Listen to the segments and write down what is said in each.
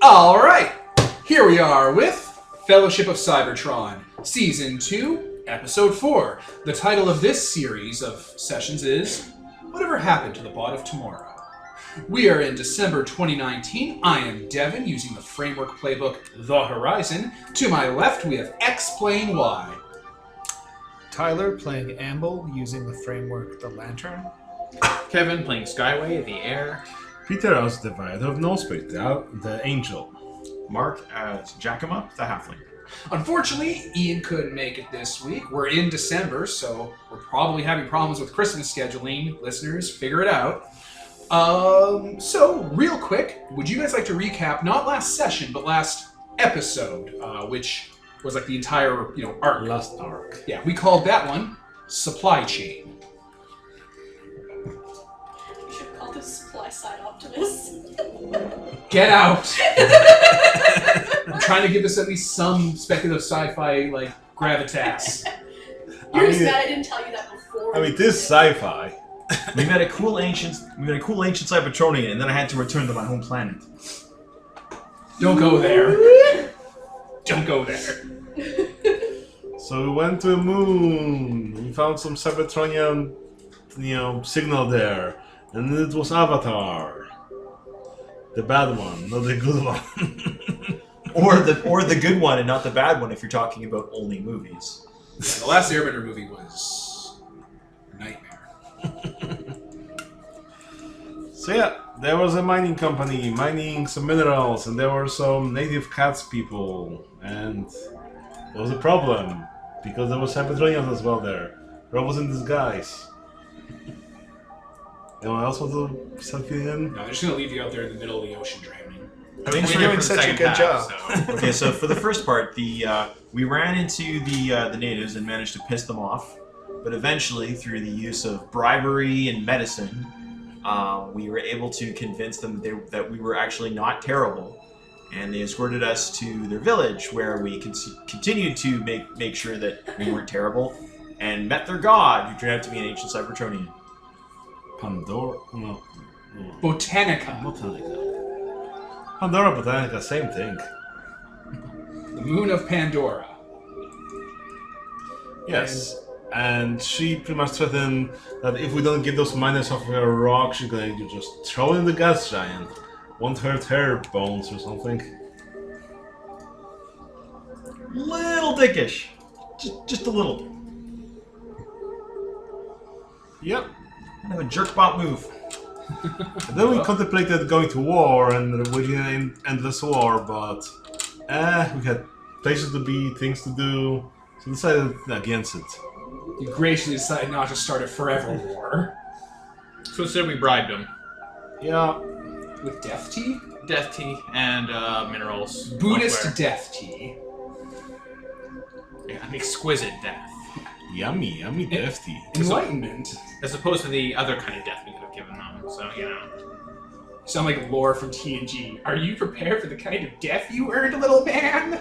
Alright, here we are with Fellowship of Cybertron, Season 2, Episode 4. The title of this series of sessions is Whatever Happened to the Bot of Tomorrow. We are in December 2019. I am Devin, using the framework playbook The Horizon. To my left, we have Explain Why. Tyler playing Amble, using the framework The Lantern. Kevin playing Skyway, The Air. Peter as the Divider of No Space, the Angel. Mark as Jakima, the Halfling. Unfortunately, Ian couldn't make it this week. We're in December, so we're probably having problems with Christmas scheduling. Listeners, figure it out. So, real quick, would you guys like to recap, not last session, but last episode, which was like the entire, arc. Last arc. Yeah, we called that one Supply Chain. We should call this Supply Side Optimus. Get out! I'm trying to give this at least some speculative sci-fi, gravitas. You're just mad I didn't tell you that before. I mean, this sci-fi. We met a cool ancient Cybertronian, and then I had to return to my home planet. Don't go there. Don't go there. So we went to the moon. We found some Cybertronian, signal there, and it was Avatar. The bad one, not the good one. or the good one and not the bad one if you're talking about only movies. The last Airbender movie was a nightmare. So yeah, there was a mining company mining some minerals, and there were some native cats people, and there was a problem because there were Cybertronians as well there. Robots in disguise. Anyone else want to start in? No, they're just going to leave you out there in the middle of the ocean drowning. I mean, you're doing such a good job. Okay, so for the first part, we ran into the natives and managed to piss them off, but eventually, through the use of bribery and medicine, we were able to convince them that we were actually not terrible, and they escorted us to their village, where we continued to make sure that we weren't terrible, and met their god, who turned out to be an ancient Cybertronian. Pandora? No. Botanica. Pandora, Botanica, same thing. The moon of Pandora. Yes. And she pretty much threatened that if we don't get those miners off her rock, she's going to just throw in the gas giant. Won't hurt her bones or something. Little dickish. Just a little. Yep. Kind of a jerkbot move. And then we contemplated going to war and waging an endless war, but we had places to be, things to do, so decided against it. You graciously decided not to start a forever war. So instead we bribed him. Yeah. With death tea? Death tea and minerals. Buddhist elsewhere. death tea. Yeah, an exquisite death. Yummy death tea. Enlightenment. As opposed to the other kind of death we could have given them. So, Sound like lore from TNG. Are you prepared for the kind of death you earned, little man?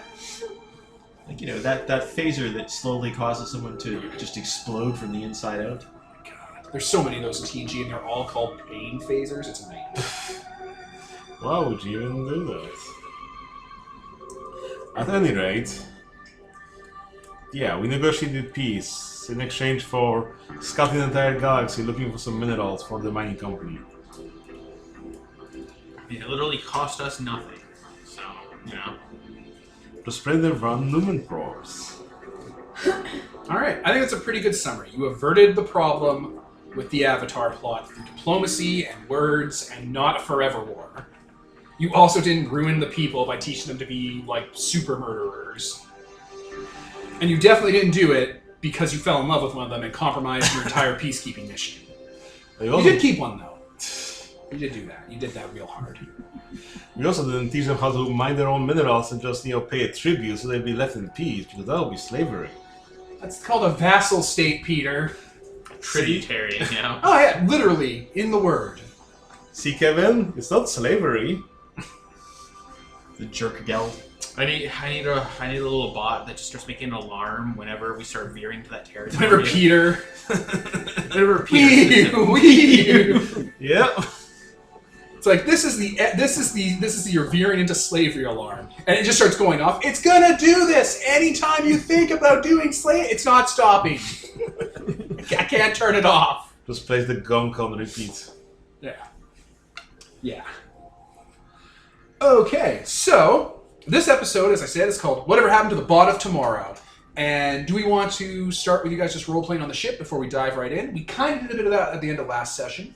Like, that phaser that slowly causes someone to just explode from the inside out. God, there's so many of those in TNG, and they're all called pain phasers. It's a nightmare. Why would you even do that? At any rate, yeah, we negotiated peace in exchange for scouting the entire galaxy looking for some minerals for the mining company. it literally cost us nothing. So, To spread the Van Numenpros. Alright, I think that's a pretty good summary. You averted the problem with the Avatar plot through diplomacy and words and not a forever war. You also didn't ruin the people by teaching them to be, super murderers. And you definitely didn't do it because you fell in love with one of them and compromised your entire peacekeeping mission. You did keep one, though. You did do that. You did that real hard. We also didn't teach them how to mine their own minerals and just, pay a tribute so they'd be left in peace, because that would be slavery. That's called a vassal state, Peter. tributary, Oh, yeah, literally, in the word. See, Kevin? It's not slavery. The jerk geld. I need a little bot that just starts making an alarm whenever we start veering to that territory. Whenever Peter, Whenever Peter. wee. Yep. It's like this is the you're veering into slavery alarm, and it just starts going off. It's gonna do this anytime you think about doing slavery. It's not stopping. I can't turn it off. Just place the gong on repeat. Yeah. Okay, so this episode, as I said, is called "Whatever Happened to the Bot of Tomorrow." And do we want to start with you guys just role playing on the ship before we dive right in? We kind of did a bit of that at the end of last session.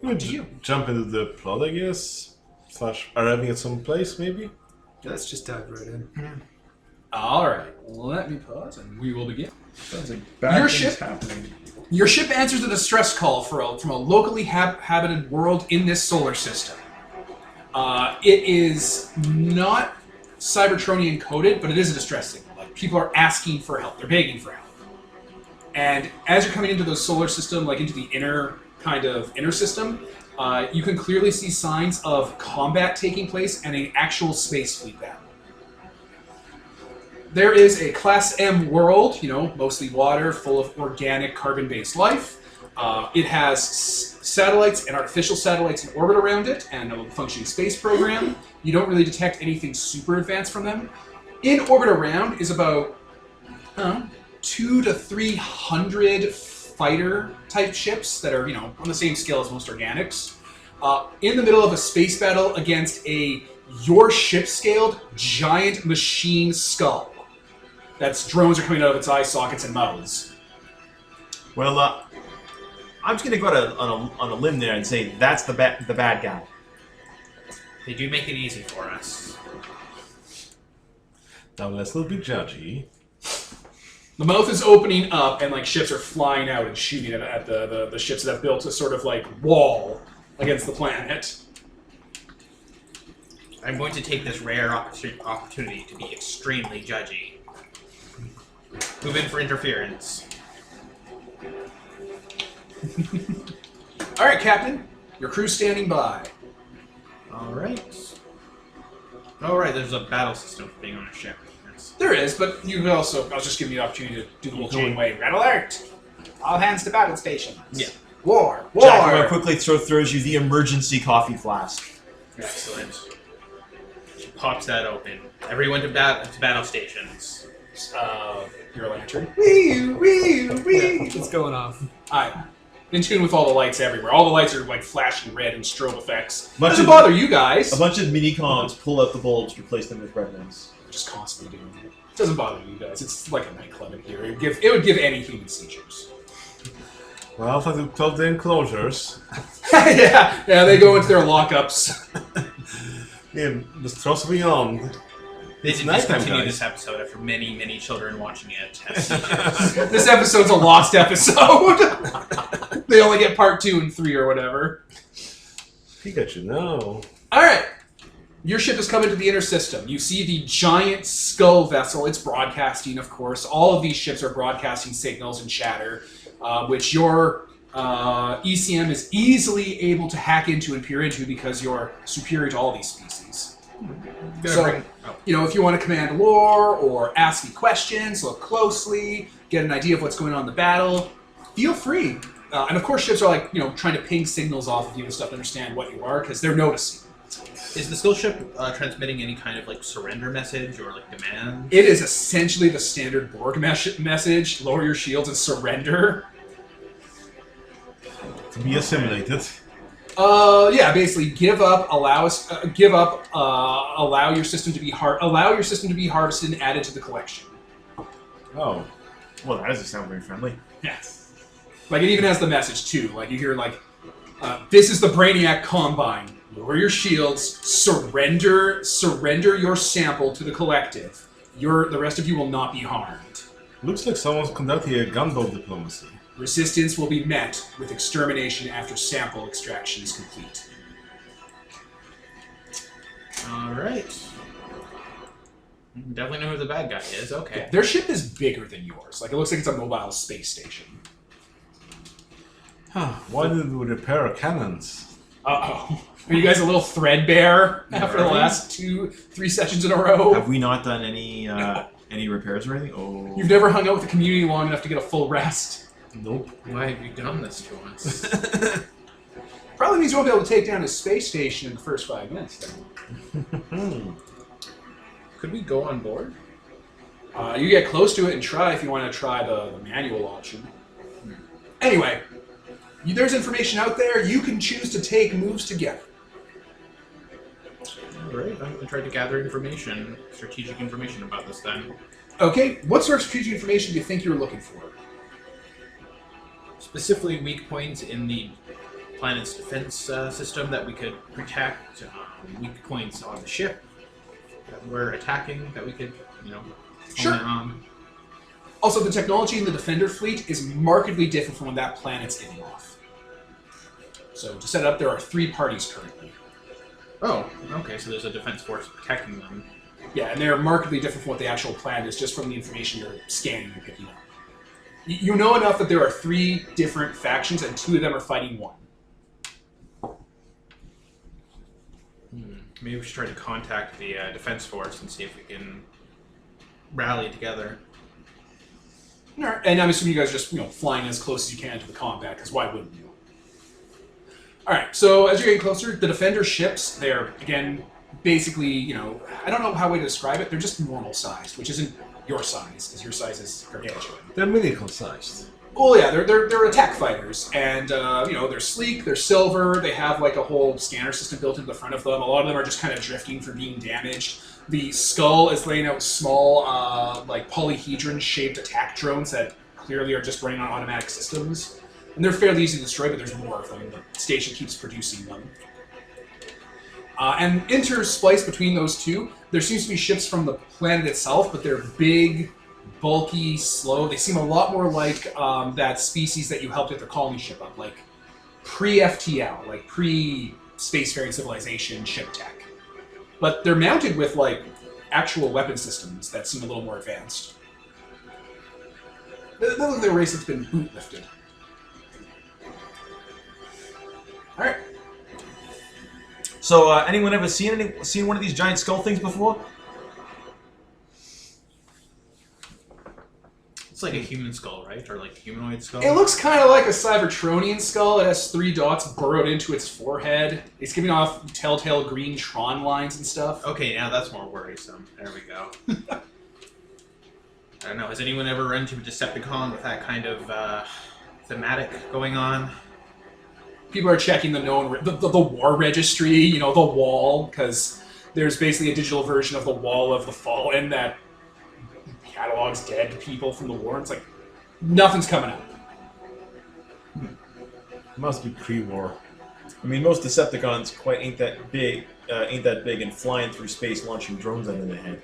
We'll to you. Jump into the plot, I guess. / arriving at some place, maybe. Let's just dive right in. All right, let me pause, and we will begin. Sounds like bad Your things ship- happening. Your ship answers a distress call from a locally habited world in this solar system. It is not Cybertronian coded, but it is a distress signal. Like, people are asking for help; they're begging for help. And as you're coming into the solar system, like into the inner system, you can clearly see signs of combat taking place and an actual space fleet battle. There is a Class M world, mostly water, full of organic carbon-based life. It has satellites and artificial satellites in orbit around it, and a functioning space program. You don't really detect anything super advanced from them. In orbit around is about 200 to 300 fighter-type ships that are, on the same scale as most organics. In the middle of a space battle against your ship-scaled giant machine skull. That's drones are coming out of its eye sockets and mouths. Well, I'm just going to go out on a limb there and say that's the bad guy. They do make it easy for us. Now let's not be judgy. The mouth is opening up, and ships are flying out and shooting at the ships that have built a sort of wall against the planet. I'm going to take this rare opportunity to be extremely judgy. Move in for interference. All right, Captain. Your crew's standing by. Alright. Alright, there's a battle system for being on a ship. There is, but you could also... I was just giving you the opportunity to do the whole Janeway. Red alert! All hands to battle stations. Yeah. War! Jackie quickly throws you the emergency coffee flask. Excellent. She pops that open. Everyone to battle stations. Your lantern. Wee! It's going off. I'm in tune with all the lights everywhere. All the lights are flashing red and strobe effects. Bunch Doesn't of- bother you guys. A bunch of mini-coms pull out the bulbs, replace them with red ones. Just constantly doing it. Doesn't bother you guys. It's like a nightclub in here. It would give any human seizures. Well, I'll have to close the enclosures. yeah, they go into their lockups. Yeah, just throw something on. They did nighttime, discontinue guys. this episode after many, many children watching it have seizures. This episode's a lost episode. They only get part 2 and 3 or whatever. Pikachu, no. All right. Your ship has come into the inner system. You see the giant skull vessel. It's broadcasting, of course. All of these ships are broadcasting signals and chatter, which your ECM is easily able to hack into and peer into because you're superior to all these species. So, if you want to command lore or ask me questions, look closely, get an idea of what's going on in the battle, feel free. And of course, ships are trying to ping signals off of you and stuff to understand what you are because they're noticing. Is the skill ship transmitting any kind of surrender message or demand? It is essentially the standard Borg message: lower your shields and surrender. To be assimilated. Basically, give up. Allow your system to be harvested and added to the collection. Oh. Well, that doesn't sound very friendly. Yes. It even has the message too. You hear this is the Brainiac Combine. Lower your shields. Surrender your sample to the collective. The rest of you will not be harmed. Looks like someone's conducting a gunboat diplomacy. Resistance will be met with extermination after sample extraction is complete. Alright. Definitely know who the bad guy is. Okay. Their ship is bigger than yours. It looks like it's a mobile space station. Why did we repair our cannons? Uh-oh. Are you guys a little threadbare after the Right. last 2-3 sessions in a row? Have we not done any repairs or anything? Oh. You've never hung out with the community long enough to get a full rest. Nope. Why have you done this to us? Probably means you won't be able to take down his space station in the first 5 minutes. Then. Could we go on board? You get close to it and try if you want to try the manual option. Anyway, there's information out there. You can choose to take moves together. Alright, I'm going to try to gather information, strategic information about this then. Okay, what sort of strategic information do you think you're looking for? Specifically weak points in the planet's defense system that we could protect, weak points on the ship that we're attacking that we could, Sure. hone in on. Also, the technology in the Defender fleet is markedly different from when that planet's getting off. So, to set it up, there are 3 parties currently. Oh, okay, so there's a defense force protecting them. Yeah, and they're markedly different from what the actual plan is, just from the information you're scanning and picking up. You know enough that there are 3 different factions, and 2 of them are fighting one. Maybe we should try to contact the defense force and see if we can rally together. Alright, and I'm assuming you guys are just, flying as close as you can to the combat, because why wouldn't you? Alright, so as you're getting closer, the Defender ships, they're, again, basically, I don't know how to describe it, they're just normal sized, which isn't your size, because your size is gargantuan. They're miniature-sized. Well, yeah, they're attack fighters, and they're sleek, they're silver, they have like a whole scanner system built into the front of them. A lot of them are just kind of drifting from being damaged. The skull is laying out small, polyhedron-shaped attack drones that clearly are just running on automatic systems, and they're fairly easy to destroy, but there's more of them. The station keeps producing them. And interspliced between those 2, there seems to be ships from the planet itself, but they're big, bulky, slow. They seem a lot more like that species that you helped get their colony ship up, like pre-FTL, like pre-spacefaring civilization ship tech. But they're mounted with actual weapon systems that seem a little more advanced. They look like a race that's been boot lifted. All right. So, anyone ever seen one of these giant skull things before? It's like a human skull, right? Or like a humanoid skull? It looks kind of like a Cybertronian skull. It has 3 dots burrowed into its forehead. It's giving off telltale green Tron lines and stuff. Okay, now that's more worrisome. There we go. I don't know, has anyone ever run into a Decepticon with that kind of thematic going on? People are checking the war registry, the wall, because there's basically a digital version of the Wall of the Fallen that catalogs dead people from the war. It's like, nothing's coming up. Must be pre-war. I mean, most Decepticons ain't that big, and flying through space, launching drones under their head.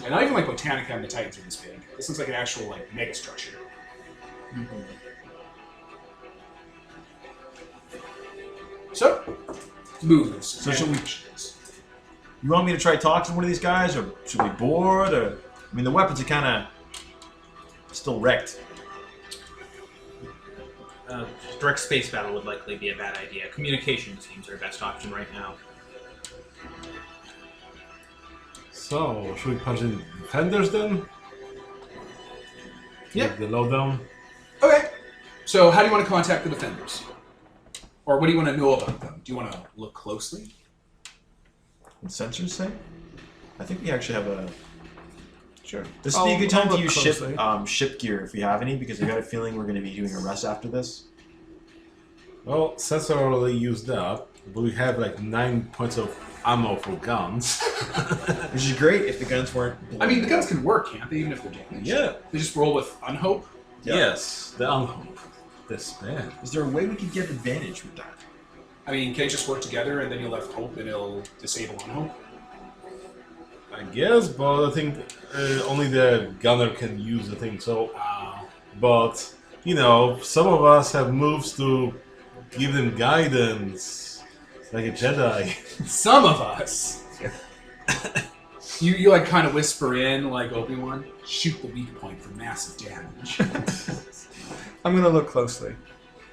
And not even like Botanica and the Titans are this big. This looks like an actual mega structure. So, moves. So should we- actions. You want me to try to talk to one of these guys, or should we board? Or I mean, the weapons are kind of still wrecked. Direct space battle would likely be a bad idea. Communication seems our best option right now. So, should we punch in defenders then? Yeah. Like the lowdown? Okay. So, how do you want to contact the defenders? Or what do you want to know about them? Do you want to look closely? What sensors say? I think we actually have a. Sure. This would be a good I'll time to look use closely. ship gear if we have any, because I got a feeling we're going to be doing a rest after this. Well, sensor already used up, but we have 9 points of ammo for guns. Which is great if the guns weren't. I mean, the guns can work, can't they, even if they're damaged? Yeah. They just roll with unhope? Yeah. Yes, the unhope. Despair. Is there a way we could get advantage with that? I mean, can they just work together and then you'll have hope and it'll disable unhope? I guess, but I think only the gunner can use the thing, so... But, some of us have moves to give them guidance. Like a Jedi. Some of us! you kind of whisper in, like Obi-Wan, shoot the weak point for massive damage. I'm gonna look closely.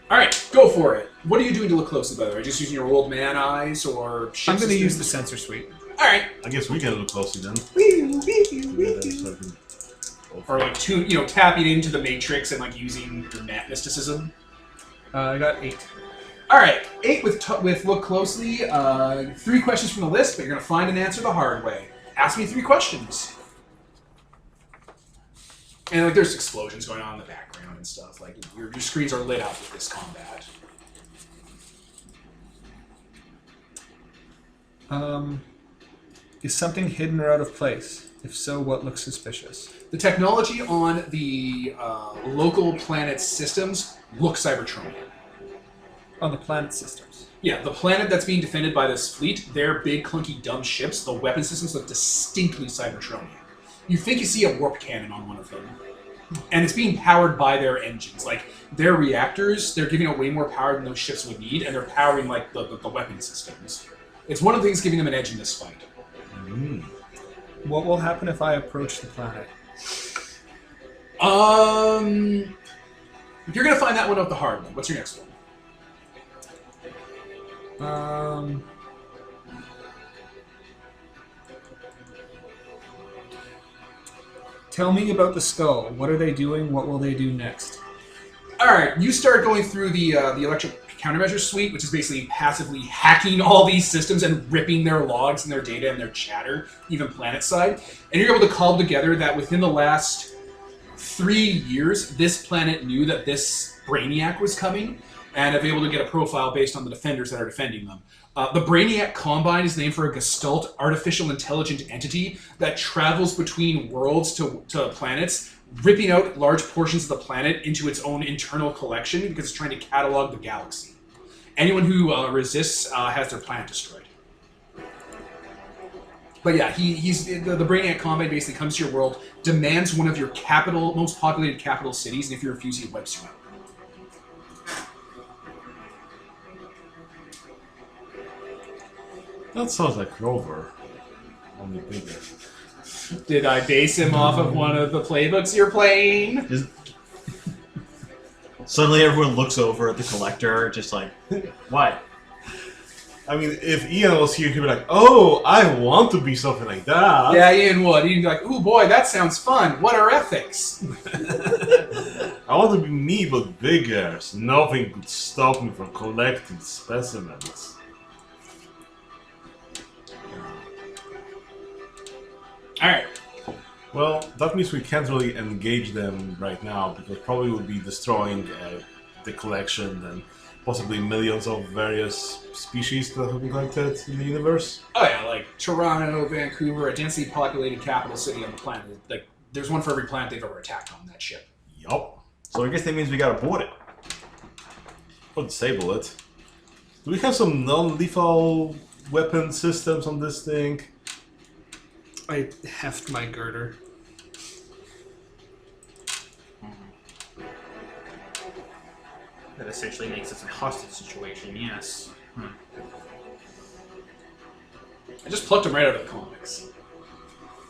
All right, go for it. What are you doing to look closely, by the way? Just using your old man eyes or ship I'm going to systems? use the sensor suite. All right. I guess we can look closely then. Or like tapping into the matrix and like using your mysticism. I got 8. All right, 8 with look closely. 3 questions from the list, but you're gonna find an answer the hard way. Ask me 3 questions. And like there's explosions going on in the background and stuff. Like your screens are lit up with this combat. Is something hidden or out of place? If so, what looks suspicious? The technology on the local planet systems look Cybertronian. On the planet systems. Yeah, the planet that's being defended by this fleet, their big, clunky, dumb ships, the weapon systems look distinctly Cybertronian. You think you see a warp cannon on one of them. And it's being powered by their engines. Like, their reactors, they're giving out way more power than those ships would need, and they're powering, like, the weapon systems. It's one of the things giving them an edge in this fight. Mm. What will happen if I approach the planet? You're gonna find that one out the hard way. What's your next one? Tell me about the skull. What are they doing? What will they do next? Alright, you start going through the electric countermeasure suite, which is basically passively hacking all these systems and ripping their logs and their data and their chatter, even planet side. And you're able to cobble together that within the last 3 years, this planet knew that this Brainiac was coming, and have able to get a profile based on the defenders that are defending them. The Brainiac Combine is named for a Gestalt artificial intelligent entity that travels between worlds to planets, ripping out large portions of the planet into its own internal collection because it's trying to catalog the galaxy. Anyone who resists has their planet destroyed. But yeah, he's the Brainiac Combine basically comes to your world, demands one of your most populated capital cities, and if you refuse, he wipes you out. That sounds like Rover. Only bigger. Did I base him off of one of the playbooks you're playing? Suddenly everyone looks over at the collector, just like, why? I mean, if Ian was here, he'd be like, "Oh, I want to be something like that." Yeah, Ian would. He'd be like, "Ooh, boy, that sounds fun. What are ethics?" I want to be me, but bigger. So nothing could stop me from collecting specimens. Alright. Well, that means we can't really engage them right now, because probably we'll be destroying the collection and possibly millions of various species that have been collected in the universe. Oh yeah, like Toronto, Vancouver, a densely populated capital city on the planet. Like, there's one for every planet they've ever attacked on that ship. Yup. So I guess that means we gotta board it. Or disable it. Do we have some non-lethal weapon systems on this thing? I heft my girder. That essentially makes us a hostage situation, yes. I just plucked him right out of the comics.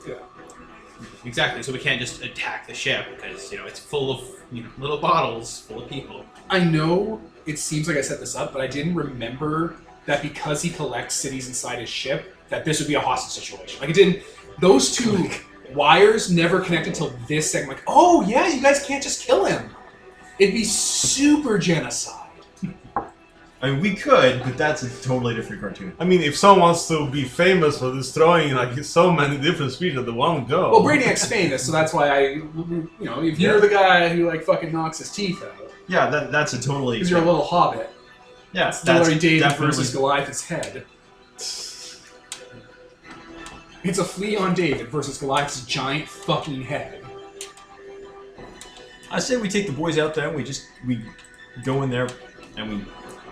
Yeah. Exactly, so we can't just attack the ship, because, it's full of little bottles full of people. I know it seems like I set this up, but I didn't remember that because he collects cities inside his ship, that this would be a hostage situation. Like, it didn't... Those two wires never connected till this second. Like, oh yeah, you guys can't just kill him. It'd be super genocide. I mean, we could, but that's a totally different cartoon. I mean, if someone wants to be famous for destroying like so many different species at the one go. Well, Brainiac's famous, so that's why if you're the guy who like fucking knocks his teeth out, Yeah, that's a totally... because you're a little hobbit. Yeah, It's that's Larry David definitely... versus Goliath's head. It's a flea on David versus Goliath's giant fucking head. I say we take the boys out there and we go in there and we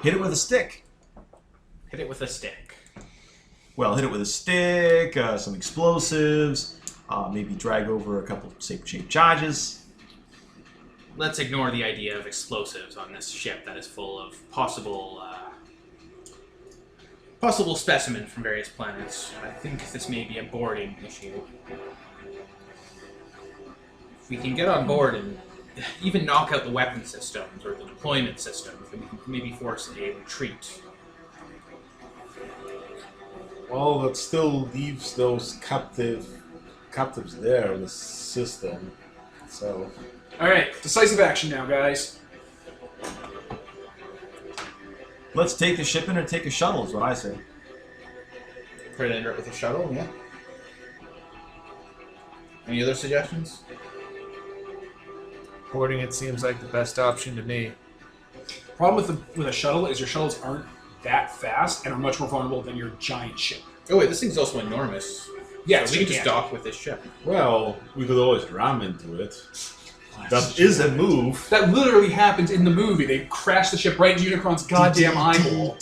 hit it with a stick. Hit it with a stick. Well, hit it with a stick, some explosives, maybe drag over a couple of saber-shaped charges. Let's ignore the idea of explosives on this ship that is full of possible specimens from various planets. I think this may be a boarding issue. If we can get on board and even knock out the weapon systems or the deployment systems, then we can maybe force a retreat. Well, that still leaves those captives there in the system. So, All right, decisive action now, guys. Let's take the ship in or take a shuttle, is what I say. Try to enter it with a shuttle, yeah. Any other suggestions? Porting it seems like the best option to me. Problem with a shuttle is your shuttles aren't that fast and are much more vulnerable than your giant ship. Oh wait, this thing's also enormous. Yeah, So we can just dock with this ship. well, we could always ram into it. That is a move. That literally happens in the movie. They crash the ship right into Unicron's goddamn eyeball.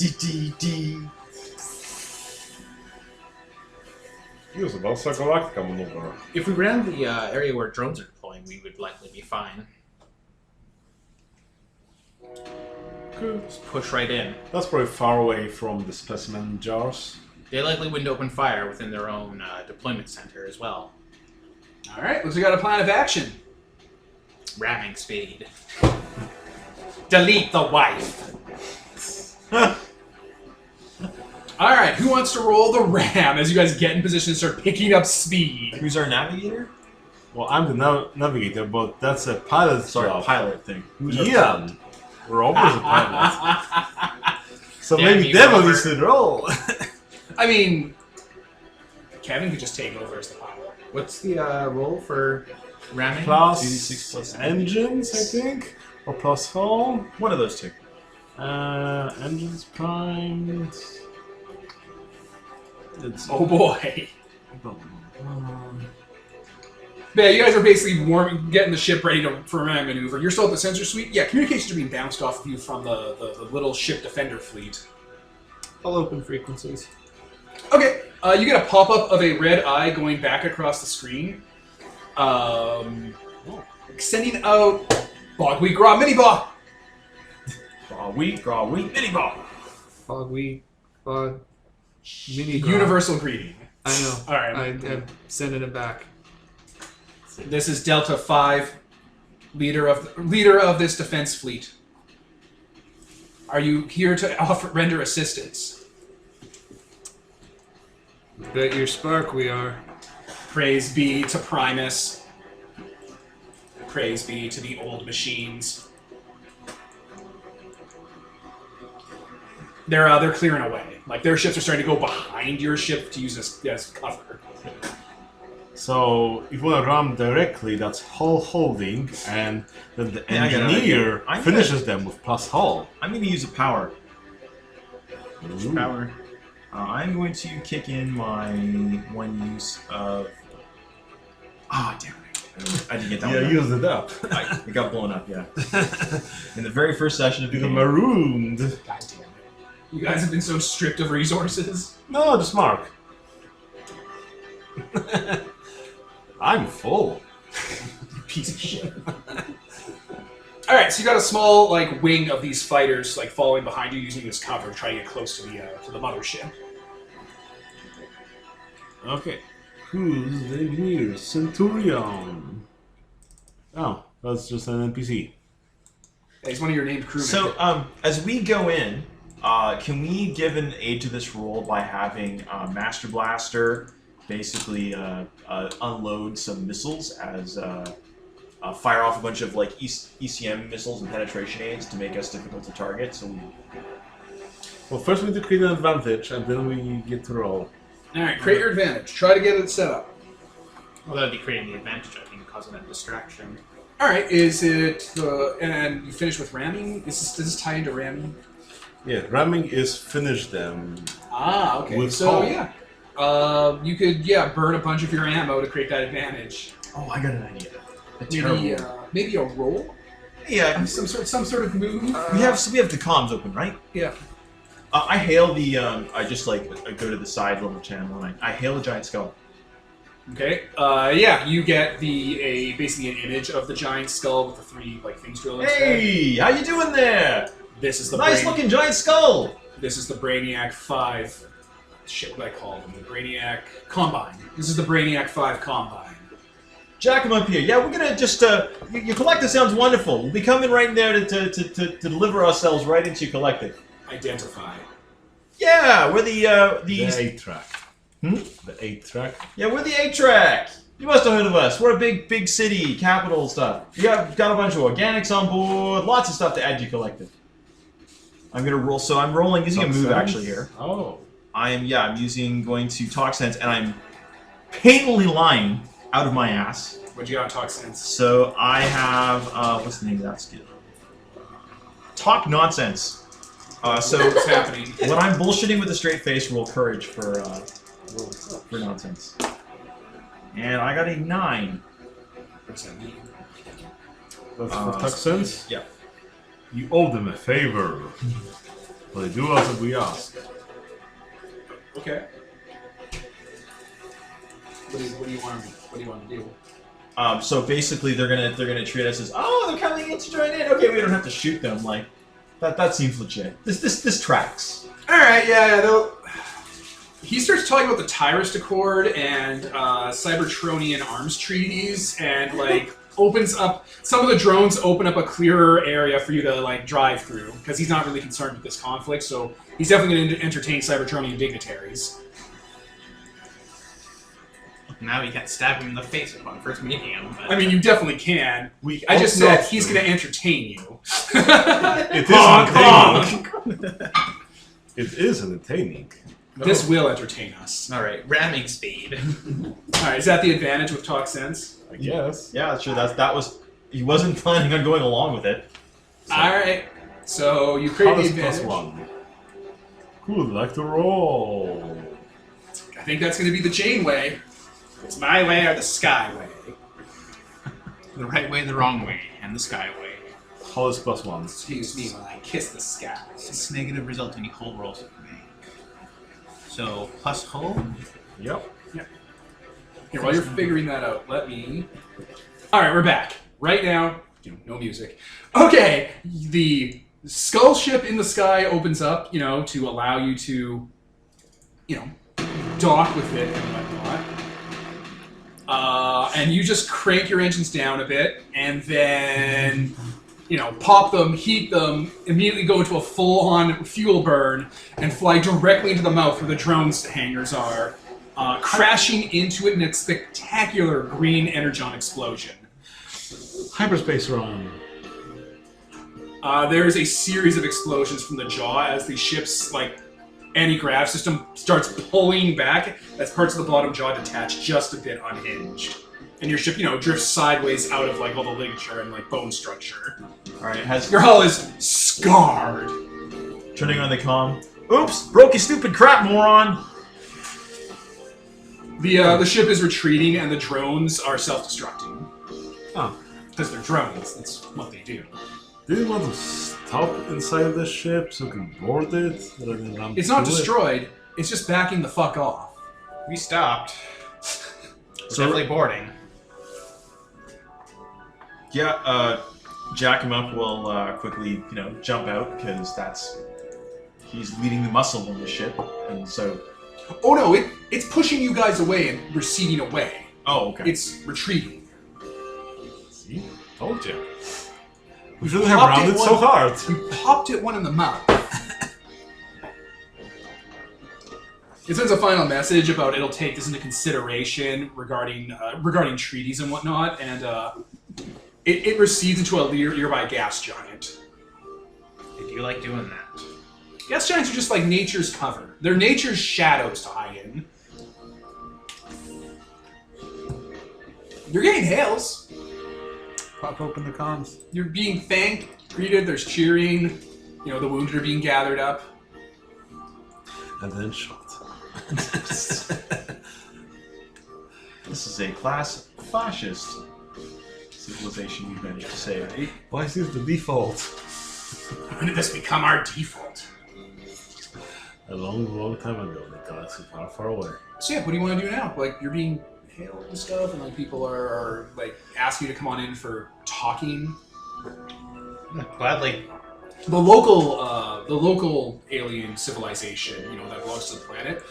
Use about Galactica maneuver. If we ran the area where drones are deploying, we would likely be fine. Just push right in. That's probably far away from the specimen jars. They likely wouldn't open fire within their own deployment center as well. All right, looks like we got a plan of action. Ramming speed. Delete the wife. All right, who wants to roll the ram as you guys get in position and start picking up speed? Who's our navigator? Well, I'm the navigator, but that's a pilot's Sorry, job. pilot thing. Who's our Ian. We're always a pilot. So Damn maybe you, Devil Robert. needs to roll. I mean, Kevin could just take over as the pilot. What's the roll for ramming? Plus 2d6 plus engines, I think, or plus hull. One of those two. Engines primed. It's Oh boy. But yeah, you guys are basically getting the ship ready for a ram maneuver. You're still at the sensor suite. Yeah, communications are being bounced off of you from the little ship defender fleet. I'll open frequencies. Okay, you get a pop-up of a red eye going back across the screen. Sending out Bogweed Graw Mini-Ball. Graw wheat, mini ball. Fog mini Universal greeting. I know. All right. I'm sending it back. This is Delta 5, leader of this defense fleet. Are you here to render assistance? Bet your spark we are. Praise be to Primus. Praise be to the old machines. They're clearing away. Like, their ships are starting to go behind your ship to use as cover. So if you want to ram directly, that's hull holding, and then the Yeah, I got an engineer idea. I'm finishes them with plus hull. I'm going to use a power. Ooh. Power. I'm going to kick in my one use of... Ah, damn it. I didn't get that Yeah, one. use it up. It got blown up, yeah. In the very first session of the You got game. marooned. God damn it. You guys have been so stripped of resources. No, just mark. I'm full. Piece of shit. Alright, so you got a small, like, wing of these fighters, like, following behind you, using you as cover, trying to get close to the mothership. Okay. Who's the engineer? Centurion. Oh, that's just an NPC. Yeah, he's one of your named crewmen. So, as we go in, can we give an aid to this role by having Master Blaster basically unload some missiles as fire off a bunch of like ECM missiles and penetration aids to make us difficult to target? So we... Well, first we need to create an advantage, and then we get to roll. Alright, create your advantage. Try to get it set up. Well, that'd be creating the advantage, I think, causing that distraction. Alright, is it... and you finish with ramming? Does this tie into ramming? Yeah, ramming is finish them. Ah, okay. With So, hull. yeah. You could, burn a bunch of your ammo to create that advantage. Oh, I got an idea. A terrible... Maybe a roll? Yeah, Some sort of move? we have the comms open, right? Yeah. I hail the I just I go to the side little channel and I hail a giant skull. Okay. You get basically an image of the giant skull with the three things drilled into it. Hey, how you doing there? This is the Nice looking giant skull. This is the Brainiac 5. Shit, what did I call them? The Brainiac Combine. This is the Brainiac 5 Combine. Jack, I'm up here. Yeah, we're gonna just, your collector sounds wonderful. We'll be coming right in there to deliver ourselves right into your collector. Identify. Yeah, we're the The 8-track. Hmm? The 8-track. Yeah, we're the 8-track. You must have heard of us. We're a big city, capital stuff. We got a bunch of organics on board, lots of stuff to add to your collector. I'm gonna roll, so I'm rolling using a move actually here. Oh. I'm going to talk sense, and I'm painfully lying out of my ass. What'd you got on Talk Sense? So I have, what's the name of that skill? Talk nonsense. So What's happening? when I'm bullshitting with a straight face, roll courage for nonsense. And I got a 9. What's that mean? That's for Tuck Sense? Yeah. You owe them a favor. Well, they do as we ask. Okay. What do you want to do? So basically, they're gonna treat us as, oh, they're coming in to join in. Okay, we don't have to shoot them. Like that seems legit. This tracks. All right, yeah. He starts talking about the Tyrus Accord and Cybertronian arms treaties, and like opens up some of the drones. Open up a clearer area for you to like drive through because he's not really concerned with this conflict. So he's definitely going to entertain Cybertronian dignitaries. Now we can't stab him in the face upon first meeting him. But... I mean, you definitely can. I just also- said he's going to entertain you. It is Honk, entertaining. It is entertaining. This will entertain us. All right, ramming speed. All right, is that the advantage with Talk Sense? I guess. Yeah, sure. That was. He wasn't planning on going along with it. So. All right, so you create the Plus advantage. +1. Who would like to roll? I think that's going to be the Janeway. It's my way or the Skyway. The right way, the wrong way, and the skyway. Hollis +1. Excuse me when I kiss the sky. This negative result any hull rolls that we make. So plus hull. Yep. Here, while you're figuring that out, let me... Alright, we're back. Right now, no music. Okay, the skull ship in the sky opens up, to allow you to, dock with it and whatnot. And you just crank your engines down a bit, and then... pop them, heat them, immediately go into a full-on fuel burn, and fly directly into the mouth where the drone's hangars are, crashing into it in a spectacular green energon explosion. Hyperspace run. There's a series of explosions from the jaw as the ship's anti-grav system starts pulling back as parts of the bottom jaw detach just a bit unhinged. And your ship, drifts sideways out of all the ligature and bone structure. All right, Your hull is scarred. turning on the comm. Oops, broke your stupid crap, moron. The ship is retreating and the drones are self-destructing. Oh. Because they're drones. That's what they do. Do you want to stop inside the ship so we can board it? Rather than run It's not through it? destroyed. It's just backing the fuck off. We stopped. We're So- definitely boarding. Yeah, Jack him up will quickly, jump out because he's leading the muscle on the ship, and so. Oh no, it's pushing you guys away and receding away. Oh, okay. It's retreating. See? Told you. We shouldn't have Popped rounded it so one- hard. You popped it one in the mouth. It sends a final message about it'll take this into consideration regarding treaties and whatnot, and it recedes into a nearby gas giant. Did you like doing that? Gas giants are just like nature's cover. They're nature's shadows to hide in. You're getting hails. Pop open the comms. You're being thanked, greeted, there's cheering. The wounded are being gathered up. And then shot. This is a class fascist civilization we've managed to save. Why is this the default? When did this become our default? A long time ago, the galaxy far, far away. So yeah, what do you want to do now? You're being hailed and stuff, and people are asking you to come on in for talking. Gladly. The local alien civilization, that belongs to the planet.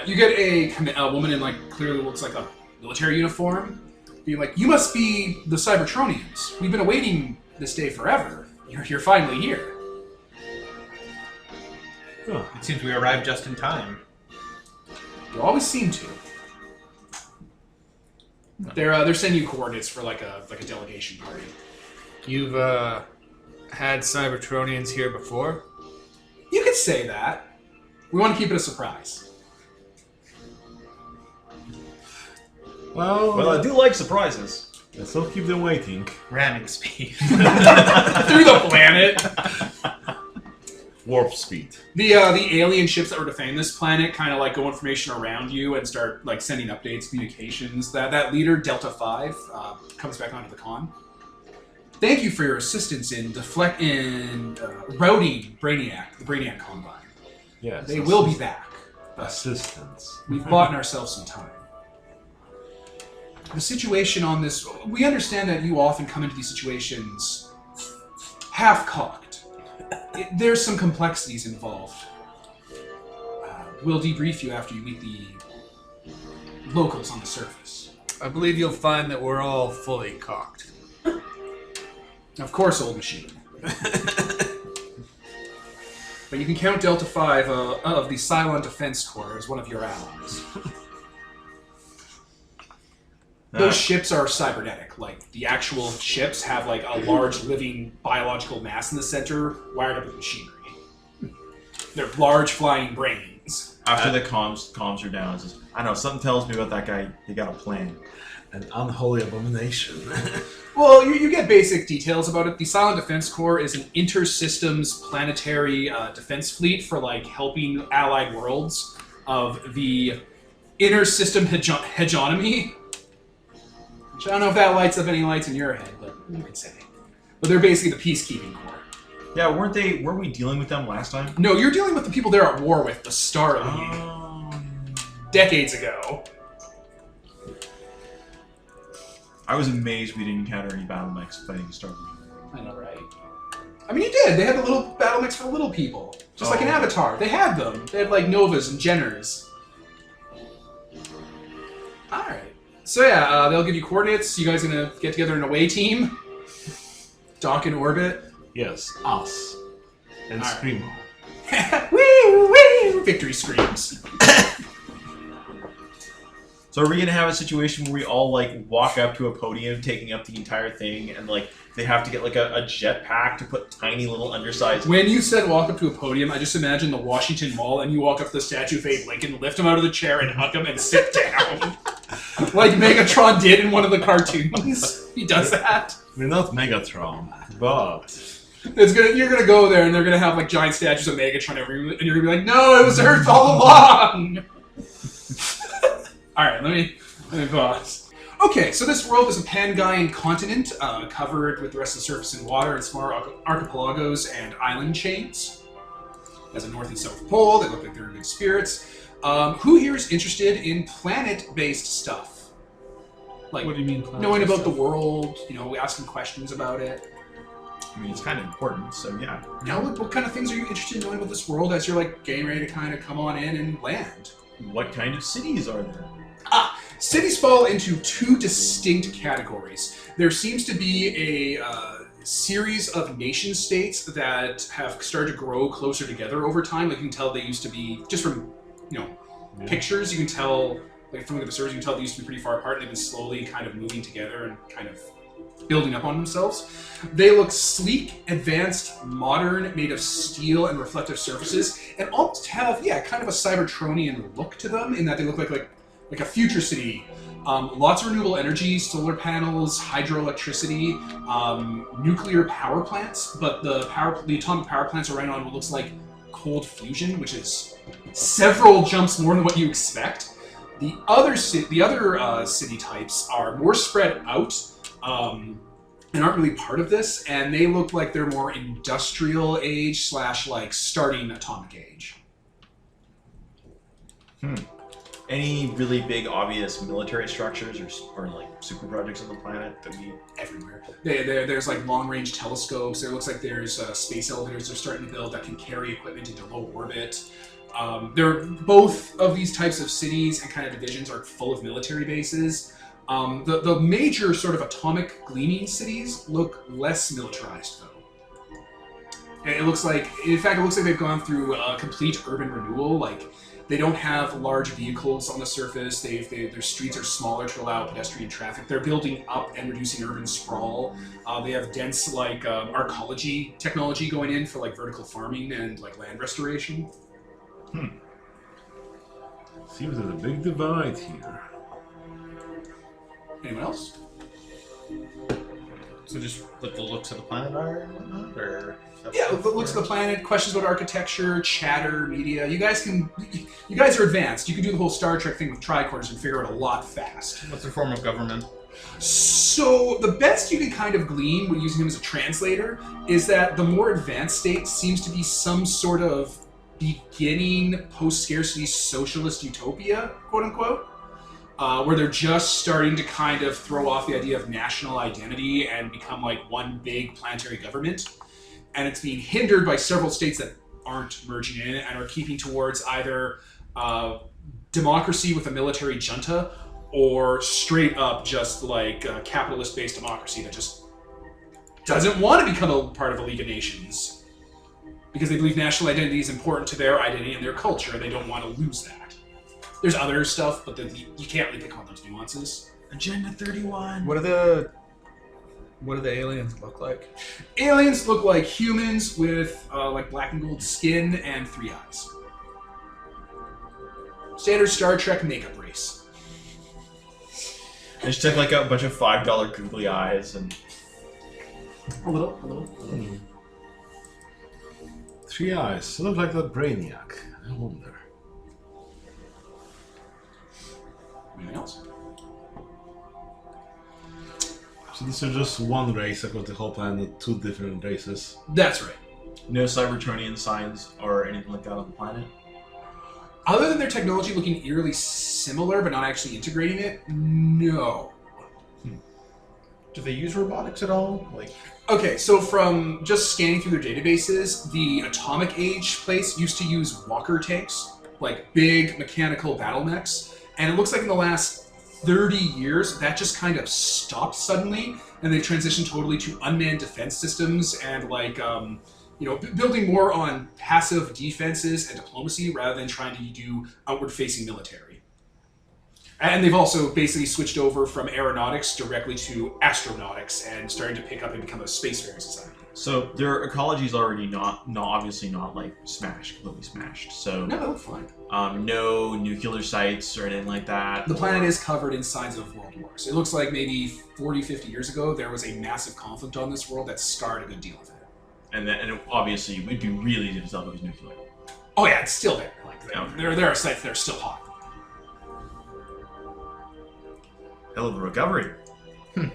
You get a woman in clearly looks like a military uniform. being like, "You must be the Cybertronians. We've been awaiting this day forever. You're finally here." Huh. It seems we arrived just in time. You always seem to. They're sending you coordinates for like a delegation party. You've had Cybertronians here before? You could say that. We want to keep it a surprise. Well, Well, I do like surprises. let's not keep them waiting. Ramming speed. Through the planet. Warp speed. The alien ships that were defending this planet kind of like go information around you and start like sending updates, communications. That leader, Delta 5, comes back onto the con. Thank you for your assistance in routing Brainiac, the Brainiac Combine. Yes. They will be back. Assistance. We've bought ourselves some time. The situation on this... We understand that you often come into these situations half-cocked. There's some complexities involved. We'll debrief you after you meet the locals on the surface. I believe you'll find that we're all fully cocked. Of course, old machine. But you can count Delta 5 of the Cylon Defense Corps as one of your allies. Those ships are cybernetic. Like, the actual ships have, like, a large living biological mass in the center wired up with machinery. They're large flying brains. After the comms are down, it's just, I know, something tells me about that guy. He got a plan. An unholy abomination. Well, you get basic details about it. The Cylon Defense Corps is an inter-systems planetary defense fleet for, like, helping allied worlds of the inter-system hegemony. Which I don't know if that lights up any lights in your head, but you could say. But they're basically the peacekeeping corps. Yeah, weren't we dealing with them last time? No, you're dealing with the people they're at war with, the Star League. Decades ago. I was amazed we didn't encounter any battle mechs fighting the Star League. I know, right? I mean, you did. They had the little battle mechs for little people. Just like an Avatar. They had them. They had, like, Novas and Jenners. Alright. So yeah, they'll give you coordinates. You guys gonna get together in an away team? Dock in orbit? Yes, us. And All right. Screamo. Woo! Woo! Victory screams. So are we gonna have a situation where we all like walk up to a podium, taking up the entire thing, and like they have to get like a jetpack to put tiny little undersized? When you said walk up to a podium, I just imagine the Washington Mall, and you walk up to the statue of Abe Lincoln, lift him out of the chair, and hug him and sit down. Like Megatron did in one of the cartoons. He does that. We're not Megatron, but You're gonna go there, and they're gonna have like giant statues of Megatron everywhere, and you're gonna be like, "No, it was Earth all along." All right, let me pause. Okay, so this world is a Pangaean continent covered with the rest of the surface in water and small archipelagos and island chains. As a north and south pole, they look like they're good spirits. Who here is interested in planet-based stuff? Like, What do you mean? knowing about the world, asking questions about it. I mean, it's kind of important, so yeah. What kind of things are you interested in knowing about this world as you're like getting ready to kind of come on in and land? What kind of cities are there? Cities fall into two distinct categories. There seems to be a series of nation states that have started to grow closer together over time. Like you can tell they used to be, just from pictures, you can tell, like from the surveys, you can tell they used to be pretty far apart, and they've been slowly kind of moving together and kind of building up on themselves. They look sleek, advanced, modern, made of steel and reflective surfaces, and almost have, kind of a Cybertronian look to them, in that they look like a future city. Lots of renewable energy, solar panels, hydroelectricity, nuclear power plants, but the atomic power plants are running on what looks like cold fusion, which is several jumps more than what you expect. The other city types are more spread out, and aren't really part of this, and they look like they're more industrial age / like starting atomic age. Any really big, obvious military structures or like super projects on the planet that we... Everywhere. There's like long-range telescopes. There looks like there's space elevators they're starting to build that can carry equipment into low orbit. Both of these types of cities and kind of divisions are full of military bases. The major sort of atomic gleaming cities look less militarized, though. And it looks like, in fact, it looks like they've gone through a complete urban renewal. Like, they don't have large vehicles on the surface. Their streets are smaller to allow pedestrian traffic. They're building up and reducing urban sprawl. They have dense, like, arcology technology going in for, like, vertical farming and, like, land restoration. Seems there's a big divide here. Anyone else? So just what the looks of the planet are and whatnot, or Yeah, the looks of the planet, questions about architecture, chatter, media. You guys are advanced. You can do the whole Star Trek thing with tricorders and figure it a lot fast. What's their form of government? So the best you can kind of glean when using him as a translator is that the more advanced state seems to be some sort of beginning post-scarcity socialist utopia, quote unquote. Where they're just starting to kind of throw off the idea of national identity and become like one big planetary government. And it's being hindered by several states that aren't merging in and are keeping towards either democracy with a military junta or straight up just like capitalist-based democracy that just doesn't want to become a part of a League of Nations because they believe national identity is important to their identity and their culture, and they don't want to lose that. There's other stuff, but you can't really pick on those nuances. Agenda 31. What do the aliens look like? Aliens look like humans with like black and gold skin and 3 eyes. Standard Star Trek makeup race. I just took like a bunch of $5 googly eyes and... A little. 3 eyes. Look like that Brainiac. I wonder. Anything else? So these are just one race across the whole planet, 2 different races. That's right. No Cybertronian signs or anything like that on the planet? Other than their technology looking eerily similar but not actually integrating it, no. Do they use robotics at all? Like, Okay, so from just scanning through their databases, the Atomic Age place used to use walker tanks, like big mechanical battle mechs, and it looks like in the last 30 years, that just kind of stopped suddenly, and they've transitioned totally to unmanned defense systems and like, building more on passive defenses and diplomacy rather than trying to do outward-facing military. And they've also basically switched over from aeronautics directly to astronautics and starting to pick up and become a spacefaring society. So their ecology is already obviously not like completely smashed. So No, they look fine. no nuclear sites or anything like that. The planet is covered in signs of world wars. It looks like maybe 40, 50 years ago, there was a massive conflict on this world that scarred a good deal of it. And it obviously would be really easy to tell if it was nuclear. Oh yeah, it's still there. Like Okay. there are sites that are still hot. Hell of a recovery. I'm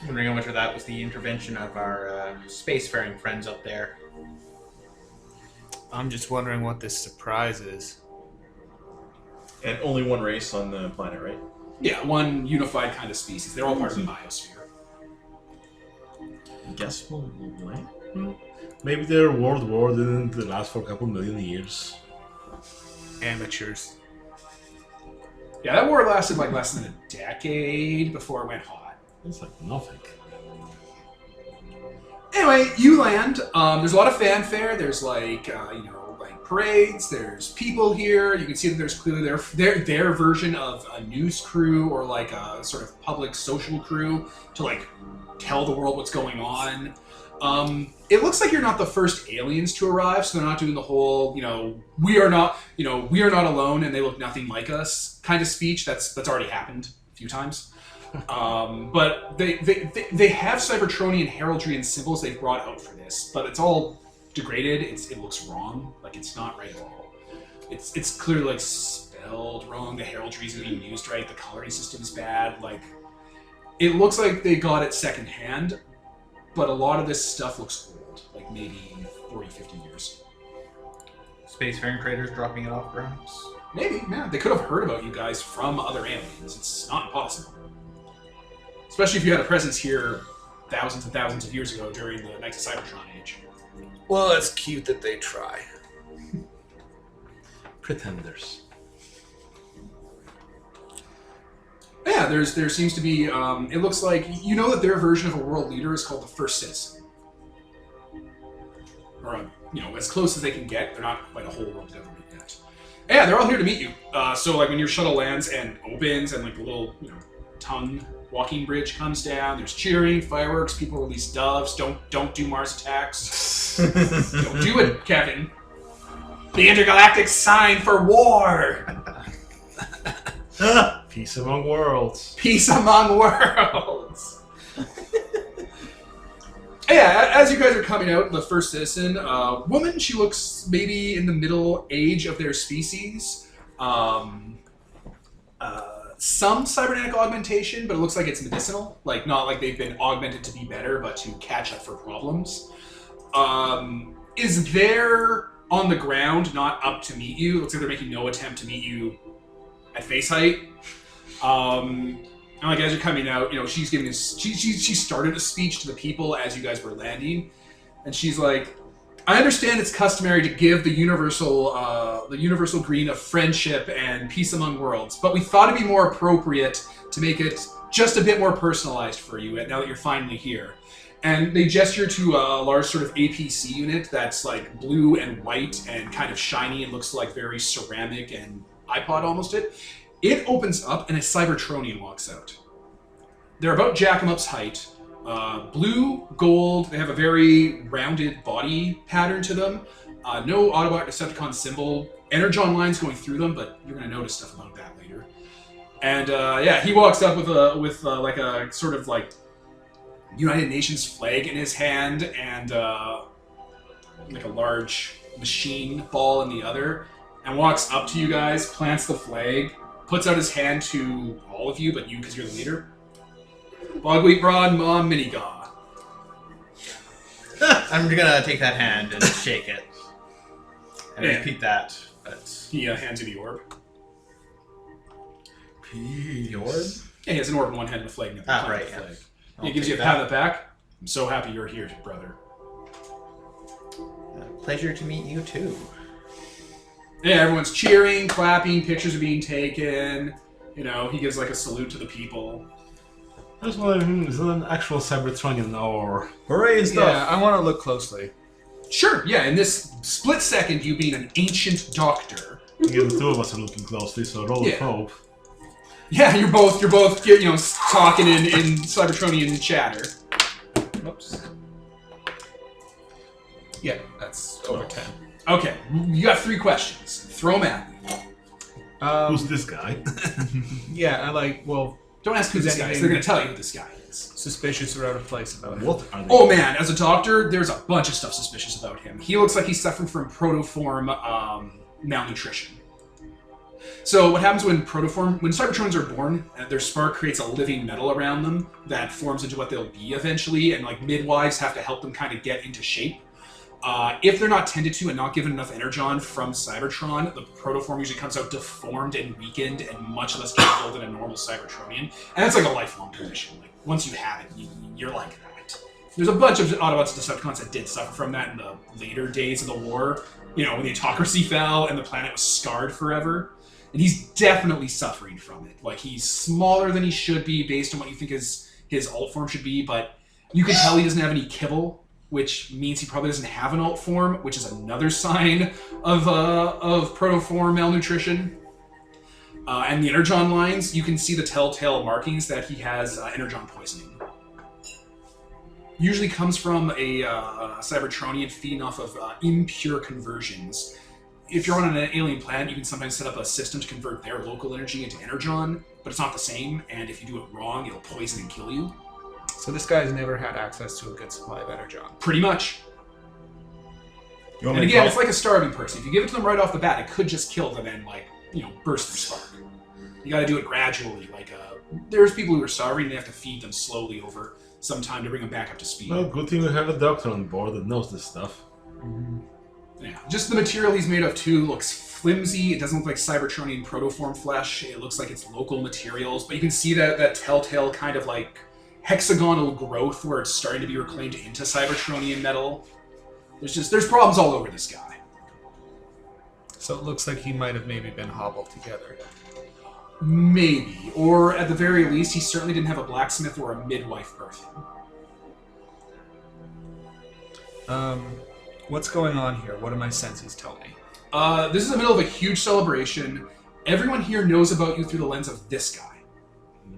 wondering how much of that was the intervention of our spacefaring friends up there. I'm just wondering what this surprise is. And only one race on the planet, right? Yeah, one unified kind of species. They're all part of the biosphere. Guess we'll win. Maybe their world war didn't last for a couple million years. Amateurs. Yeah, that war lasted like less than a decade before it went hot. It's like nothing. Anyway, you land. There's a lot of fanfare. There's like like parades. There's people here. You can see that there's clearly their version of a news crew or like a sort of public social crew to like tell the world what's going on. It looks like you're not the first aliens to arrive, so they're not doing the whole we are not alone and they look nothing like us kind of speech. That's already happened a few times. But they have Cybertronian heraldry and symbols they've brought out for this, but it's all degraded. It looks wrong. Like it's not right at all. It's clearly like spelled wrong. The heraldry isn't being used right. The coloring system's bad. Like it looks like they got it secondhand, but a lot of this stuff looks old, like maybe 40, 50 years. Spacefaring traders dropping it off, perhaps? Maybe, yeah. They could have heard about you guys from other aliens. It's not impossible. Especially if you had a presence here thousands and thousands of years ago during the Knights of Cybertron age. Well, it's cute that they try. Pretenders. Yeah, there seems to be. It looks like you know that their version of a world leader is called the First Citizen, or as close as they can get. They're not quite a whole world government yet. Yeah, they're all here to meet you. So like when your shuttle lands and opens, and like the little tongue walking bridge comes down, there's cheering, fireworks, people release doves. Don't do Mars attacks. Don't do it, Kevin. The intergalactic sign for war. Peace among worlds. Peace among worlds. Yeah, as you guys are coming out, the First Citizen, woman, she looks maybe in the middle age of their species. Some cybernetic augmentation, but it looks like it's medicinal. Like, not like they've been augmented to be better, but to catch up for problems. Is there on the ground, not up to meet you. Looks like they're making no attempt to meet you at face height. And like as you're coming out, she's giving this. She started a speech to the people as you guys were landing, and she's like, "I understand it's customary to give the universal green of friendship and peace among worlds, but we thought it'd be more appropriate to make it just a bit more personalized for you now that you're finally here." And they gesture to a large sort of APC unit that's like blue and white and kind of shiny and looks like very ceramic and iPod almost it. It opens up and a Cybertronian walks out. They're about Jack 'em Up's height. Blue, gold, they have a very rounded body pattern to them. No Autobot Decepticon symbol. Energon lines going through them, but you're going to notice stuff about that later. And he walks up with like a sort of like United Nations flag in his hand and like a large machine ball in the other, and walks up to you guys, plants the flag, puts out his hand to all of you, but you because you're the leader. Bogweet Broad Mom Minigaw. I'm gonna take that hand and shake it. And repeat that, but... He hands you the orb. The orb? Yeah, he has an orb in one hand and a flag in the other. Right, flag. yeah. He gives you a pat on the back. I'm so happy you're here, brother. Pleasure to meet you, too. Yeah, everyone's cheering, clapping, pictures are being taken. He gives like a salute to the people. I was wondering, is that an actual Cybertronian or... Hooray and stuff! Yeah, I want to look closely. Sure, yeah, in this split second, you being an ancient doctor. Yeah, the two of us are looking closely, so roll of hope. Yeah, you're both talking in Cybertronian chatter. Oops. Yeah, that's over 10. Okay, you got 3 questions. Throw them at me. Who's this guy? Yeah, Don't ask who this guy is. They're going to tell you who this guy is. suspicious or out of place about him. What are they? Oh man, as a doctor, there's a bunch of stuff suspicious about him. He looks like he's suffering from protoform malnutrition. So what happens when Cybertrons are born, their spark creates a living metal around them that forms into what they'll be eventually, and like midwives have to help them kind of get into shape. If they're not tended to and not given enough energon from Cybertron, the protoform usually comes out deformed and weakened and much less capable than a normal Cybertronian. And that's like a lifelong condition. Like once you have it, you're like that. There's a bunch of Autobots and Decepticons that did suffer from that in the later days of the war. When the autocracy fell and the planet was scarred forever. And he's definitely suffering from it. Like, he's smaller than he should be based on what you think his alt form should be, but you can tell he doesn't have any kibble, which means he probably doesn't have an alt form, which is another sign of protoform malnutrition. And the energon lines, you can see the telltale markings that he has energon poisoning. Usually comes from a Cybertronian feeding off of impure conversions. If you're on an alien planet, you can sometimes set up a system to convert their local energy into energon, but it's not the same, and if you do it wrong, it'll poison and kill you. So this guy's never had access to a good supply of energon. Pretty much. And again, it's like a starving person. If you give it to them right off the bat, it could just kill them and, burst their spark. You gotta do it gradually. There's people who are starving, and they have to feed them slowly over some time to bring them back up to speed. Well, good thing we have a doctor on board that knows this stuff. Yeah, just the material he's made of, too, looks flimsy. It doesn't look like Cybertronian protoform flesh. It looks like it's local materials, but you can see that telltale kind of, hexagonal growth where it's starting to be reclaimed into Cybertronian metal. There's problems all over this guy. So it looks like he might have maybe been hobbled together. Maybe. Or at the very least, he certainly didn't have a blacksmith or a midwife birth him. What's going on here? What do my senses tell me? This is the middle of a huge celebration. Everyone here knows about you through the lens of this guy.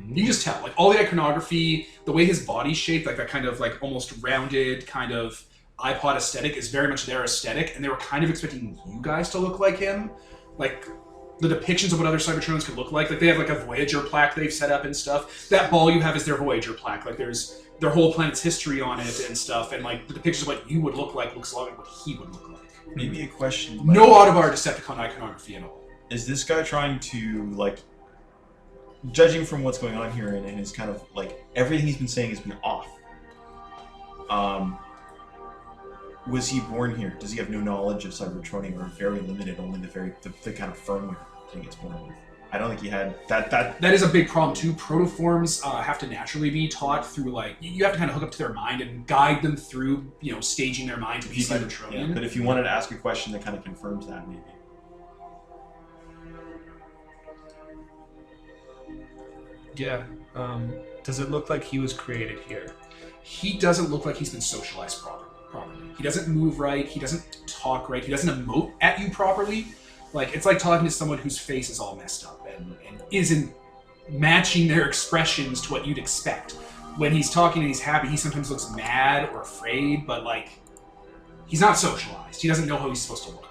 You can just tell. Like, all the iconography, the way his body's shaped, like that kind of, like, almost rounded kind of iPod aesthetic is very much their aesthetic, and they were kind of expecting you guys to look like him. Like, the depictions of what other Cybertronians could look like. Like, they have, like, a Voyager plaque they've set up and stuff. That ball you have is their Voyager plaque. Like, there's their whole planet's history on it and stuff, and, like, the depictions of what you would look like looks a lot like what he would look like. Maybe a question. No Autobot Decepticon iconography at all. Is this guy trying to, like, judging from what's going on here and his kind of, like, everything he's been saying has been off. Was he born here? Does he have no knowledge of Cybertronian, or very limited, only the kind of firmware that he gets born with? I don't think he had that. That is a big problem too. Protoforms have to naturally be taught through, like, you have to kind of hook up to their mind and guide them through, you know, staging their mind to be Cybertronian. Yeah, but if you wanted to ask a question that kind of confirms that, maybe. Yeah. Does it look like he was created here? He doesn't look like he's been socialized properly. He doesn't move right. He doesn't talk right. He doesn't emote at you properly. Like, it's like talking to someone whose face is all messed up and isn't matching their expressions to what you'd expect. When he's talking and he's happy, he sometimes looks mad or afraid, but, like, he's not socialized. He doesn't know how he's supposed to look.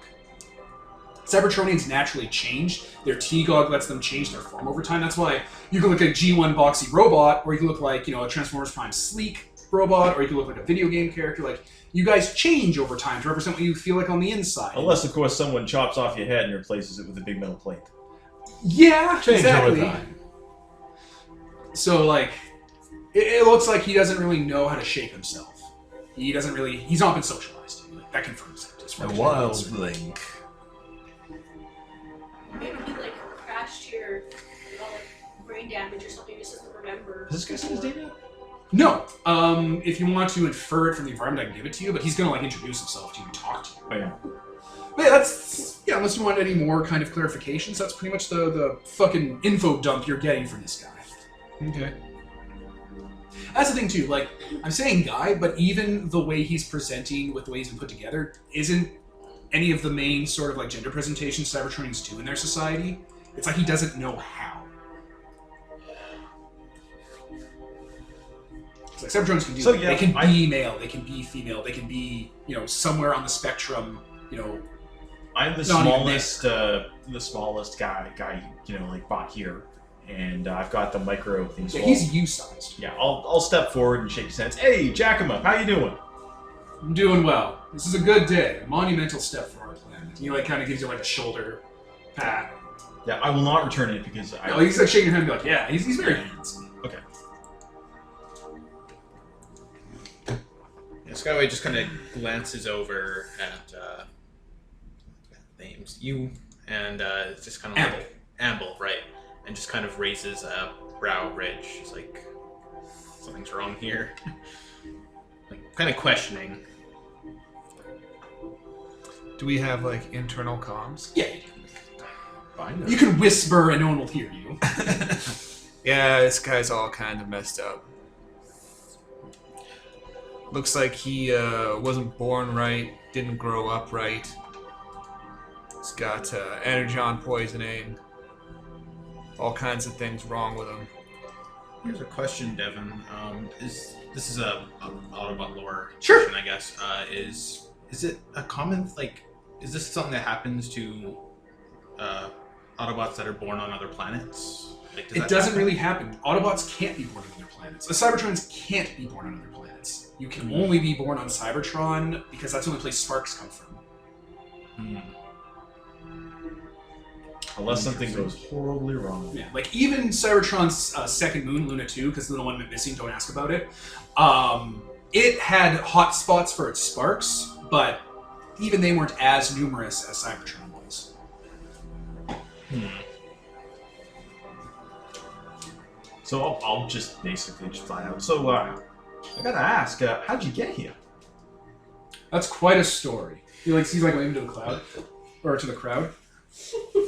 Cybertronians naturally change. Their T-Gog lets them change their form over time. That's why you can look like a G1 boxy robot, or you can look like, you know, a Transformers Prime sleek robot, or you can look like a video game character. Like, you guys change over time to represent what you feel like on the inside. Unless, of course, someone chops off your head and replaces it with a big metal plate. Yeah, Change exactly. over time. So, like, it looks like he doesn't really know how to shape himself. He doesn't really... He's not been socialized. Like, that confirms it. As far A as wild link. Maybe he like crashed here, got like brain damage or something. He just doesn't remember. Has this guy seen his data? No. If you want to infer it from the environment, I can give it to you, but he's going to, like, introduce himself to you and talk to you. Oh, yeah. But yeah, that's... Yeah, unless you want any more kind of clarifications, that's pretty much the fucking info dump you're getting from this guy. Okay. That's the thing, too. Like, I'm saying guy, but even the way he's presenting with the way he's been put together isn't any of the main sort of, like, gender presentations Cybertronians do in their society. It's like he doesn't know how. It's like Cybertronians can do So, it. yeah, They can be male, they can be female, they can be, you know, somewhere on the spectrum, you know. I'm the smallest guy, you know, like, bot here. And I've got the micro thing. So Yeah, he's U-sized. yeah, I'll step forward and shake his hands. Hey, Jackima, how you doing? I'm doing well. This is a good day. A monumental step for our planet. He, like, kind of gives you, like, a shoulder pat. Yeah, I will not return it because I... No, he's, like, shaking your hand and be like, yeah, he's very handsome. Okay. Yeah, Skyway just kind of glances over at names you and it's just kind of Amble. like Amble, right? And just kind of raises a brow ridge. He's like, something's wrong here. Like, kind of questioning. Do we have, like, internal comms? Yeah, you do. Fine. You can whisper and no one will hear you. Yeah, this guy's all kind of messed up. Looks like he wasn't born right, didn't grow up right. He's got energon poisoning. All kinds of things wrong with him. Here's a question, Devin. This is a Autobot lore Sure. question, I guess. Is it a common, like, is this something that happens to Autobots that are born on other planets? Like, does It that doesn't happen? really happen. Autobots can't be born on other planets. The Cybertrons can't be born on other planets. You can only be born on Cybertron because that's the only place sparks come from. Hmm. Unless something goes horribly wrong. Yeah, like even Cybertron's second moon, Luna 2, because the one went missing, don't ask about it. It had hot spots for its sparks, but even they weren't as numerous as Cybertron was. So I'll just basically just find out. So I gotta ask, how'd you get here? That's quite a story. He's like waving to the cloud, or to the crowd.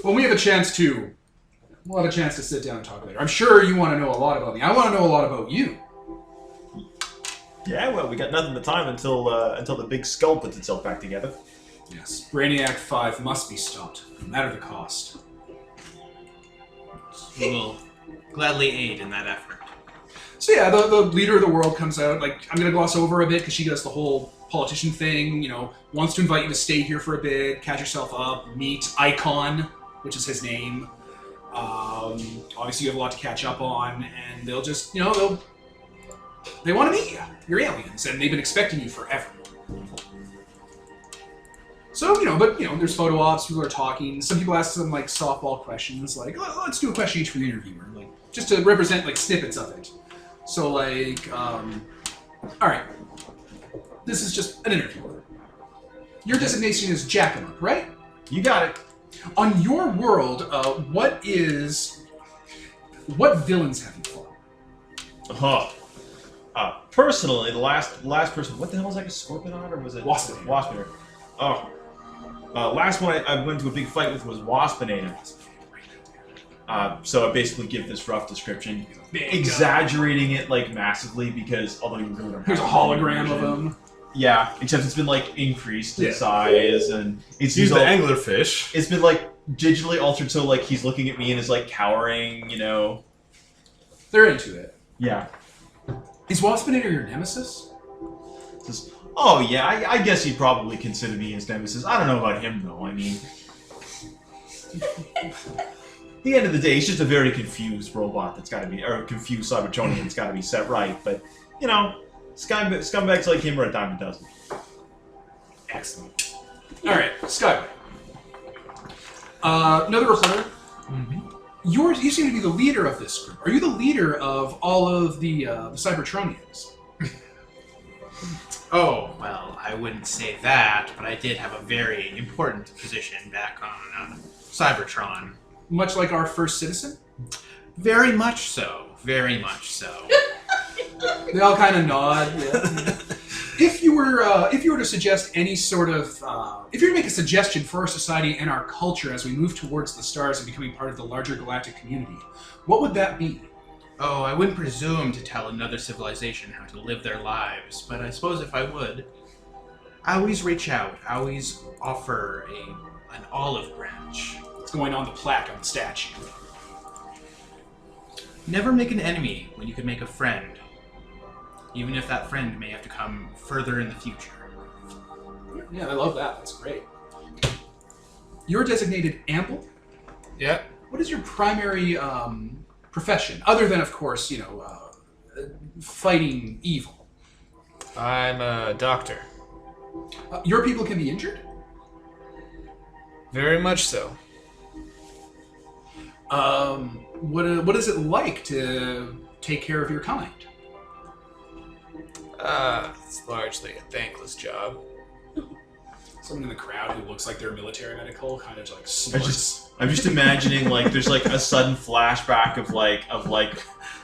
When we have a chance to We'll have a chance to sit down and talk later. I'm sure you want to know a lot about me. I want to know a lot about you. Yeah, well, we got nothing but time until the big skull puts itself back together. Yes, Brainiac 5 must be stopped, no matter the cost. We will gladly aid in that effort. So yeah, the leader of the world comes out. Like, I'm going to gloss over a bit because she does the whole politician thing, you know, wants to invite you to stay here for a bit, catch yourself up, meet Icon, which is his name. Obviously you have a lot to catch up on, and they'll just, you know, they want to meet you. You're aliens, and they've been expecting you forever. So, you know, but, you know, there's photo ops, people are talking. Some people ask some, like, softball questions, like, oh, let's do a question each for the interviewer, like, just to represent, like, snippets of it. So, like, alright. This is just an interviewer. Your designation is Jack'em Up, right? You got it. On your world, what villains have you fought? Personally, the last person, what the hell was that, a Scorpionaut, or was it? Waspinator. Waspinator. Oh. Last one I went to a big fight with was Waspinator. So I basically give this rough description, exaggerating it, like, massively, because although you really don't have Here's a hologram of him. Yeah, except it's been, like, increased in size, and it's He's the all, anglerfish. it's been, like, digitally altered so, like, he's looking at me and is, like, cowering, you know. They're into it. Yeah. Is Waspinator your nemesis? Says, oh, yeah, I guess he'd probably consider me his nemesis. I don't know about him, though. I mean... At the end of the day, he's just a very confused robot that's got to be... Or a confused Cybertronian that's got to be set right. But, you know, scumbags like him are a dime a dozen. Excellent. Alright, Skyway. Another reporter. Mm-hmm. You seem to be the leader of this group. Are you the leader of all of the Cybertronians? Oh, well, I wouldn't say that, but I did have a very important position back on Cybertron. Much like our first citizen? Very much so. Very much so. They all kind of nod. Yeah. If you were to suggest any sort of, if you were to make a suggestion for our society and our culture as we move towards the stars and becoming part of the larger galactic community, what would that be? Oh, I wouldn't presume to tell another civilization how to live their lives, but I suppose if I would, I always reach out. I always offer an olive branch. It's going on the plaque on the statue. Never make an enemy when you could make a friend, even if that friend may have to come further in the future. Yeah, I love that. That's great. You're designated Amble. Yeah. What is your primary profession, other than, of course, you know, fighting evil? I'm a doctor. Your people can be injured? Very much so. What is it like to take care of your kind? It's largely a thankless job. Someone in the crowd who looks like they're military medical kind of like snorts. I'm just imagining, like, there's, like, a sudden flashback of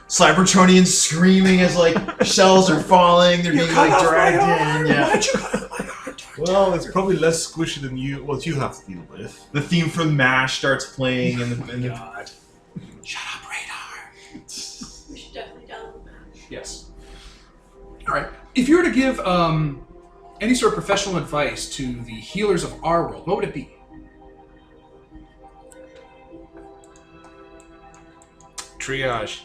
Cybertronians screaming as, like, shells are falling, they're being, like, dragged in. Yeah. Why'd you cut off my arm? Well, it's probably less squishy than what you have to deal with. The theme from MASH starts playing in the God. Shut up, radar. We should definitely download that. Yes. All right. If you were to give any sort of professional advice to the healers of our world, what would it be? Triage.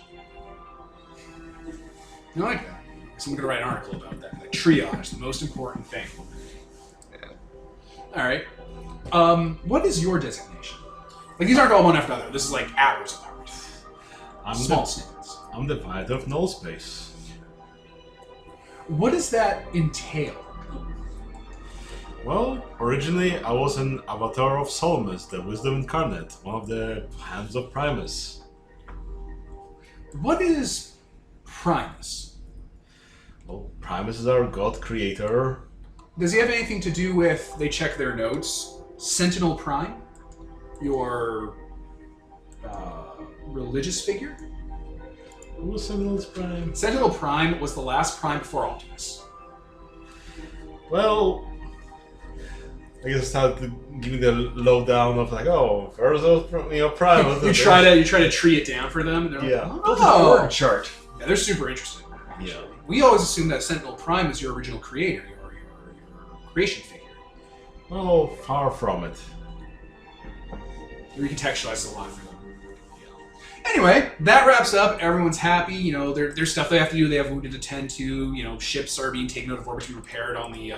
I like that. So I'm going to write an article about that. Like, triage, the most important thing. All right. What is your designation? Like, these aren't all one after the other. This is like hours apart. Small snippets. I'm the Divider of Null Space. What does that entail? Well, originally I was an avatar of Solmus, the Wisdom Incarnate, one of the Hands of Primus. What is Primus? Well, Primus is our god creator. Does he have anything to do with, they check their notes, Sentinel Prime? Your religious figure? Who was Sentinel's Prime? Sentinel Prime was the last Prime before Optimus. Well, I guess start giving the lowdown of like, oh, where's those prime? You try to tree it down for them, and they're like, Yeah. Built an oh. org chart. Yeah, they're super interested. Yeah. We always assumed that Sentinel Prime is your original creator, your creation figure. Oh, far from it. You recontextualize a lot for them. Anyway, that wraps up. Everyone's happy. You know, there's stuff they have to do. They have wounded to tend to. You know, ships are being taken out of orbit to be repaired on the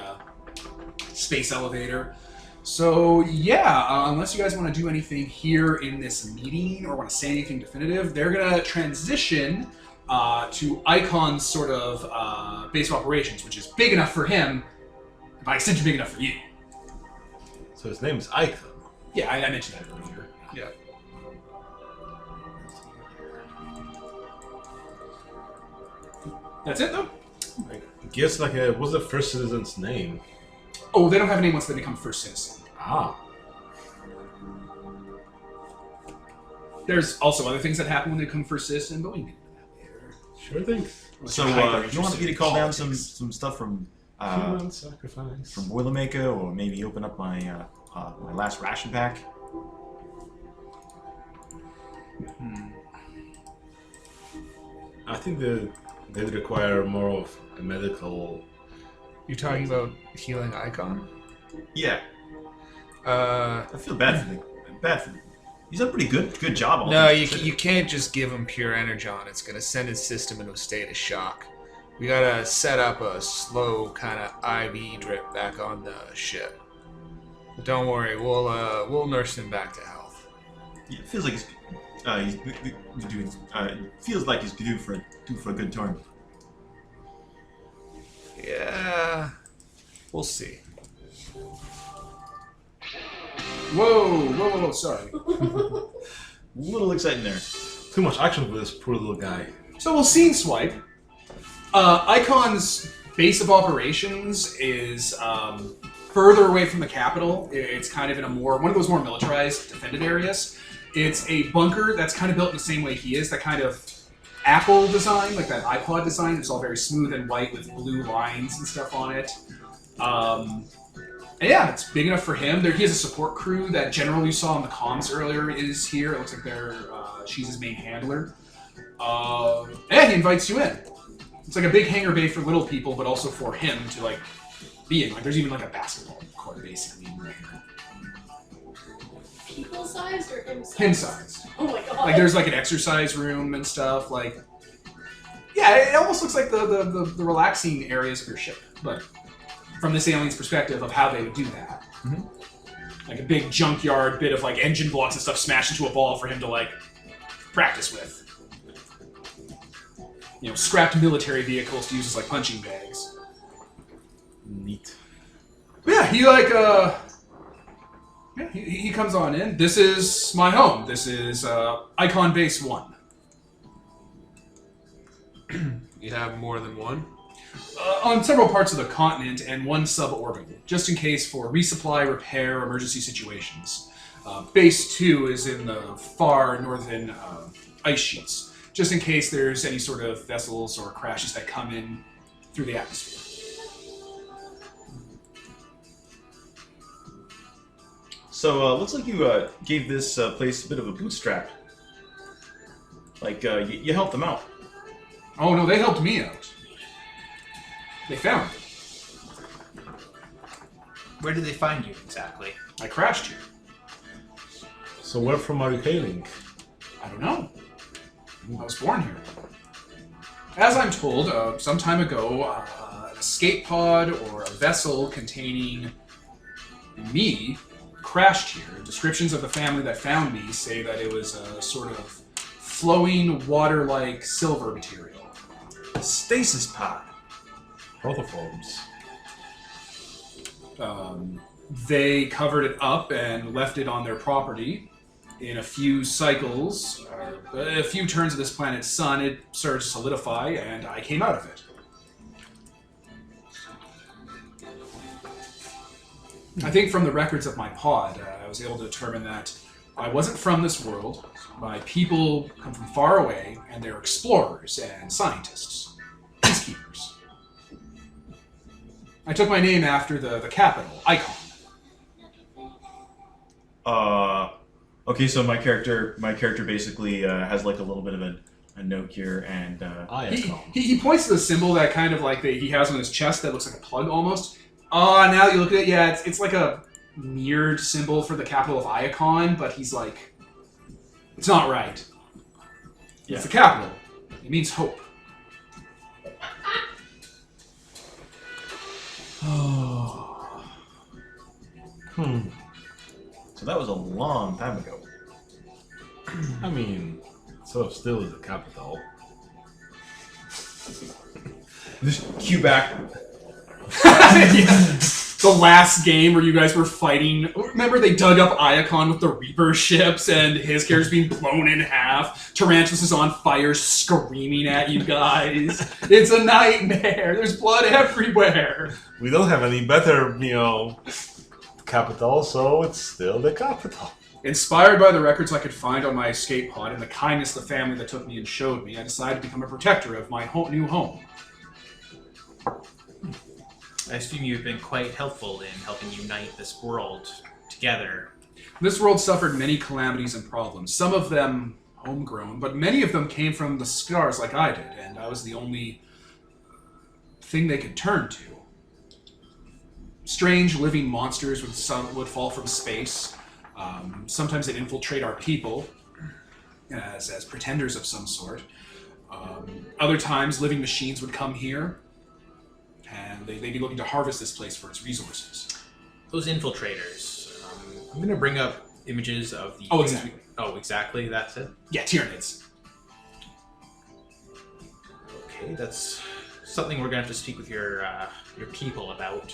space elevator. So, yeah, unless you guys want to do anything here in this meeting or want to say anything definitive, they're going to transition to Icon's sort of base of operations, which is big enough for him, and by extension big enough for you. So his name is Icon. Yeah, I mentioned that earlier. Yeah. That's it, though? I guess what's the first citizen's name? Oh, they don't have a name once they become first citizen. Ah. There's also other things that happen when they become first citizen, but we can get into that later. Sure thing. Unless So you're hyper you want interested me to in call down politics. some stuff from Human sacrifice. Boilermaker, or maybe open up my my last ration pack? I think they require more of a medical. You're talking about healing Icon? Yeah, Uh, I feel bad for the. He's done a pretty good job. no, you can't just give him pure energon. It's going to send his system into a state of shock. We got to set up a slow kind of IV drip back on the ship. But don't worry, we'll nurse him back to health. Yeah, it feels like he's doing. Feels like he's due for a good turn. Yeah, we'll see. Whoa, sorry. A little exciting there. Too much action for this poor little guy. So we'll scene swipe. Icon's base of operations is further away from the capital. It's kind of in one of those more militarized, defended areas. It's a bunker that's kind of built in the same way he is, that kind of Apple design, like that iPod design. It's all very smooth and white with blue lines and stuff on it. And yeah, it's big enough for him. He has a support crew. That general you saw in the comms earlier is here. It looks like she's his main handler. And he invites you in. It's like a big hangar bay for little people, but also for him to like be in. Like there's even like a basketball court basically in there. People sized or him sized? Him sized. Oh my god. Like there's like an exercise room and stuff. Like yeah, it almost looks like the relaxing areas of your ship, but from this alien's perspective of how they would do that. Mhm. Like a big junkyard bit of like engine blocks and stuff smashed into a ball for him to like practice with. You know, scrapped military vehicles to use as like punching bags. Neat. But yeah, he comes on in. This is my home. This is Icon Base 1. You have more than one? On several parts of the continent and one suborbital, just in case for resupply, repair, emergency situations. Base 2 is in the far northern ice sheets, just in case there's any sort of vessels or crashes that come in through the atmosphere. So looks like you gave this place a bit of a bootstrap. Like you helped them out. Oh no, they helped me out. They found me. Where did they find you exactly? I crashed here. So where from are you hailing? I don't know. I was born here. As I'm told, some time ago, an escape pod or a vessel containing me crashed here. Descriptions of the family that found me say that it was a sort of flowing water-like silver material. Stasis pod. Protoforms. They covered it up and left it on their property. In a few cycles, a few turns of this planet's sun, it started to solidify, and I came out of it. I think from the records of my pod, I was able to determine that I wasn't from this world. My people come from far away, and they're explorers and scientists, peacekeepers. I took my name after the capital, Icon. Okay, so my character basically has like a little bit of a note here, and He points to the symbol that kind of like he has on his chest that looks like a plug almost. Now that you look at it, yeah, it's like a mirrored symbol for the capital of Iacon, but he's like, it's not right. Yeah. It's the capital. It means hope. So that was a long time ago. I mean, sort of still is the capital. Just cue back. The last game where you guys were fighting. Remember they dug up Iacon with the Reaper ships and his character's being blown in half. Tarantulas is on fire screaming at you guys. It's a nightmare. There's blood everywhere. We don't have any better, capital, so it's still the capital. Inspired by the records I could find on my escape pod and the kindness of the family that took me and showed me, I decided to become a protector of my new home. I assume you've been quite helpful in helping unite this world together. This world suffered many calamities and problems, some of them homegrown, but many of them came from the scars like I did, and I was the only thing they could turn to. Strange living monsters would fall from space. Sometimes they'd infiltrate our people as pretenders of some sort. Other times, living machines would come here, and they'd be looking to harvest this place for its resources. Those infiltrators. I'm going to bring up images of the... Oh, exactly. Exactly, that's it? Yeah, Tyranids. Okay, that's something we're going to have to speak with your people about.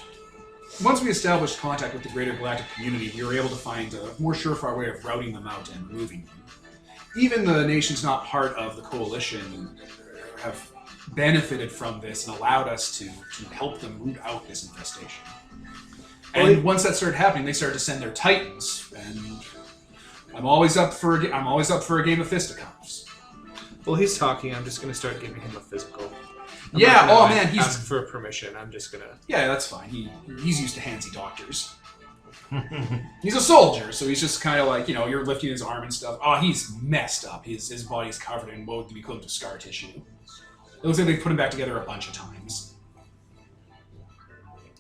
Once we established contact with the greater galactic community, we were able to find a more surefire way of routing them out and removing them. Even the nations not part of the coalition have benefited from this and allowed us to help them root out this infestation. And once that started happening, they started to send their titans, and I'm always up for a game of fisticuffs. Well, he's talking. I'm just going to start giving him a physical. I'm Yeah, not gonna oh man, he's... ask for permission. I'm just going to... Yeah, that's fine. He's used to handsy doctors. He's a soldier, so he's just kind of like, you're lifting his arm and stuff. Oh, he's messed up. His body's covered in what would be equivalent to scar tissue. It looks like they put him back together a bunch of times.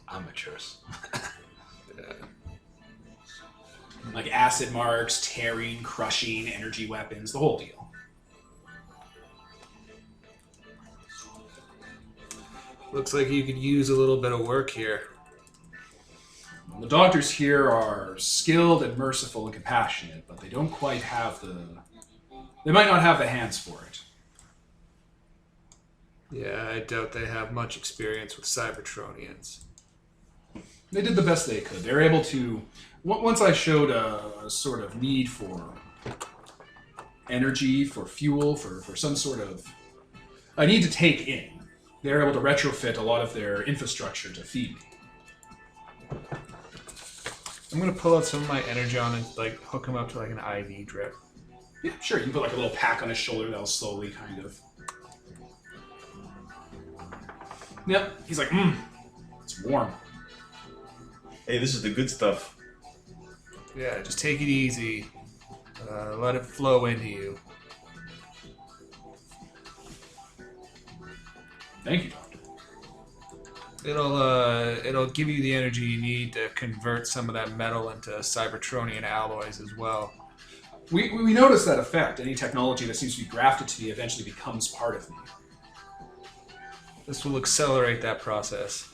Amateurs. Like acid marks, tearing, crushing, energy weapons, the whole deal. Looks like you could use a little bit of work here. Well, the doctors here are skilled and merciful and compassionate, but they don't quite have They might not have the hands for it. Yeah, I doubt they have much experience with Cybertronians. They did the best they could. They were able to... Once I showed a sort of need for energy, for fuel, for some sort of... I need to take in. They were able to retrofit a lot of their infrastructure to feed me. I'm going to pull out some of my energon and hook him up to an IV drip. Yeah, sure. You can put a little pack on his shoulder that'll slowly kind of... Yep. He's like, it's warm. Hey, this is the good stuff. Yeah, just take it easy. Let it flow into you. Thank you, Doctor. It'll give you the energy you need to convert some of that metal into Cybertronian alloys as well. We notice that effect. Any technology that seems to be grafted to me eventually becomes part of me. This will accelerate that process.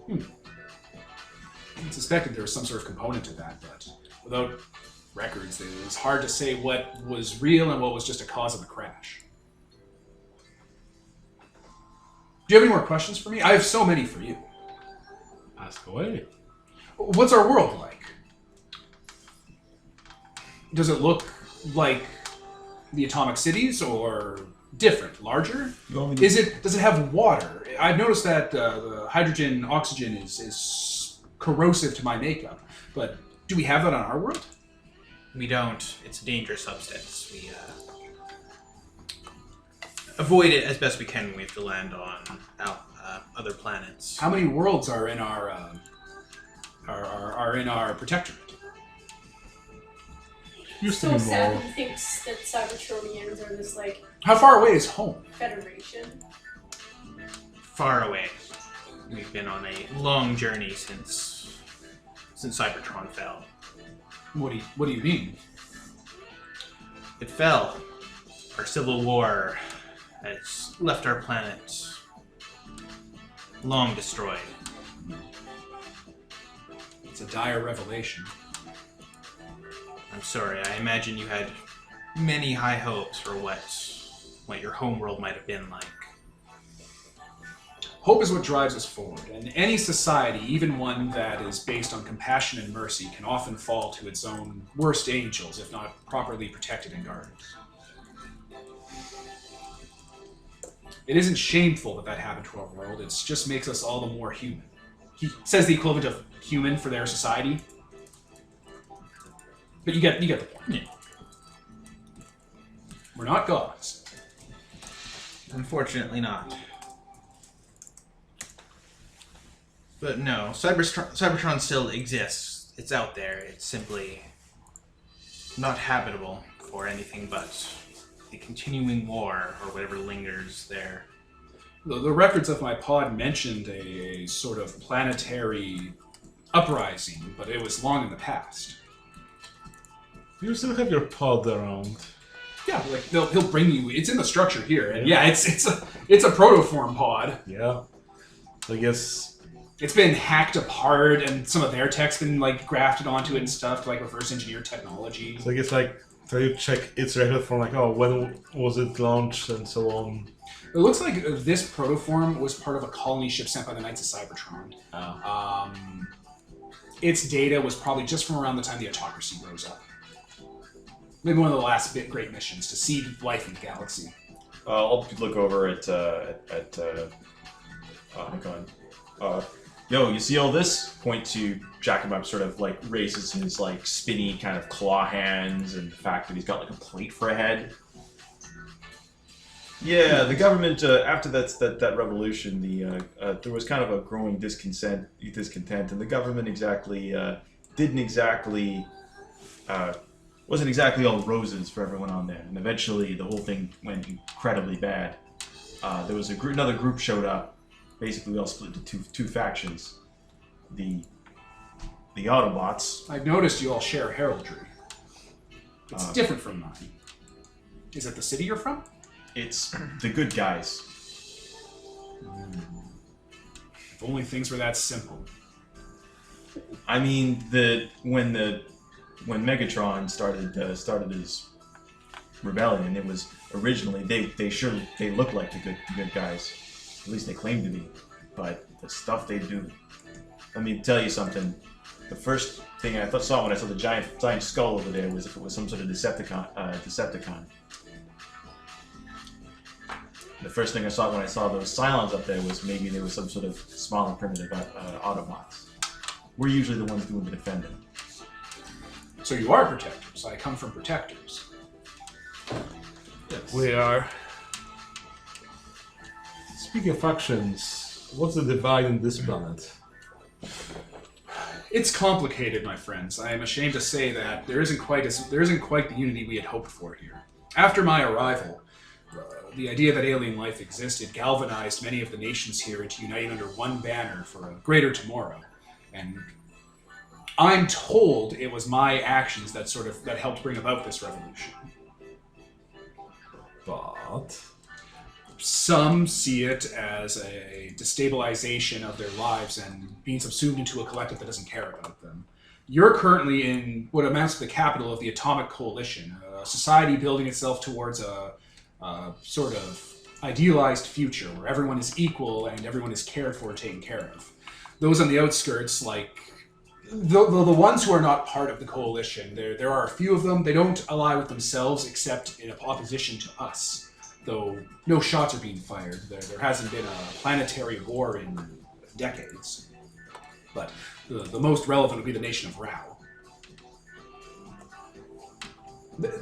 I suspected there was some sort of component to that, but without records, it was hard to say what was real and what was just a cause of the crash. Do you have any more questions for me? I have so many for you. Ask away. What's our world like? Does it look like the atomic cities, or different, larger? Does it have water? I've noticed that the hydrogen, oxygen is corrosive to my makeup, but do we have that on our world? We don't. It's a dangerous substance. We avoid it as best we can when we have to land on other planets. How many worlds are in our protectorate? Used to So be sad more. he thinks that Cybertronians are this, like, How far away is home? federation. Far away. We've been on a long journey since Cybertron fell. What do you mean? It fell. Our civil war has left our planet long destroyed. It's a dire revelation. I'm sorry, I imagine you had many high hopes for what your homeworld might have been like. Hope is what drives us forward, and any society, even one that is based on compassion and mercy, can often fall to its own worst angels if not properly protected and guarded. It isn't shameful that happened to our world, it just makes us all the more human. He says the equivalent of human for their society. But you get the point. Yeah. We're not gods. Unfortunately not. But no, Cybertron still exists. It's out there. It's simply not habitable for anything but the continuing war or whatever lingers there. The records of my pod mentioned a sort of planetary uprising, but it was long in the past. You still have your pod around. Yeah, like he'll bring you. It's in the structure here, and yeah, it's a protoform pod. Yeah. I guess. It's been hacked apart, and some of their tech's been like grafted onto it and stuff to like reverse engineer technology. So I guess like try to check its record from like, oh, when was it launched and so on. It looks like this protoform was part of a colony ship sent by the Knights of Cybertron. Oh. Its data was probably just from around the time the autocracy rose up. Maybe one of the last great missions to seed life in the galaxy. I'll look over at yo, you see all this? Point to Jacobab sort of like raises his like spinny kind of claw hands and the fact that he's got like a plate for a head. Yeah, the government after that revolution, there was kind of a growing discontent, and the government wasn't exactly all roses for everyone on there, and eventually the whole thing went incredibly bad. There was another group showed up. Basically, we all split into two factions. The Autobots. I've noticed you all share heraldry. It's different from mine. Is it the city you're from? It's the good guys. If only things were that simple. I mean, when Megatron started his rebellion, it was originally they looked like the good guys. At least they claim to be. But the stuff they do. Let me tell you something. The first thing I saw when I saw the giant skull over there was if it was some sort of Decepticon. The first thing I saw when I saw those Cylons up there was maybe there was some sort of small and primitive Autobots. We're usually the ones doing the defending. So you are protectors. I come from protectors. Yes. We are. Speaking of factions, what's the divide in this planet? It's complicated, my friends. I am ashamed to say that there isn't quite the unity we had hoped for here. After my arrival, the idea that alien life existed galvanized many of the nations here into uniting under one banner for a greater tomorrow. And I'm told it was my actions that helped bring about this revolution. But Some see it as a destabilization of their lives and being subsumed into a collective that doesn't care about them. You're currently in what amounts to the capital of the Atomic Coalition, a society building itself towards a sort of idealized future where everyone is equal and everyone is cared for and taken care of. Those on the outskirts, like the ones who are not part of the coalition, there are a few of them. They don't ally with themselves except in opposition to us. Though no shots are being fired, there hasn't been a planetary war in decades. But the most relevant would be the nation of Rao.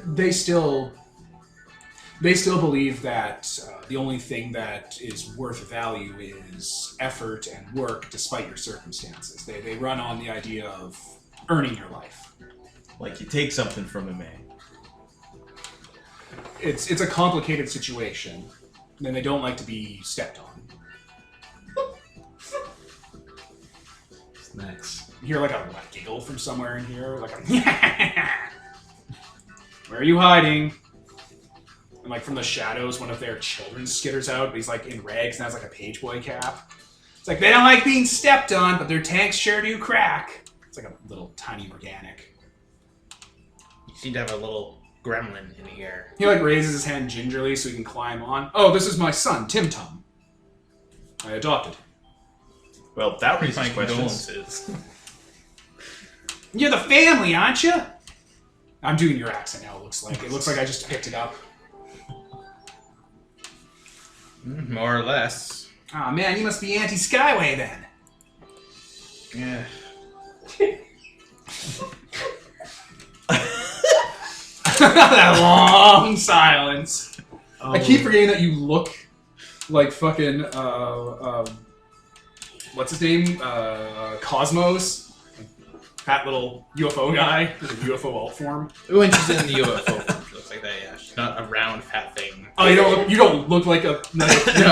They still believe that the only thing that is worth value is effort and work despite your circumstances. They run on the idea of earning your life. Like you take something from a man. it's a complicated situation, and they don't like to be stepped on. Snacks. You hear like a giggle from somewhere in here, like a Where are you hiding? And like from the shadows, one of their children skitters out, but he's like in rags and has like a page boy cap. It's like they don't like being stepped on, but their tanks sure do crack. It's like a little tiny organic. You seem to have a little gremlin in here. He like raises his hand gingerly so he can climb on. Oh, this is my son, Tim Tum. I adopted him. Well, that raises My questions. condolences. You're the family, aren't you? I'm doing your accent now, it looks like. It looks like I just picked it up. More or less. Aw, man, you must be anti-Skyway then. Yeah. That long silence. Oh. I keep forgetting that you look like fucking, what's his name? Cosmos. That little UFO guy with a UFO alt form. When she's in the UFO form, she looks like that, yeah. She's not a round, fat thing. Oh, you don't look like the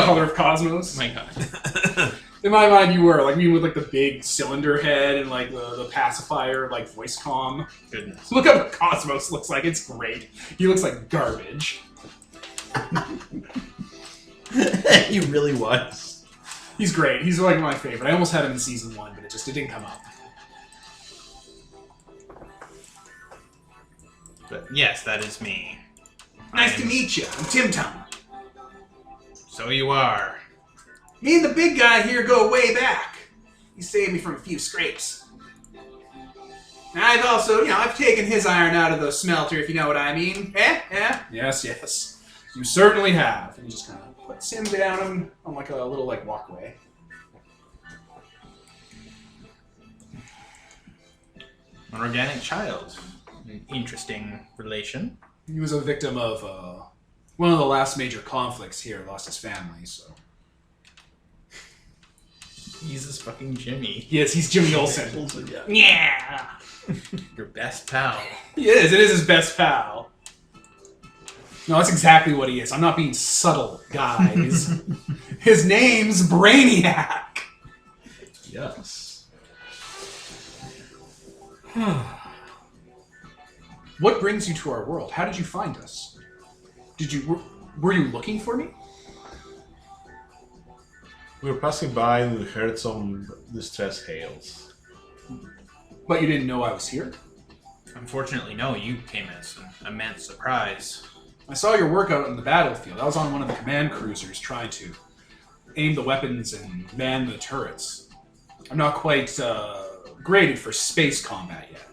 color of Cosmos? Oh my god. In my mind, you were. Like, me with, like, the big cylinder head and, like, the pacifier, like, voice comm. Goodness. Look at what Cosmos looks like. It's great. He looks like garbage. He really was. He's great. He's, like, my favorite. I almost had him in Season 1, but it didn't come up. But yes, that is me. Nice to meet you. I'm Tim Tum. So you are. Me and the big guy here go way back. He saved me from a few scrapes. And I've also, I've taken his iron out of the smelter, if you know what I mean. Eh? Yes, yes. You certainly have. And he just kind of puts him down on like a little, like, walkway. An organic child. An interesting relation. He was a victim of one of the last major conflicts here, lost his family, so... He's this fucking Jimmy. Yes, he's Jimmy Olsen. Yeah! Your best pal. He is. It is his best pal. No, that's exactly what he is. I'm not being subtle, guys. His name's Brainiac. Yes. What brings you to our world? How did you find us? Were you looking for me? We were passing by and we heard some distress hails. But you didn't know I was here? Unfortunately, no, you came as an immense surprise. I saw your work out in the battlefield. I was on one of the command cruisers trying to aim the weapons and man the turrets. I'm not quite graded for space combat yet.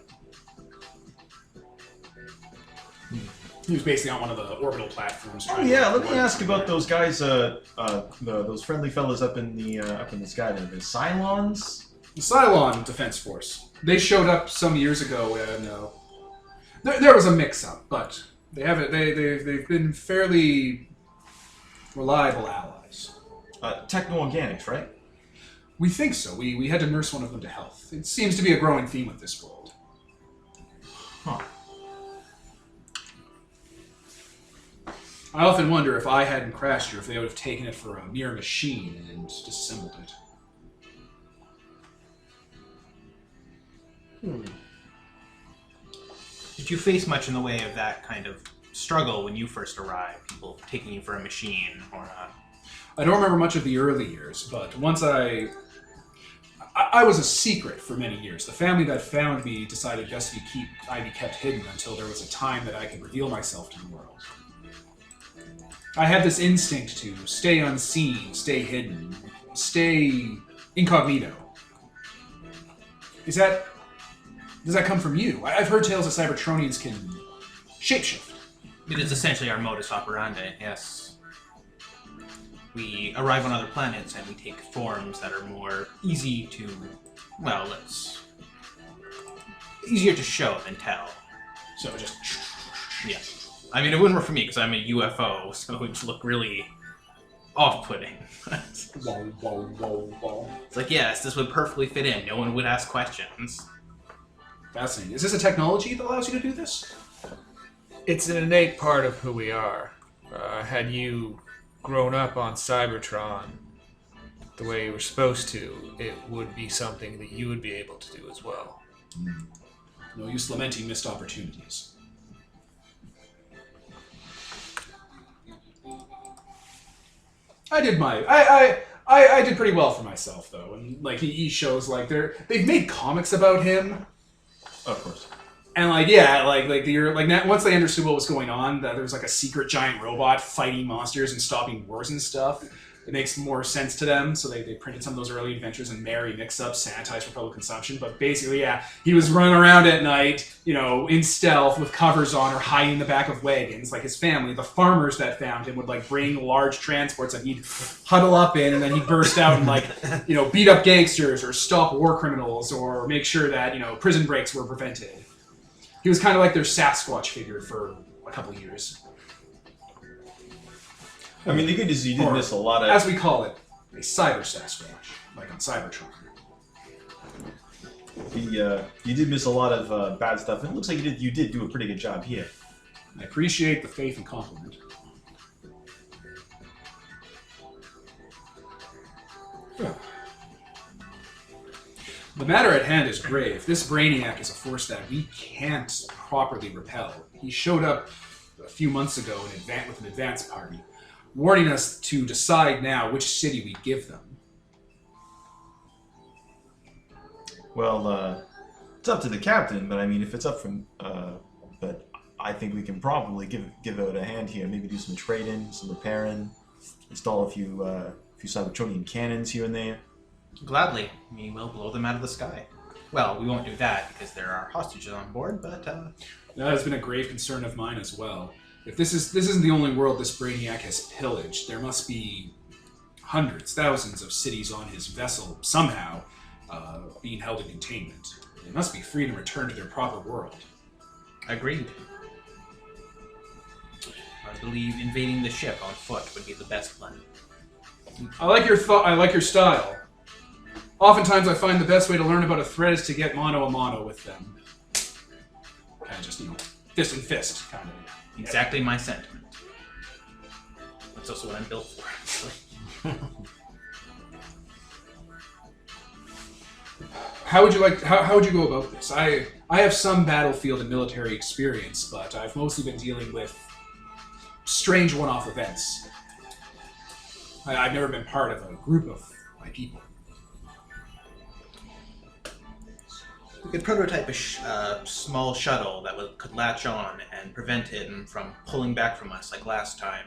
He was basically on one of the orbital platforms. Oh trying to yeah, let me avoid ask the about those guys. Those friendly fellas up in the sky. There, the Cylons. The Cylon Defense Force. They showed up some years ago, and there was a mix-up, but they've been fairly reliable allies. Techno-organics, right? We think so. We had to nurse one of them to health. It seems to be a growing theme with this world. Huh. I often wonder if I hadn't crashed here, if they would have taken it for a mere machine and disassembled it. Did you face much in the way of that kind of struggle when you first arrived? People taking you for a machine or a... I don't remember much of the early years, but once I was a secret for many years. The family that found me decided best I be kept hidden until there was a time that I could reveal myself to the world. I had this instinct to stay unseen, stay hidden, stay incognito. Does that come from you? I've heard tales that Cybertronians can shapeshift. It is essentially our modus operandi, yes. We arrive on other planets and we take forms that are more easy to, easier to show than tell. So just... Yeah. I mean, it wouldn't work for me because I'm a UFO, so it would just look really off-putting. Whoa, whoa, whoa, whoa. It's like, yes, this would perfectly fit in. No one would ask questions. Fascinating. Is this a technology that allows you to do this? It's an innate part of who we are. Had you grown up on Cybertron the way you were supposed to, it would be something that you would be able to do as well. No use lamenting missed opportunities. I did pretty well for myself though, and like he shows like they've made comics about him. Of course. And like yeah, once they understood what was going on, that there was like a secret giant robot fighting monsters and stopping wars and stuff. It makes more sense to them, so they printed some of those early adventures in merry mix-ups, sanitized for public consumption. But basically, yeah, he was running around at night, in stealth with covers on or hiding in the back of wagons. Like his family, the farmers that found him would like bring large transports that he'd huddle up in, and then he'd burst out and like, beat up gangsters or stop war criminals or make sure that prison breaks were prevented. He was kind of like their Sasquatch figure for a couple of years. I mean, the good news is you did miss a lot of... As we call it, a cyber Sasquatch, like on Cybertron. You did miss a lot of bad stuff, and it looks like you did do a pretty good job here. I appreciate the faith and compliment. The matter at hand is grave. This Brainiac is a force that we can't properly repel. He showed up a few months ago with an advance party, warning us to decide now which city we give them. Well, it's up to the captain, but I mean, if it's up from... but I think we can probably give out a hand here. Maybe do some trading, some repairing, install a few Cybertronian cannons here and there. Gladly. We will blow them out of the sky. Well, we won't do that because there are hostages on board, but... That has been a grave concern of mine as well. If this isn't the only world this Brainiac has pillaged, there must be hundreds, thousands of cities on his vessel somehow being held in containment. They must be free to return to their proper world. Agreed. I believe invading the ship on foot would be the best plan. I like your thought. I like your style. Oftentimes, I find the best way to learn about a threat is to get mano-a-mano with them. Kind of just, fist and fist, kind of. Exactly my sentiment. That's also what I'm built for. How would you go about this? I have some battlefield and military experience, but I've mostly been dealing with strange one-off events. I've never been part of a group of my people. We could prototype a small shuttle that could latch on and prevent him from pulling back from us like last time.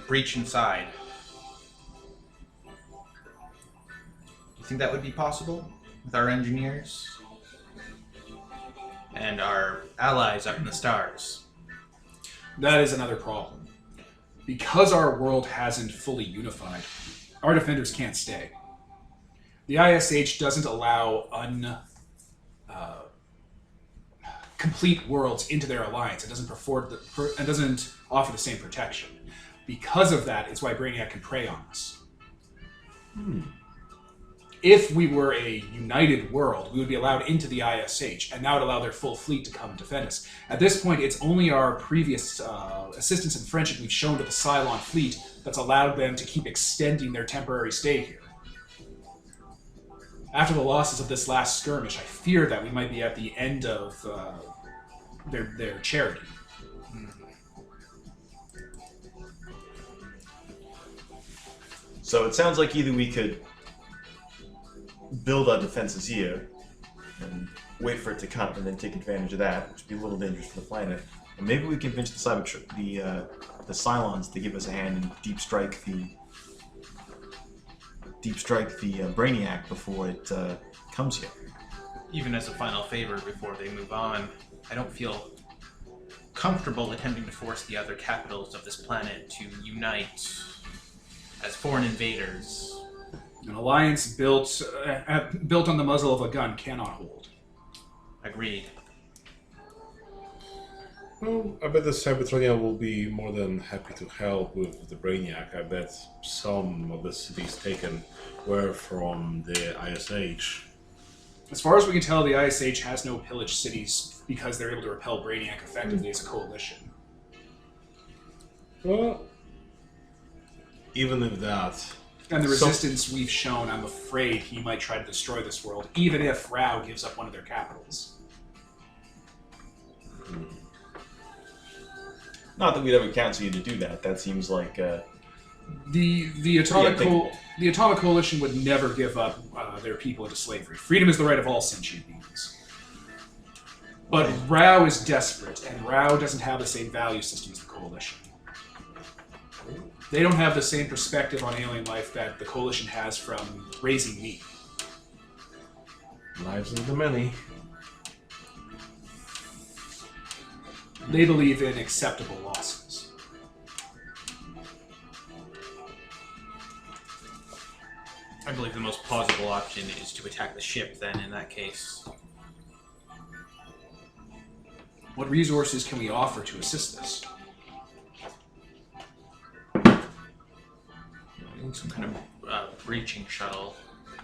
Breach inside. Do you think that would be possible with our engineers? And our allies up in the stars? That is another problem. Because our world hasn't fully unified, our defenders can't stay. The ISH doesn't allow complete worlds into their alliance. It doesn't and doesn't offer the same protection. Because of that, it's why Brainiac can prey on us. If we were a united world, we would be allowed into the ISH, and that would allow their full fleet to come and defend us. At this point, it's only our previous assistance and friendship we've shown to the Cylon fleet that's allowed them to keep extending their temporary stay here. After the losses of this last skirmish, I fear that we might be at the end of their charity. So it sounds like either we could build our defenses here and wait for it to come and then take advantage of that, which would be a little dangerous for the planet. And maybe we convince the Cylons to give us a hand and deep strike the Brainiac before it comes here. Even as a final favor before they move on, I don't feel comfortable attempting to force the other capitals of this planet to unite as foreign invaders. An alliance built on the muzzle of a gun cannot hold. Agreed. Well, I bet the Cybertronian will be more than happy to help with the Brainiac. I bet some of the cities taken were from the ISH. As far as we can tell, the ISH has no pillaged cities because they're able to repel Brainiac effectively as a coalition. Well, even if that... And the resistance we've shown, I'm afraid he might try to destroy this world, even if Rao gives up one of their capitals. Not that we'd ever counsel you to do that. That seems like... The Atomic Coalition would never give up their people into slavery. Freedom is the right of all sentient beings. But Rao is desperate, and Rao doesn't have the same value system as the Coalition. They don't have the same perspective on alien life that the Coalition has from raising meat. Lives of the many. They believe in acceptable losses. I believe the most plausible option is to attack the ship, then, in that case. What resources can we offer to assist this? Some kind of breaching shuttle.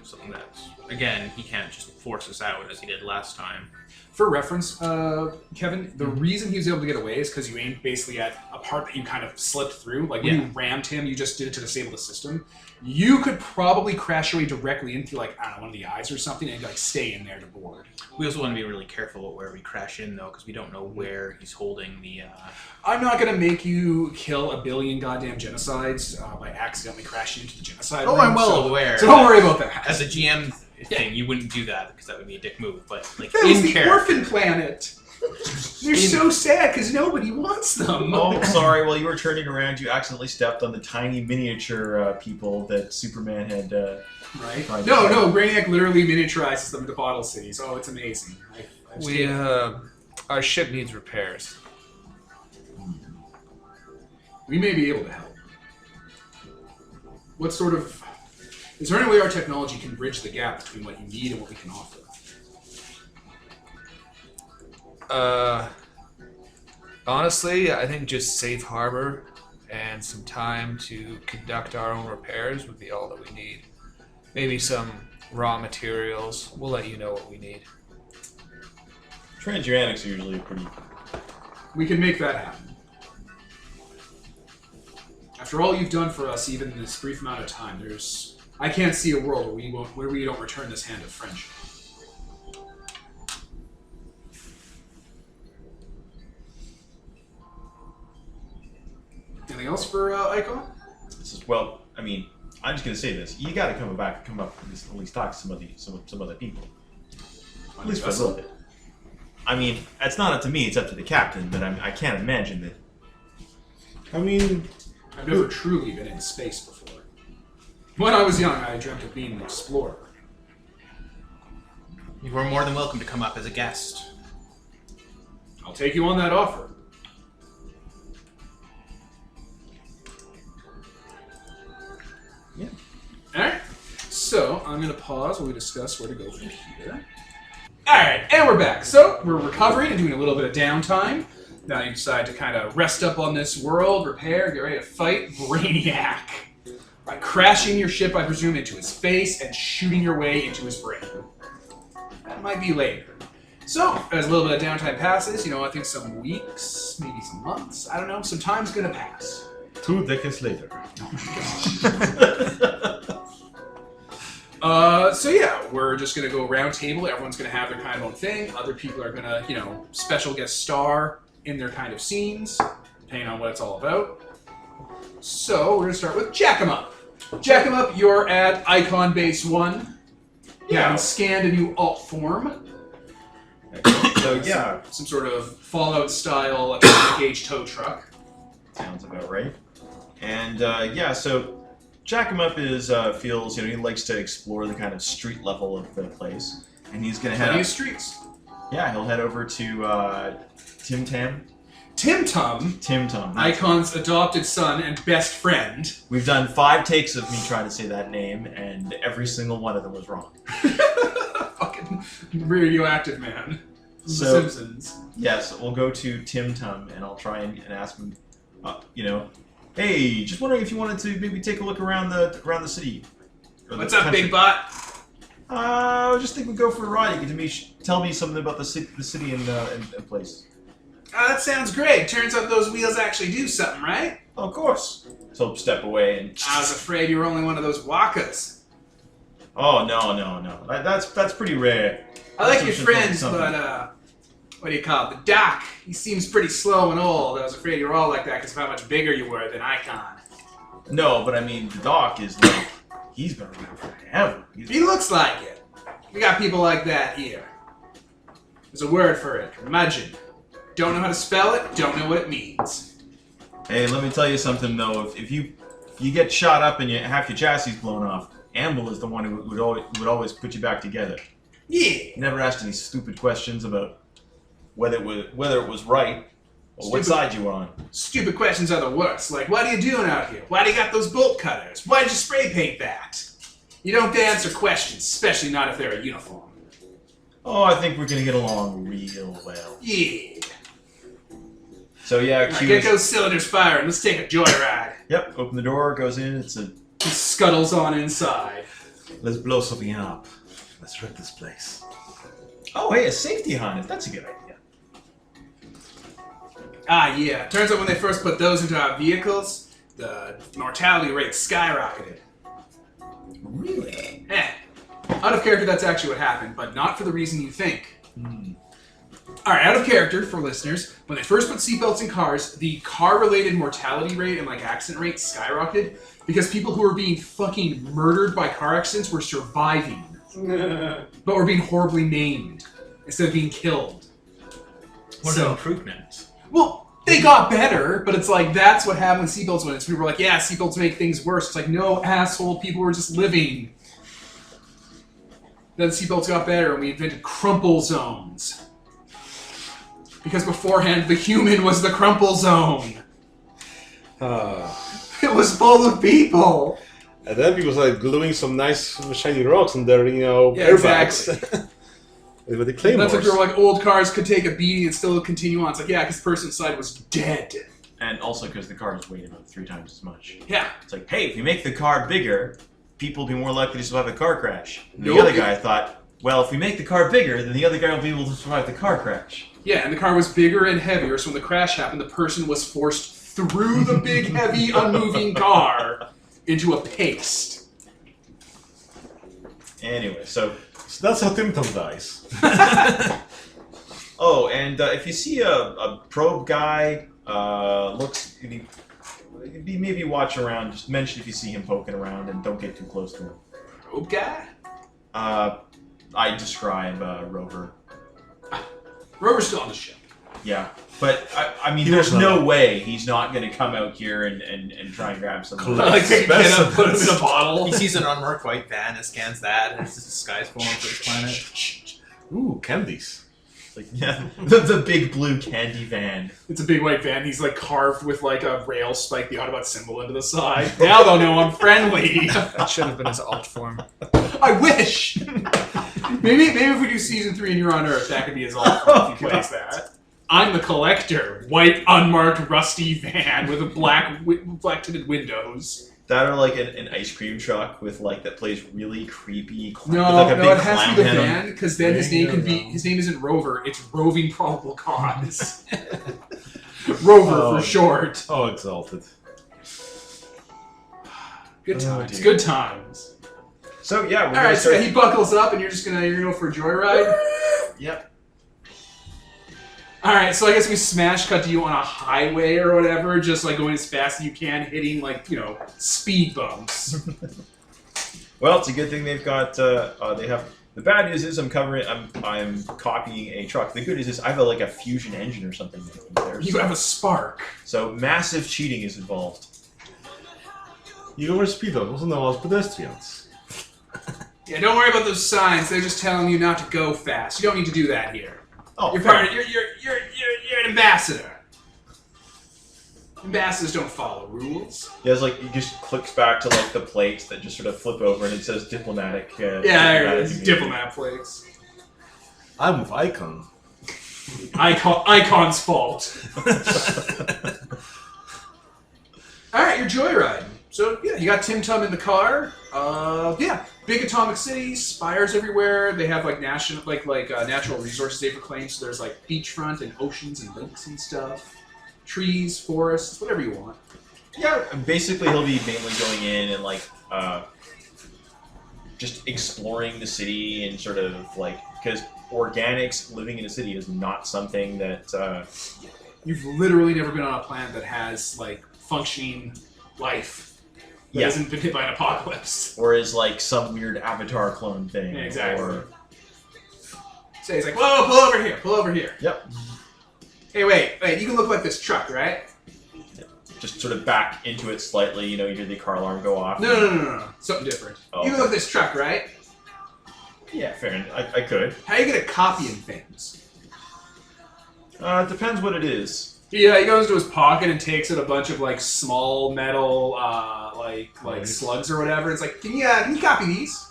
Something that, again, he can't just force us out as he did last time. For reference, Kevin, the reason he was able to get away is because you aimed basically at a part that you kind of slipped through. Like, when you rammed him, you just did it to disable the system. You could probably crash your way directly into, like, I don't know, one of the eyes or something, and, like, stay in there to board. We also want to be really careful about where we crash in, though, because we don't know where he's holding the... I'm not going to make you kill a billion goddamn genocides by accidentally crashing into the genocide room, I'm well aware. So don't worry about that. As a GM thing, you wouldn't do that, because that would be a dick move, but, like, That was in the character... orphan planet! They're so sad because nobody wants them. Oh, sorry. While you were turning around, you accidentally stepped on the tiny miniature people that Superman had. Right? tried to No, fight. Brainiac literally miniaturizes them into bottle cities. Oh, it's amazing. Our ship needs repairs. We may be able to help. What sort of... Is there any way our technology can bridge the gap between what you need and what we can offer? Honestly, I think just safe harbor and some time to conduct our own repairs would be all that we need. Maybe some raw materials. We'll let you know what we need. Transuranics are usually pretty. We can make that happen. After all you've done for us, even in this brief amount of time, I can't see a world where we don't return this hand of friendship. Anything else for Icon? This is, well, I mean, I'm just gonna say this: you got to come up, at least talk to some other people. At least for a little bit. I mean, it's not up to me; it's up to the captain. But I can't imagine that. I mean, I've never truly been in space before. When I was young, I dreamt of being an explorer. You are more than welcome to come up as a guest. I'll take you on that offer. Yeah. Alright, so I'm going to pause while we discuss where to go from here. Alright, and we're back. So, we're recovering and doing a little bit of downtime. Now you decide to kind of rest up on this world, repair, get ready to fight Brainiac. By crashing your ship, I presume, into his face and shooting your way into his brain. That might be later. So, as a little bit of downtime passes, I think some weeks, maybe some months, I don't know, some time's going to pass. 2 decades later. So yeah, we're just gonna go round table. Everyone's gonna have their kind of own thing. Other people are gonna, special guest star in their kind of scenes, depending on what it's all about. So we're gonna start with Jack 'em Up. Jack 'em Up, you're at Icon Base 1. Yeah. Having scanned a new alt form. So yeah, Some sort of Fallout style atomic age tow truck. sounds about right. And so Jack 'em Up feels he likes to explore the kind of street level of the place, and he's gonna head Plenty up. of streets. Yeah, he'll head over to Tim Tam. Tim Tum, Tim Tam. Icon's adopted son and best friend. We've done 5 takes of me trying to say that name, and every single one of them was wrong. Fucking radioactive man. The So- Simpsons. Yes, we'll go to Tim Tam, and I'll try and ask him, hey, just wondering if you wanted to maybe take a look around the city. Or the What's up, country." big butt? I was just thinking we'd go for a ride. You can tell me something about the city and place. Oh, that sounds great. Turns out those wheels actually do something, right? Oh, of course. So step away and... I was afraid you were only one of those walkers. Oh, no. That's pretty rare. I like your Something. friends, but, what do you call it? The Doc. He seems pretty slow and old. I was afraid you were all like that because of how much bigger you were than Icon. No, but I mean, the Doc is like... He's been around forever. He looks like it. We got people like that here. There's a word for it. Curmudgeon. Don't know how to spell it, don't know what it means. Hey, let me tell you something, though. If you get shot up and half your chassis blown off, Amble is the one who would always put you back together. Yeah. Never asked any stupid questions about whether it was right or what side you were on. Stupid questions are the worst. Like, what are you doing out here? Why do you got those bolt cutters? Why did you spray paint that? You don't answer questions, especially not if they're a uniform. Oh, I think we're gonna get along real well. Yeah. So yeah, Right, get those cylinders firing. Let's take a joyride. Yep, open the door, goes in, it's a... He scuttles on inside. Let's blow something up. Let's wreck this place. Oh, hey, a safety harness. That's a good idea. Ah, yeah. Turns out when they first put those into our vehicles, the mortality rate skyrocketed. Really? Out of character, that's actually what happened, but not for the reason you think. Alright, out of character, for listeners, when they first put seatbelts in cars, the car-related mortality rate and, like, accident rate skyrocketed because people who were being fucking murdered by car accidents were surviving. But were being horribly maimed instead of being killed. What an improvement. Well, they got better, but it's like, that's what happened with seatbelts when people were like, yeah, seatbelts make things worse. It's like, no, asshole, people were just living. Then seatbelts got better and we invented crumple zones. Because beforehand, the human was the crumple zone. It was full of people. And then people started gluing some nice shiny rocks on their, Yeah, airbags. exactly. With the claymores. That's like you're like old cars could take a beating and still continue on. It's like, yeah, because the person inside was dead. And also because the cars weighed about 3 times as much. Yeah. It's like, hey, if you make the car bigger, people will be more likely to survive a car crash. And the Nope. other guy thought, well, if we make the car bigger, then the other guy will be able to survive the car crash. Yeah, and the car was bigger and heavier, so when the crash happened, the person was forced through the big, heavy, unmoving car into a paste. Anyway, so that's how Tim Tam dies. oh, and if you see a probe guy, maybe watch around. Just mention if you see him poking around, and don't get too close to him. Probe guy? I describe Rover. Rover's still on the ship. Yeah, but I mean, He there's knows no that. way he's not going to come out here and try and grab something. Like, pick it up, put him in a bottle. He sees an unmarked white van and scans that, and it's just a disguise for him for the planet. Ooh, candies. Like, yeah, the big blue candy van. It's a big white van. He's like carved with like a rail spike the Autobot symbol into the side. Now they'll know I'm friendly. That should have been his alt form. I wish. maybe if we do season 3 and you're on Earth, that could be his alt if he plays that. I'm the collector. White, unmarked, rusty van with a black tinted windows. That or like an ice cream truck with like that plays really creepy. No, with like a big it has to be the clown head on- van because then his name can be. His name isn't Rover. It's Roving Probable Cause. Rover for short. Oh, exalted. Good times. dear. Good times. So yeah, we're All gonna right, so start. he buckles up, and you're gonna go for a joyride. Yep. All right, so I guess we smash cut to you on a highway or whatever, just like going as fast as you can, hitting like speed bumps. Well, it's a good thing they've got. They have. The bad news is I'm copying a truck. The good news is I have a fusion engine or something there. You have a spark. So massive cheating is involved. You go where speedos, also known as pedestrians. Yeah, don't worry about those signs. They're just telling you not to go fast. You don't need to do that here. Oh, You're fair. you're an ambassador. Ambassadors don't follow rules. Yeah, it's like it just clicks back to like the plates that just sort of flip over and it says diplomatic. Yeah, there it is. immunity. Diplomat plates. I'm with Icon. Icon's fault. All right, you're joyriding. So yeah, you got Tim Tum in the car. Yeah. big atomic cities, spires everywhere. They have like natural resources they've reclaimed. So there's like beachfront and oceans and lakes and stuff, trees, forests, whatever you want. Yeah, basically he'll be mainly going in and like just exploring the city and sort of like because organics living in a city is not something that You've literally never been on a planet that has like functioning life that hasn't been hit by an apocalypse. or is like some weird Avatar clone thing. Yeah, exactly. Or, So he's like, whoa, pull over here, pull over here. yep. Hey, wait, you can look like this truck, right? Just sort of back into it slightly. You know, you hear the car alarm go off. No. Something different. Oh, You can look at this truck, right? Yeah, fair enough. I could. How are you good at copying things? It depends what it is. Yeah, he goes into his pocket and takes out a bunch of like small metal, like slugs or whatever. It's like, can you copy these?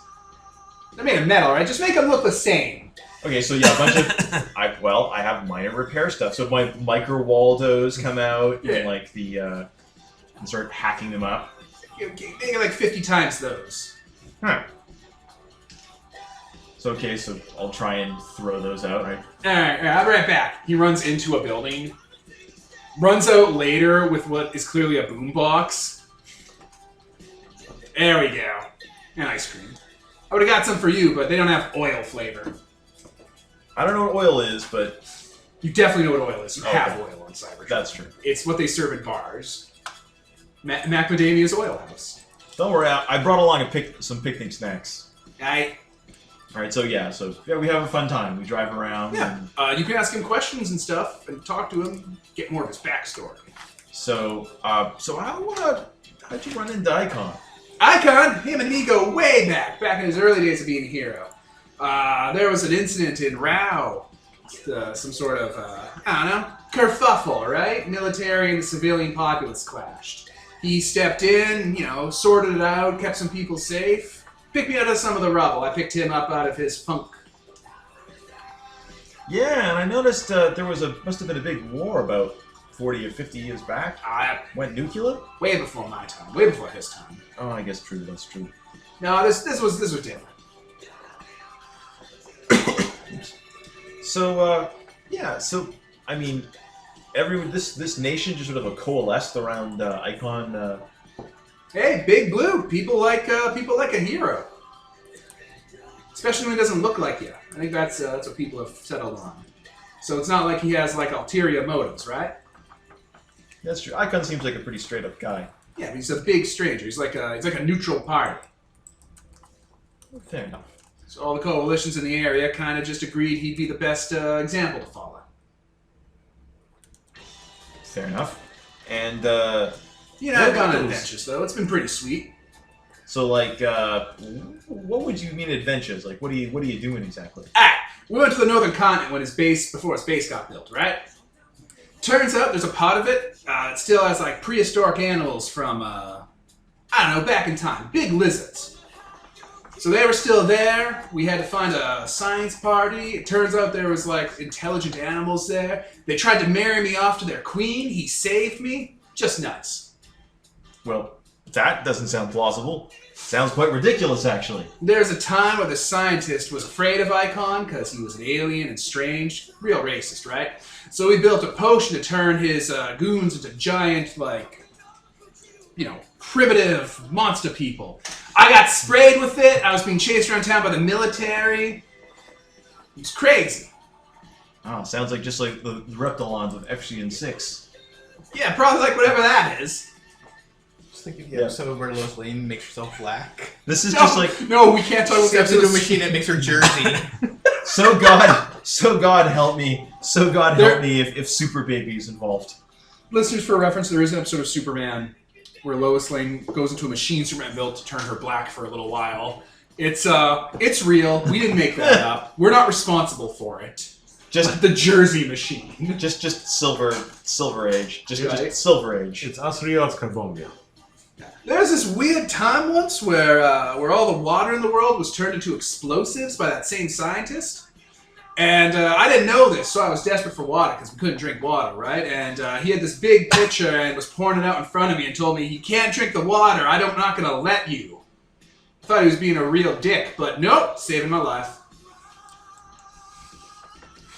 They're made of metal, right? Just make them look the same. Okay, so yeah, a bunch of I have minor repair stuff. So my micro Waldos come out Yeah. and like the and start hacking them up. Make it like 50 times those. Huh. So okay, so I'll try and throw those out. Right? Alright, I'll be right back. He runs into a building. Runs out later with what is clearly a boombox. There we go. And ice cream. I would have got some for you, but they don't have oil flavor. I don't know what oil is, but You definitely know what oil is. You Okay. have oil on Cybertron. that's true. It's what they serve in bars. Macadamia's Oil House. Don't worry, I brought along some picnic snacks. All right, so we have a fun time. We drive around. Yeah. And You can ask him questions and stuff and talk to him, get more of his backstory. so how'd you run into Icon? Icon, him and me go way back in his early days of being a hero. There was an incident in Rao, some sort of, I don't know, kerfuffle, right? Military and the civilian populace clashed. He stepped in, sorted it out, kept some people safe, picked me out of some of the rubble. I picked him up out of his funk. Yeah, and I noticed must have been a big war about 40 or 50 years back. Went nuclear? Way before my time, way before his time. Oh, I guess true. That's true. No, this was different. So, I mean, this nation just sort of coalesced around Icon. Hey, Big Blue. People like a hero, especially when he doesn't look like you. I think that's what people have settled on. So it's not like he has like ulterior motives, right? That's true. Icon seems like a pretty straight up guy. Yeah, but he's a big stranger. He's like a neutral party. Fair enough. So all the coalitions in the area kind of just agreed he'd be the best example to follow. Fair enough. And I've gone on adventures though. It's been pretty sweet. so like, what would you mean adventures? Like, what are you doing exactly? We went to the northern continent before his base got built, right? Turns out there's a part of it that still has like prehistoric animals from, back in time. Big lizards. So they were still there. We had to find a science party. It turns out there was like intelligent animals there. They tried to marry me off to their queen. He saved me. Just nuts. Well, that doesn't sound plausible. Sounds quite ridiculous, actually. There's a time where the scientist was afraid of Icon because he was an alien and strange. Real racist, right? So we built a potion to turn his goons into giant, primitive monster people. I got sprayed with it. I was being chased around town by the military. It was crazy. Oh, sounds like just like the Reptilons of FCN6. Yeah, probably like whatever that is. Just think of the episode where Lois Lane makes herself black. This is just like No, we can't talk about Steps that. into a machine that makes her jersey. so God help me if Super Baby is involved. Listeners, for reference, there is an episode of Superman where Lois Lane goes into a machine Superman built to turn her black for a little while. It's real. We didn't make that up. We're not responsible for it. Just The Jersey machine. just Silver Age. Just Right. Silver Age. It's Asriel's Carbonia. There's this weird time once where all the water in the world was turned into explosives by that same scientist. And I didn't know this, so I was desperate for water because we couldn't drink water, right? And he had this big pitcher and was pouring it out in front of me and told me, "You can't drink the water. I'm not going to let you." Thought he was being a real dick, but nope, saving my life.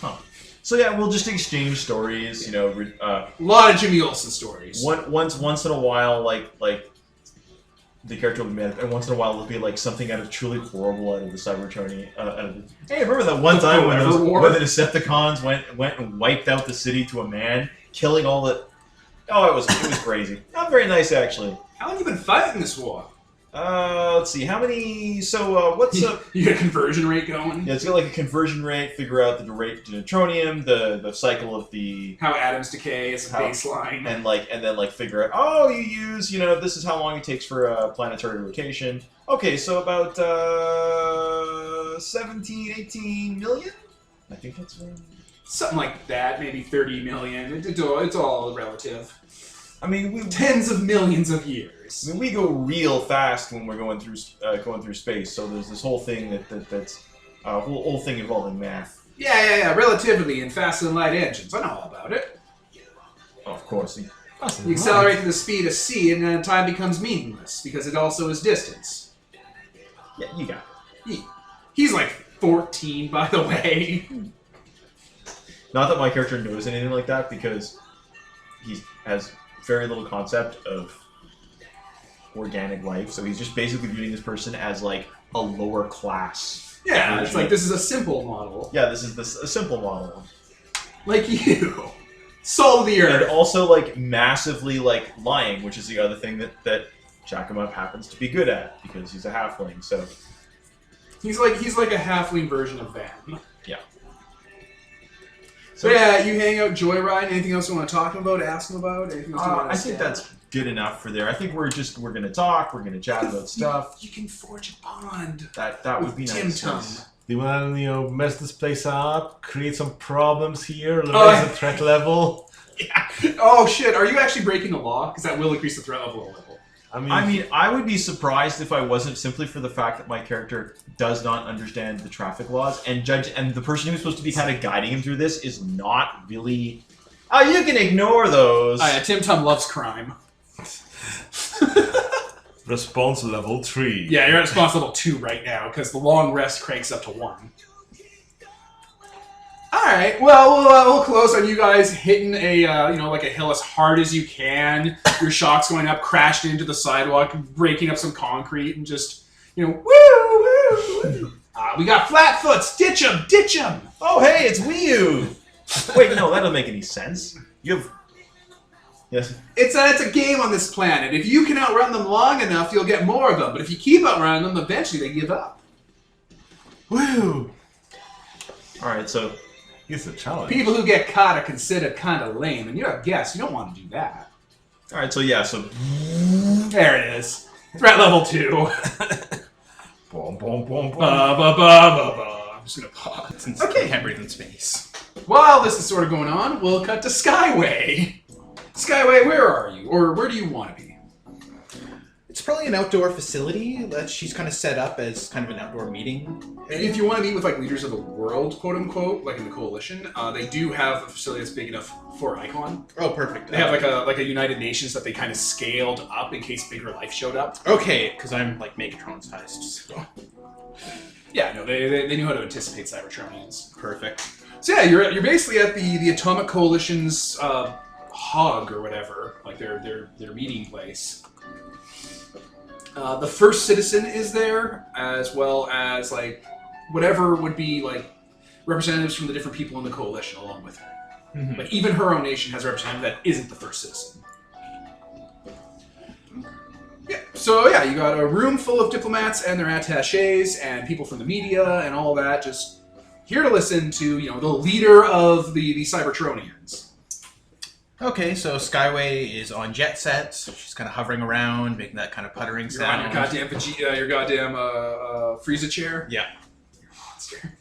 Huh. So yeah, we'll just exchange stories. You know, A lot of Jimmy Olsen stories. once in a while, like the character will be mad, and once in a while it'll be like something out of truly horrible out of the Cybertronian. Hey, remember that one time when the Decepticons went and wiped out the city to a man, killing all the. Oh, it was crazy. Not very nice, actually. How long have you been fighting this war? Let's see. How many? So, what's up? You got a conversion rate going? Yeah, it's got like a conversion rate. Figure out the rate to neutronium, the cycle of the How atoms decay is a baseline. and then figure out. Oh, you use this is how long it takes for a planetary rotation. Okay, so about 17, 18 million. I think that's right. Something like that, maybe 30 million. It's all relative. I mean, Tens of millions of years. I mean, we go real fast when we're going through space. So there's this whole thing that's whole thing involving math. Yeah. Relativity in fast and light engines. I know all about it. Oh, of course. You accelerate to the speed of c, and then time becomes meaningless because it also is distance. Yeah, you got it. He's like 14, by the way. Not that my character knows anything like that because he has very little concept of organic life, so he's just basically viewing this person as like a lower class. Yeah, it's like this is a simple model. Yeah, this is a simple model. Like you. Soul of the earth. And also like massively like lying, which is the other thing that Jackama happens to be good at because he's a halfling, so He's like a halfling version of Van. yeah. So yeah, you hang out, joyride. Anything else you want to talk about, ask him about? Anything else you want to I think that's good enough for there. I think we're gonna talk. We're gonna chat about stuff. You can forge a bond. That would be Tim nice. Tum. Do you want to mess this place up, create some problems here, raise the threat level? Yeah. Oh shit! Are you actually breaking the law? Because that will increase the threat level a little. I mean, I would be surprised if I wasn't, simply for the fact that my character does not understand the traffic laws, and the person who's supposed to be kind of guiding him through this is not really. Oh, you can ignore those. Oh, yeah, Tim Tum loves crime. Response level 3. Yeah, you're at response level 2 right now because the long rest cranks up to 1. All right, well, we'll close on you guys hitting a like a hill as hard as you can. Your shocks going up, crashed into the sidewalk, breaking up some concrete, and just woo. We got Flatfoots, ditch 'em. Oh, hey, it's Wii U. Wait, no, that doesn't make any sense. You have. Yes. It's a game on this planet. If you can outrun them long enough, you'll get more of them. But if you keep outrunning them, eventually they give up. Woo! All right, so. It's a challenge. People who get caught are considered kind of lame, and you're a guest. You don't want to do that. All right, so yeah, so. There it is. Threat level 2. Boom, boom, boom, boom. I'm just gonna pause. Since Okay. I can't breathe in space. While this is sort of going on, we'll cut to Skyway. Skyway, where are you? Or where do you want to be? It's probably an outdoor facility that she's kind of set up as kind of an outdoor meeting. If you want to meet with like leaders of the world, quote unquote, like in the coalition, they do have a facility that's big enough for Icon. Oh, perfect. They have like a United Nations that they kind of scaled up in case bigger life showed up. Okay, because I'm like Megatron sized. So. Yeah, no, they knew how to anticipate Cybertronians. Perfect. So yeah, you're basically at the Atomic Coalition's hog or whatever, like their meeting place. The first citizen is there, as well as like whatever would be like representatives from the different people in the coalition along with her. Mm-hmm. Like even her own nation has a representative that isn't the first citizen. Yeah. So yeah, you got a room full of diplomats and their attachés and people from the media and all that, just here to listen to the leader of the Cybertronians. Okay, so Skyway is on jet set. She's kind of hovering around, making that kind of puttering You're sound. on your goddamn Frieza chair. Yeah. Monster.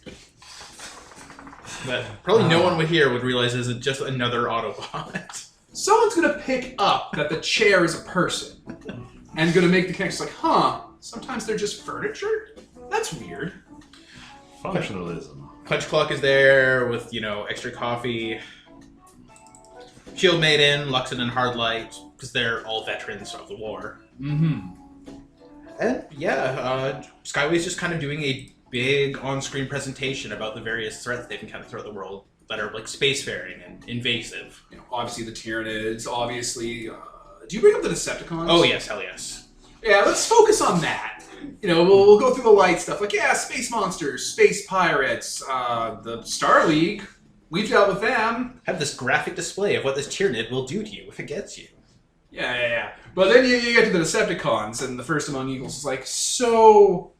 But probably no one here would realize this is just another Autobot. Someone's gonna pick up that the chair is a person and gonna make the connection like, huh, sometimes they're just furniture? That's weird. Functionalism. Punch Clock is there with, extra coffee. Shield Maiden, Luxon, and Hardlight, because they're all veterans of the war. Mm-hmm. And yeah, Skyway's just kind of doing a big on-screen presentation about the various threats they've encountered throughout the world that are like spacefaring and invasive. You know, obviously the Tyranids, obviously... do you bring up the Decepticons? Oh yes, hell yes. Yeah, let's focus on that. You know, we'll go through the light stuff, like, yeah, space monsters, space pirates, the Star League, we've dealt with them. Have this graphic display of what this Tyranid will do to you if it gets you. Yeah. But then you get to the Decepticons, and the First Among Equals is like, so...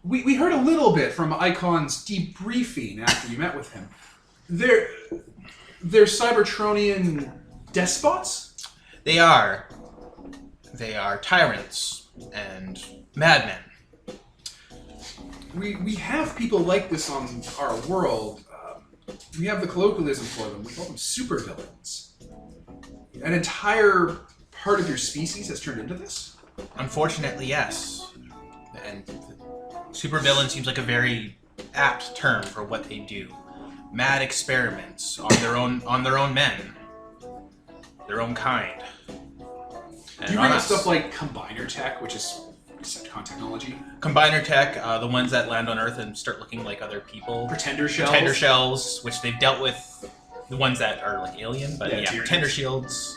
We heard a little bit from Icon's debriefing after you met with him. They're Cybertronian despots? They are tyrants and madmen. We have people like this on our world. We have the colloquialism for them. We call them supervillains. An entire part of your species has turned into this? Unfortunately, yes. And supervillain seems like a very apt term for what they do. Mad experiments on their own men, their own kind. And Do you on bring up us. stuff like Combiner Tech, which is Decepticon technology? Combiner tech, the ones that land on Earth and start looking like other people. Pretender shells? Pretender shells, which they've dealt with. The ones that are like alien, but Yeah, yeah, Tyranids. pretender shields.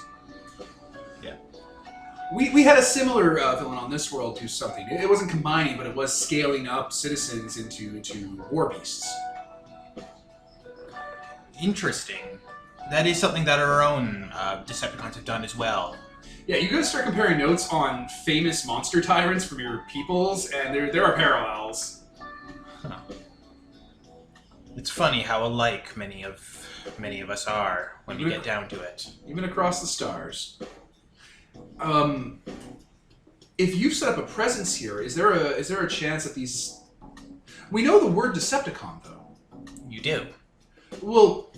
We had a similar villain on this world do something. It wasn't combining, but it was scaling up citizens into war beasts. Interesting. That is something that our own Decepticons have done as well. Yeah, you gotta start comparing notes on famous monster tyrants from your peoples, and there are parallels. Huh. It's funny how alike many of us are when you get down to it. Even across the stars. If you've set up a presence here, is there a chance that these... We know the word Decepticon, though. You do. Well,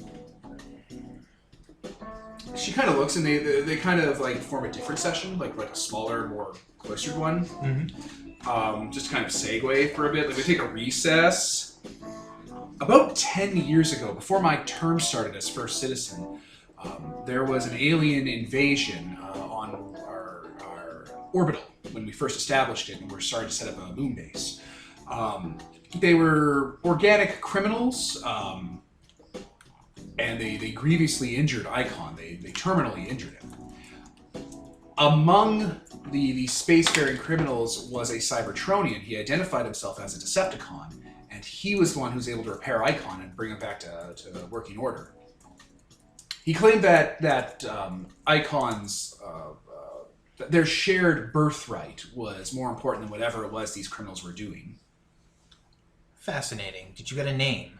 she kind of looks, and they kind of like form a different session, like a smaller, more cloistered one. Mm-hmm. Just to kind of segue for a bit. Like we take a recess. About 10 years ago, before my term started as first citizen, there was an alien invasion on our orbital when we first established it, and we were starting to set up a moon base. They were organic criminals, and they grievously injured Icon. They terminally injured him. Among the spacefaring criminals was a Cybertronian. He identified himself as a Decepticon, and he was the one who was able to repair Icon and bring him back to working order. He claimed that Icon's their shared birthright was more important than whatever it was these criminals were doing. Fascinating. Did you get a name?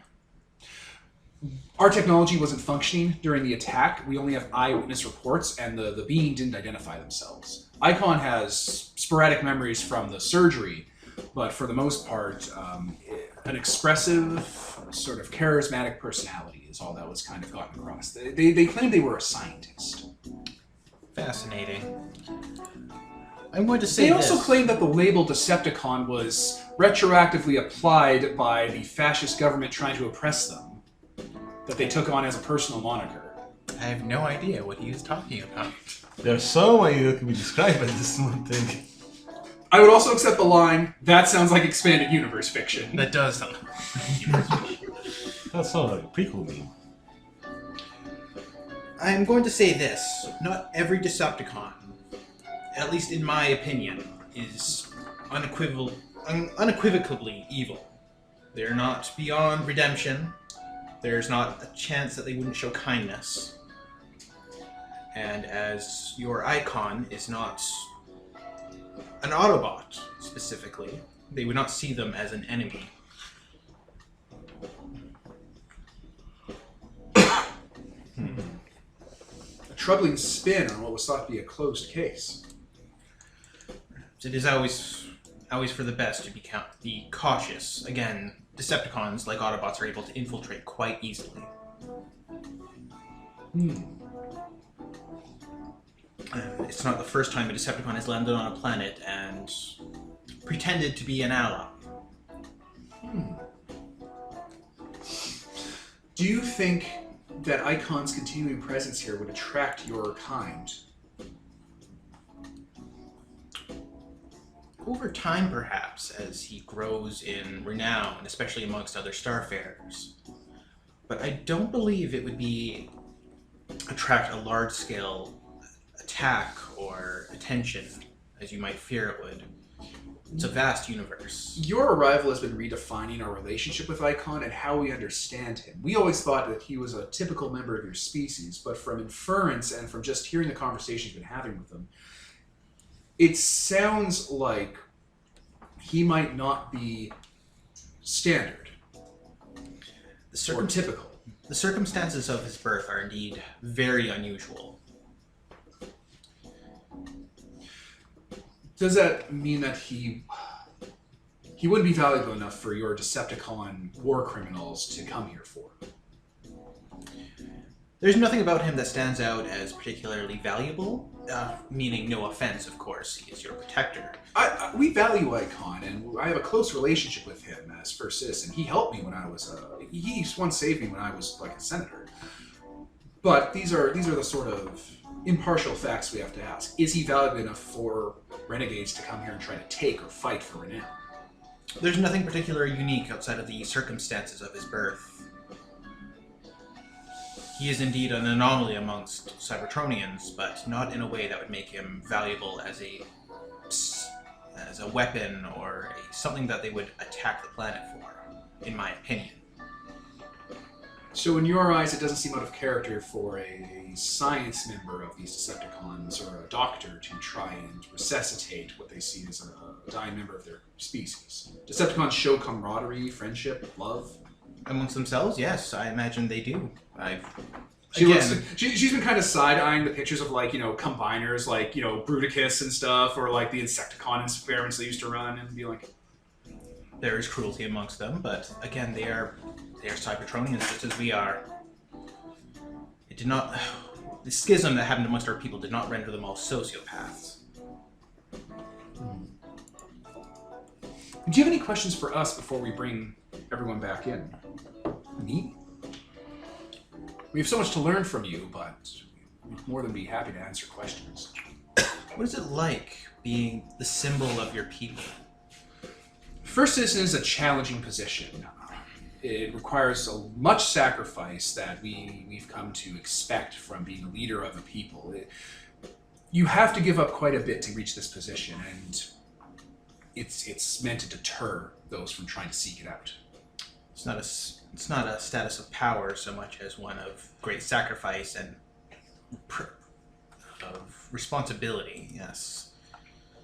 Our technology wasn't functioning during the attack. We only have eyewitness reports, and the being didn't identify themselves. Icon has sporadic memories from the surgery, but for the most part, an expressive, sort of charismatic personality is all that was kind of gotten across. They claimed they were a scientist. Fascinating. I'm going to say They this. also claimed that the label Decepticon was retroactively applied by the fascist government trying to oppress them, that they took on as a personal moniker. I have no idea what he is talking about. There's so many that can be described by this one thing. I would also accept the line, that sounds like expanded universe fiction. That does sound. That sounds like a prequel meme. I'm going to say this. Not every Decepticon, at least in my opinion, is unequivocally evil. They're not beyond redemption. There's not a chance that they wouldn't show kindness. And as your Icon is not an Autobot, specifically, they would not see them as an enemy. A troubling spin on what was thought to be a closed case. It is always for the best to be cautious. Again, Decepticons, like Autobots, are able to infiltrate quite easily. It's not the first time a Decepticon has landed on a planet and pretended to be an ally. Do you think that Icon's continuing presence here would attract your kind? over time, perhaps, as he grows in renown, especially amongst other starfarers. But I don't believe it would attract a large-scale attack or attention, as you might fear it would. It's a vast universe. Your arrival has been redefining our relationship with Icon and how we understand him. We always thought that he was a typical member of your species, but from inference and from just hearing the conversations you've been having with him, it sounds like he might not be standard or typical. The circumstances of his birth are indeed very unusual. Does that mean that he wouldn't be valuable enough for your Decepticon war criminals to come here for? There's nothing about him that stands out as particularly valuable, meaning no offense, of course. He is your protector. We value Icon, and I have a close relationship with him as first citizen. He helped me when I was he once saved me when I was like a senator. But these are the sort of impartial facts we have to ask. Is he valuable enough for renegades to come here and try to take or fight for renown? There's nothing particularly unique outside of the circumstances of his birth. He is indeed an anomaly amongst Cybertronians, but not in a way that would make him valuable as a weapon or something that they would attack the planet for, in my opinion. So in your eyes, it doesn't seem out of character for a science member of these Decepticons or a doctor to try and resuscitate what they see as a dying member of their species. Decepticons show camaraderie, friendship, love. Amongst themselves, yes, I imagine they do. She's been kind of side-eyeing the pictures of, like, combiners, like, Bruticus and stuff, or like the Insecticon experiments they used to run, and be like, there is cruelty amongst them, but again, they are Cybertronians just as we are. It did not. The schism that happened amongst our people did not render them all sociopaths. Do you have any questions for us before we bring everyone back in? Me? We have so much to learn from you, but we'd more than be happy to answer questions. What is it like being the symbol of your people? First Citizen is a challenging position. It requires much sacrifice that we've come to expect from being a leader of a people. You have to give up quite a bit to reach this position, and it's meant to deter those from trying to seek it out. It's not a status of power so much as one of great sacrifice and of responsibility, yes.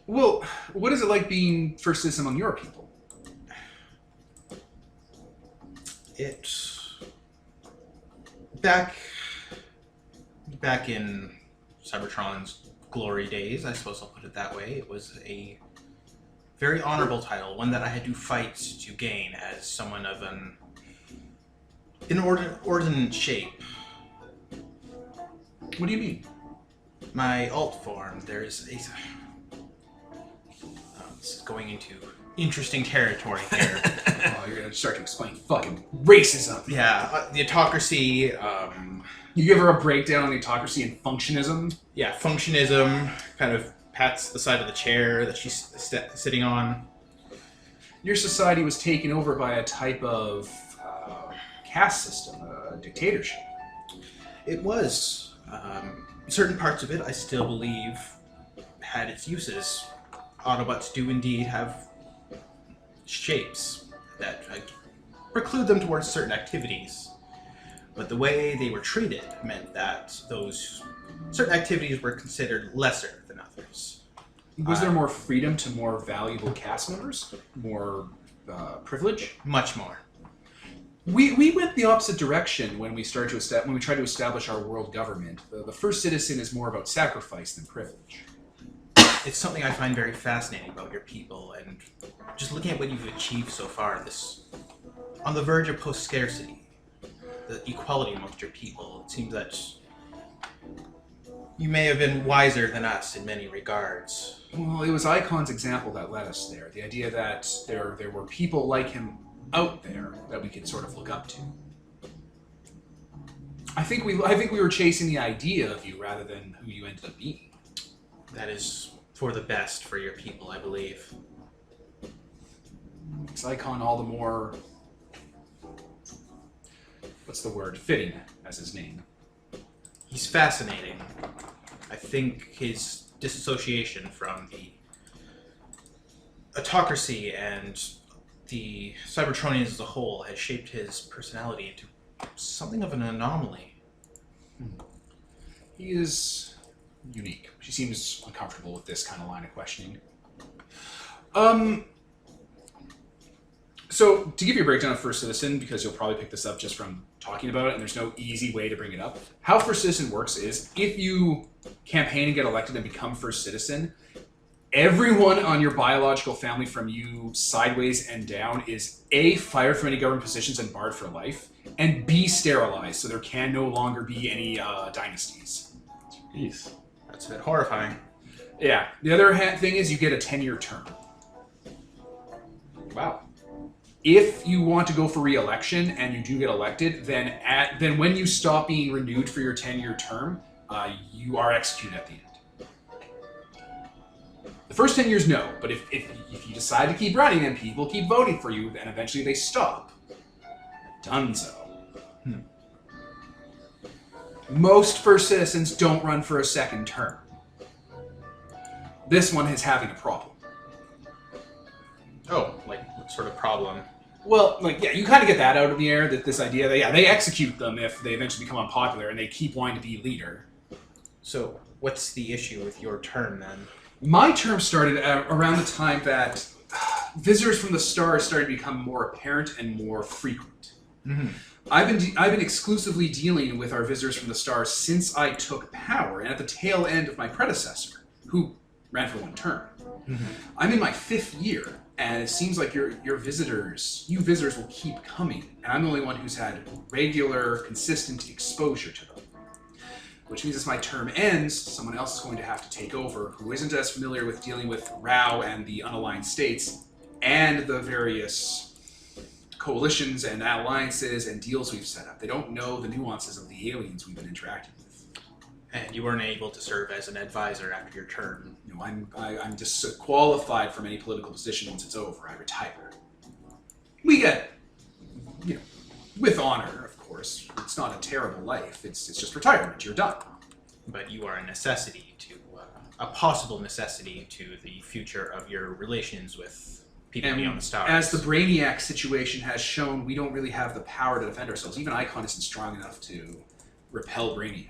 Well, what is it like being First Citizen among your people? Back in Cybertron's glory days, I suppose I'll put it that way, it was a very honorable title, one that I had to fight to gain as someone of an inordinate shape. What do you mean? My alt form, there's a... this is going into interesting territory here. Oh, you're gonna start to explain fucking racism. Yeah, the autocracy, You give her a breakdown on the autocracy and functionism? yeah, functionism, kind of pats the side of the chair that she's sitting on. Your society was taken over by a type of caste system, a dictatorship. It was. Certain parts of it, I still believe, had its uses. Autobots do indeed have shapes that preclude them towards certain activities. But the way they were treated meant that those certain activities were considered lesser than others. Was there more freedom to more valuable cast members? More privilege? Much more. We went the opposite direction when we tried to establish our world government. The First Citizen is more about sacrifice than privilege. It's something I find very fascinating about your people, and just looking at what you've achieved so far, this on the verge of post-scarcity, the equality amongst your people. It seems that you may have been wiser than us in many regards. Well, it was Icon's example that led us there. The idea that there were people like him out there that we could sort of look up to. I think we were chasing the idea of you rather than who you ended up being. That is for the best for your people, I believe. makes Icon all the more, what's the word, fitting as his name. He's fascinating. I think his disassociation from the autocracy and the Cybertronians as a whole has shaped his personality into something of an anomaly. He is unique. She seems uncomfortable with this kind of line of questioning. So, to give you a breakdown of First Citizen, because you'll probably pick this up just from talking about it, and there's no easy way to bring it up. How First Citizen works is, if you campaign and get elected and become First Citizen, everyone on your biological family from you sideways and down is A, fired from any government positions and barred for life, and B, sterilized, so there can no longer be any dynasties. Jeez. That's a bit horrifying. Yeah. The other thing is you get a 10-year term. Wow. If you want to go for re-election and you do get elected, then when you stop being renewed for your 10-year term, you are executed at the end. The first 10 years, no. But if you decide to keep running and people keep voting for you, then eventually they stop. Dunzo. Most First Citizens don't run for a second term. This one is having a problem. Oh, like what sort of problem? Well, you kind of get that out of the air, that this idea that, they execute them if they eventually become unpopular and they keep wanting to be leader. So, what's the issue with your term then? My term started around the time that visitors from the stars started to become more apparent and more frequent. Mm-hmm. I've been exclusively dealing with our visitors from the stars since I took power, and at the tail end of my predecessor, who ran for one term. Mm-hmm. I'm in my 5th year, and it seems like you visitors will keep coming, and I'm the only one who's had regular, consistent exposure to them. Which means as my term ends, someone else is going to have to take over who isn't as familiar with dealing with RAU and the unaligned states and the various coalitions and alliances and deals we've set up. They don't know the nuances of the aliens we've been interacting with. And you weren't able to serve as an advisor after your term. No, I'm disqualified from any political position once it's over. I retire. We get, with honor, of course. It's not a terrible life. It's just retirement. You're done. But you are a necessity to, a possible necessity to the future of your relations with people beyond the stars. As the Brainiac situation has shown, we don't really have the power to defend ourselves. Even Icon isn't strong enough to repel Brainiac.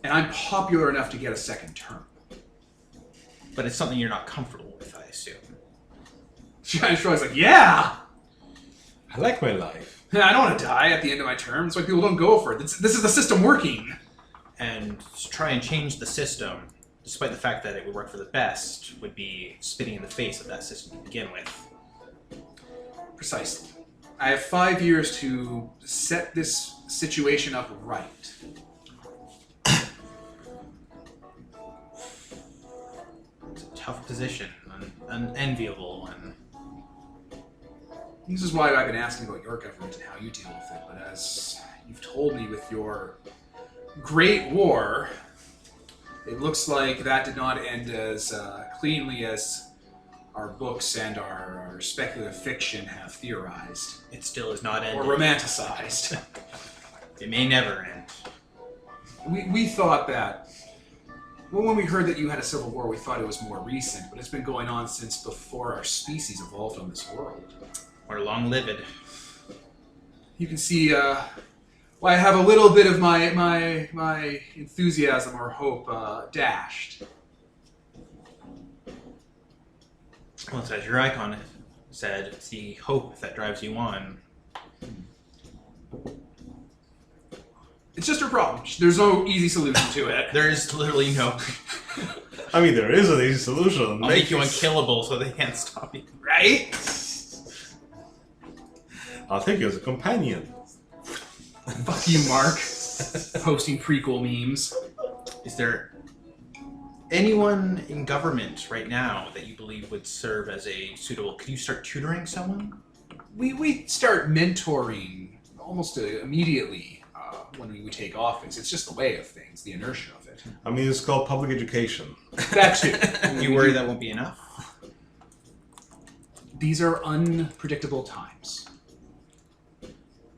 And I'm popular enough to get a second term. But it's something you're not comfortable with, I assume. Giant Shrugg's like, yeah! I like my life. I don't want to die at the end of my term. That's why people don't go for it. This is the system working. And to try and change the system, despite the fact that it would work for the best, would be spitting in the face of that system to begin with. Precisely. I have 5 years to set this situation up right. It's a tough position, an enviable one. This is why I've been asking about your government and how you deal with it, but as you've told me with your Great War, it looks like that did not end as cleanly as our books and our speculative fiction have theorized. It still is not ended. Or romanticized. It may never end. We thought that, well, when we heard that you had a civil war, we thought it was more recent, but it's been going on since before our species evolved on this world. We're long-lived. You can see why I have a little bit of my enthusiasm or hope dashed. Well, as your icon said, it's the hope that drives you on. It's just her problem. There's no easy solution to it. There is literally no... I mean, there is an easy solution. I'll make you unkillable so they can't stop you. Right? I'll take you as a companion. Fuck you, Mark. Posting prequel memes. Is there anyone in government right now that you believe would serve as a suitable... Could you start tutoring someone? We start mentoring almost immediately when we take office. It's just the way of things, the inertia of it. I mean, it's called public education. That too. Do you worry that won't be enough? These are unpredictable times.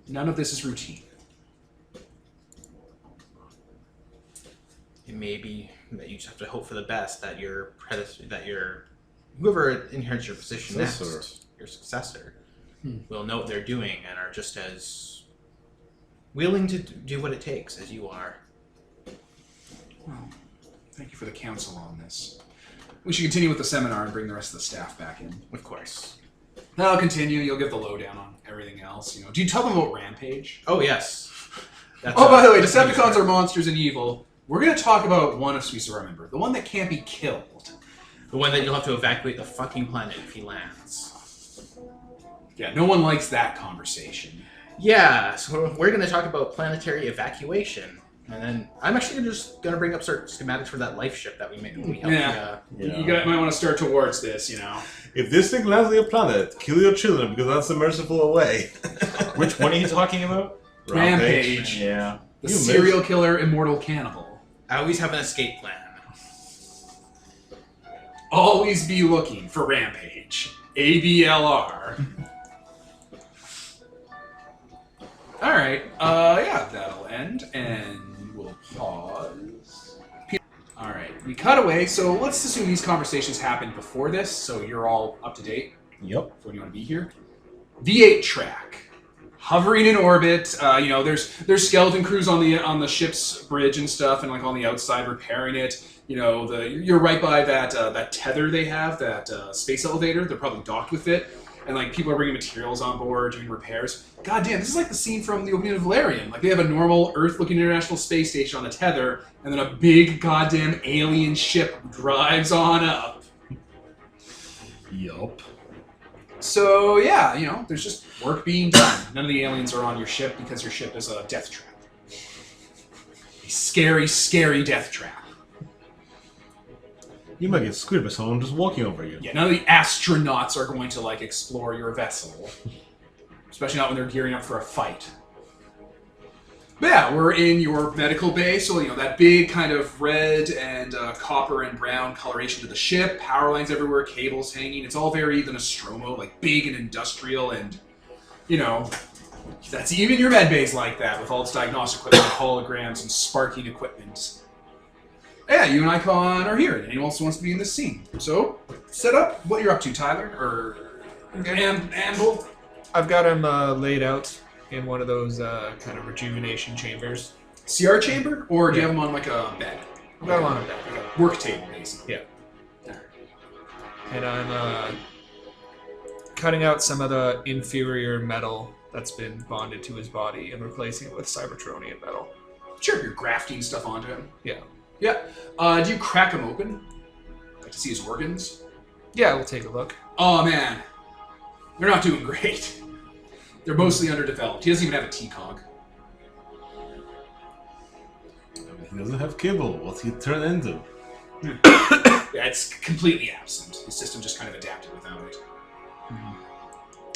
None of this is routine. It may be that you just have to hope for the best, that your whoever inherits your position Successor. next, your successor, will know what they're doing and are just as willing to do what it takes as you are. Well, thank you for the counsel on this. We should continue with the seminar and bring the rest of the staff back in. Of course. I'll continue. You'll get the lowdown on everything else. Do you tell them about Rampage? Oh, yes. That's By the way, Decepticons are monsters and evil. We're going to talk about one of Suisse, remember. The one that can't be killed. the one that you'll have to evacuate the fucking planet if he lands. Yeah, no one likes that conversation. Yeah, so we're going to talk about planetary evacuation. And then I'm actually just going to bring up certain schematics for that life ship that we made. Yeah. You might want to start towards this, If this thing lands on your planet, kill your children because that's a merciful way. Which one are you talking about? Rampage. Yeah. The You serial killer, immortal cannibal. I always have an escape plan. Always be looking for Rampage. ABLR. Alright, yeah, that'll end, and we'll pause. Alright, we cut away, so let's assume these conversations happened before this, so you're all up to date Yep. for when you want to be here. V8 track. Hovering in orbit, there's skeleton crews on the ship's bridge and stuff, and like on the outside repairing it. You're right by that tether they have, that space elevator. They're probably docked with it, and like people are bringing materials on board, doing repairs. God damn, this is like the scene from the opening of Valerian. Like they have a normal Earth-looking International Space Station on a tether, and then a big goddamn alien ship drives on up. Yup. So yeah, there's just work being done. None of the aliens are on your ship because your ship is a death trap. A scary, scary death trap. You might get screwed by someone just walking over you. Yeah, none of the astronauts are going to like explore your vessel. Especially not when they're gearing up for a fight. But yeah, we're in your medical bay, so that big kind of red and copper and brown coloration to the ship, power lines everywhere, cables hanging. It's all very the Nostromo, like big and industrial, and that's even your med bay's like that with all its diagnostic equipment, holograms, and sparking equipment. Yeah, you and Icon are here, and anyone else wants to be in this scene. So, set up what you're up to, Tyler, or Anvil. I've got him laid out in one of those kind of rejuvenation chambers. CR chamber, or do you have him on like a bed? I've got him on a bed. Like a work table, basically. Yeah. And I'm cutting out some of the inferior metal that's been bonded to his body and replacing it with Cybertronian metal. Sure, you're grafting stuff onto him. Yeah. Yeah. Do you crack him open? Like to see his organs? Yeah, we'll take a look. Oh man, they're not doing great. They're mostly underdeveloped. He doesn't even have a T-cog. He doesn't have cable. What's he turn into? Yeah, it's completely absent. His system just kind of adapted without it.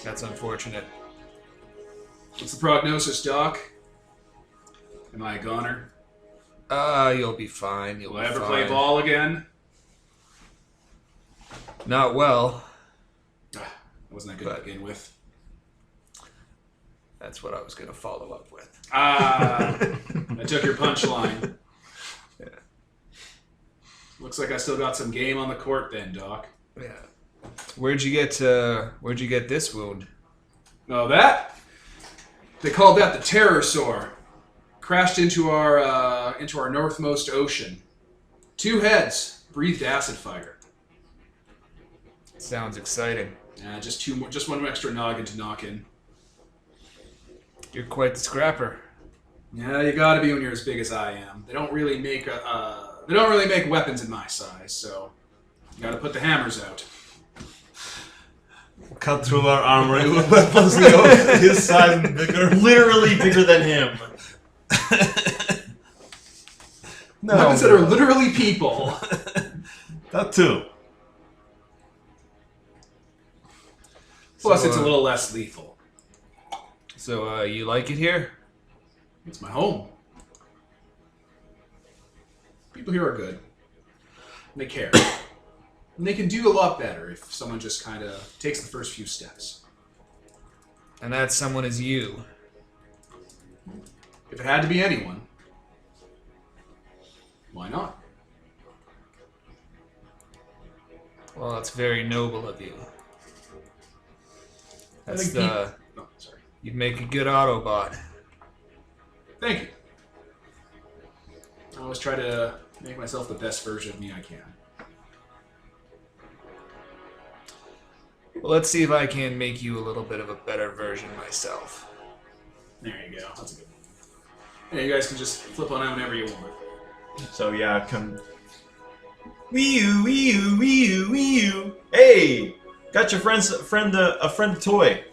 That's unfortunate. What's the prognosis, Doc? Am I a goner? You'll be fine. Will I ever play ball again? Not well. Wasn't that good to begin with? That's what I was going to follow up with. I took your punchline. Yeah. Looks like I still got some game on the court then, Doc. Yeah. Where'd you get this wound? Oh, that? They called that the terror sore. Crashed into our northmost ocean. 2 heads. Breathed acid fire. Sounds exciting. Just one extra noggin to knock in. You're quite the scrapper. Yeah, you gotta be when you're as big as I am. They don't really make weapons in my size, so you gotta put the hammers out. Cut through our armory with weapons his size and bigger. Literally bigger than him. No, Weapons that are literally people. that too. Plus, So, it's a little less lethal. So, you like it here? It's my home. People here are good. They care. And they can do a lot better if someone just kind of takes the first few steps. And that someone is you. If it had to be anyone, why not? Well, that's very noble of you. That's think the... Oh, sorry. You'd make a good Autobot. Thank you. I always try to make myself the best version of me I can. Well, let's see if I can make you a little bit of a better version myself. There you go. That's a good one. Yeah, you guys can just flip on out whenever you want. So yeah, come. Wee you. Hey, got your friend a toy.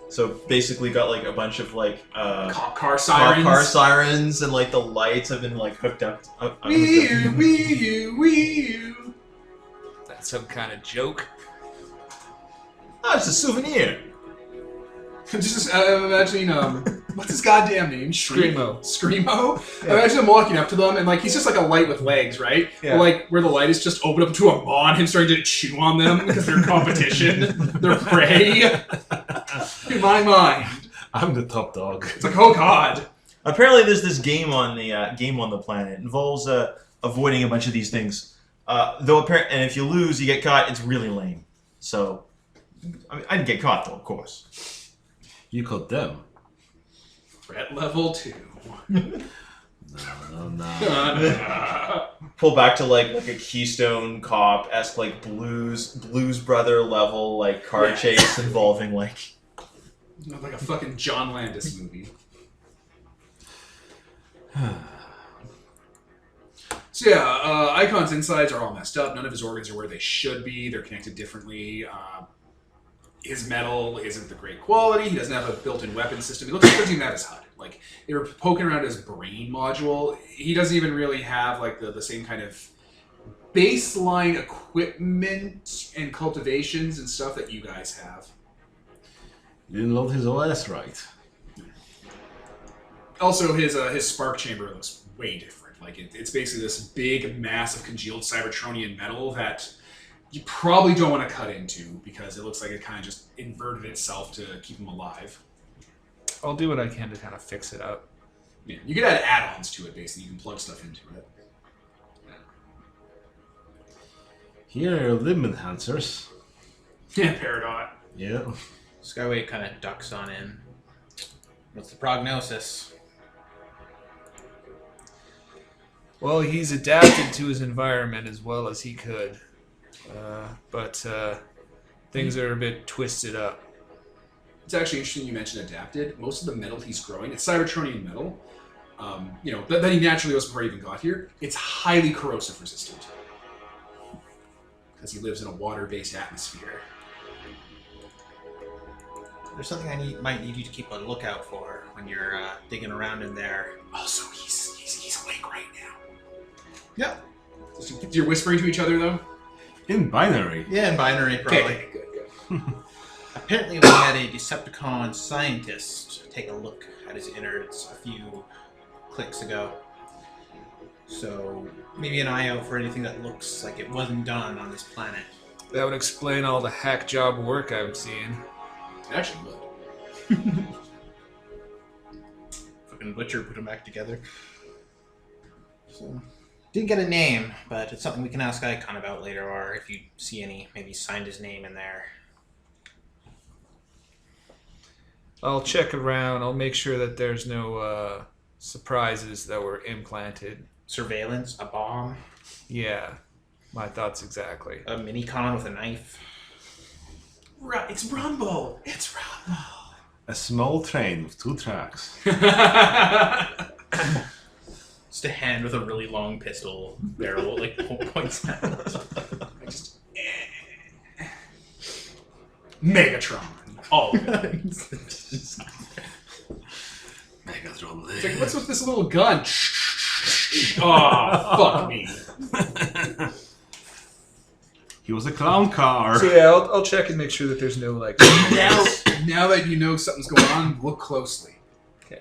So basically, got like a bunch of like Car sirens. car sirens, and like the lights have been like hooked up. Wee you. That's some kind of joke. Oh, it's a souvenir. Just imagining, what's his goddamn name? Screamo. Screamo? Yeah. Imagine him walking up to them, and like he's just like a light with legs, right? Yeah. But, like where the light is just opened up to a maw, and him starting to chew on them because they're competition, they're prey. In my mind, I'm the top dog. it's like, oh god. Apparently, there's this game on the planet. It involves avoiding a bunch of these things. And if you lose, you get caught. It's really lame. So, I mean, I'd get caught though, of course. You caught them. Threat level 2. No. Pull back to like a Keystone Cop-esque like Blues Brother level like car Yeah. chase involving like. Like a fucking John Landis movie. So yeah, Icon's insides are all messed up. None of his organs are where they should be. They're connected differently. His metal isn't the great quality. He doesn't have a built-in weapon system. He looks like he doesn't even have his HUD. Like, they were poking around his brain module. He doesn't even really have like the same kind of baseline equipment and cultivations and stuff that you guys have. You didn't load his OS right. Also, his spark chamber looks way different. Like it's basically this big, massive congealed Cybertronian metal that you probably don't want to cut into because it looks like it kind of just inverted itself to keep him alive. I'll do what I can to kind of fix it up. Yeah, you could add add-ons to it. Basically, you can plug stuff into it. Here are limb enhancers. Yeah, Peridot. Yeah. Skyway kind of ducks on in. What's the prognosis? Well, he's adapted to his environment as well as he could. But things are a bit twisted up. It's actually interesting you mentioned adapted. Most of the metal he's growing, it's Cybertronian metal. That he naturally was before he even got here. It's highly corrosive resistant because he lives in a water-based atmosphere. There's something I might need you to keep a lookout for when you're digging around in there. Also, he's awake right now. Yep. You're whispering to each other though. In binary. Yeah, in binary probably. Okay, good. Apparently, we had a Decepticon scientist take a look at his innards a few clicks ago. So maybe an eye out for anything that looks like it wasn't done on this planet. That would explain all the hack job work I'm seeing. It actually would. Fucking Butcher put them back together. So didn't get a name, but it's something we can ask Icon about later, or if you see any, maybe signed his name in there. I'll check around. I'll make sure that there's no surprises that were implanted. Surveillance, a bomb, Yeah, my thoughts exactly. a mini-con with a knife. It's Rumble. It's Rumble. A small train with 2 tracks. Just a hand with a really long pistol barrel, like points at it. I just Megatron. All of it. Megatron. It's like, what's with this little gun? Oh, fuck me. He was a clown car. So yeah, I'll check and make sure that there's no like. Now that you know something's going on, look closely. Okay.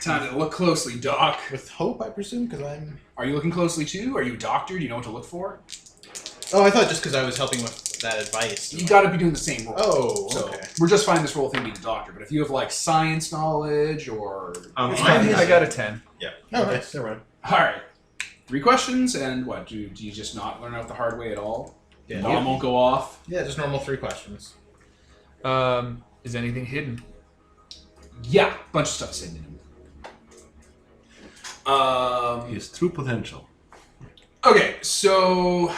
Time to look closely, Doc. With hope, I presume, because I'm... Are you looking closely too? Are you a doctor? Do you know what to look for? Oh, I thought just because I was helping with that advice. You got to be doing the same roll. Oh, So okay. we're just finding this roll thing being a doctor. But if you have like science knowledge or I got a 10. Oh, Okay, nice. never mind. all right, 3 questions and what? Do you just not learn out the hard way at all? Yeah. Bomb won't go off. Yeah, just normal 3 questions. Is anything hidden? Yeah, bunch of stuff's hidden in him. His true potential. Okay, so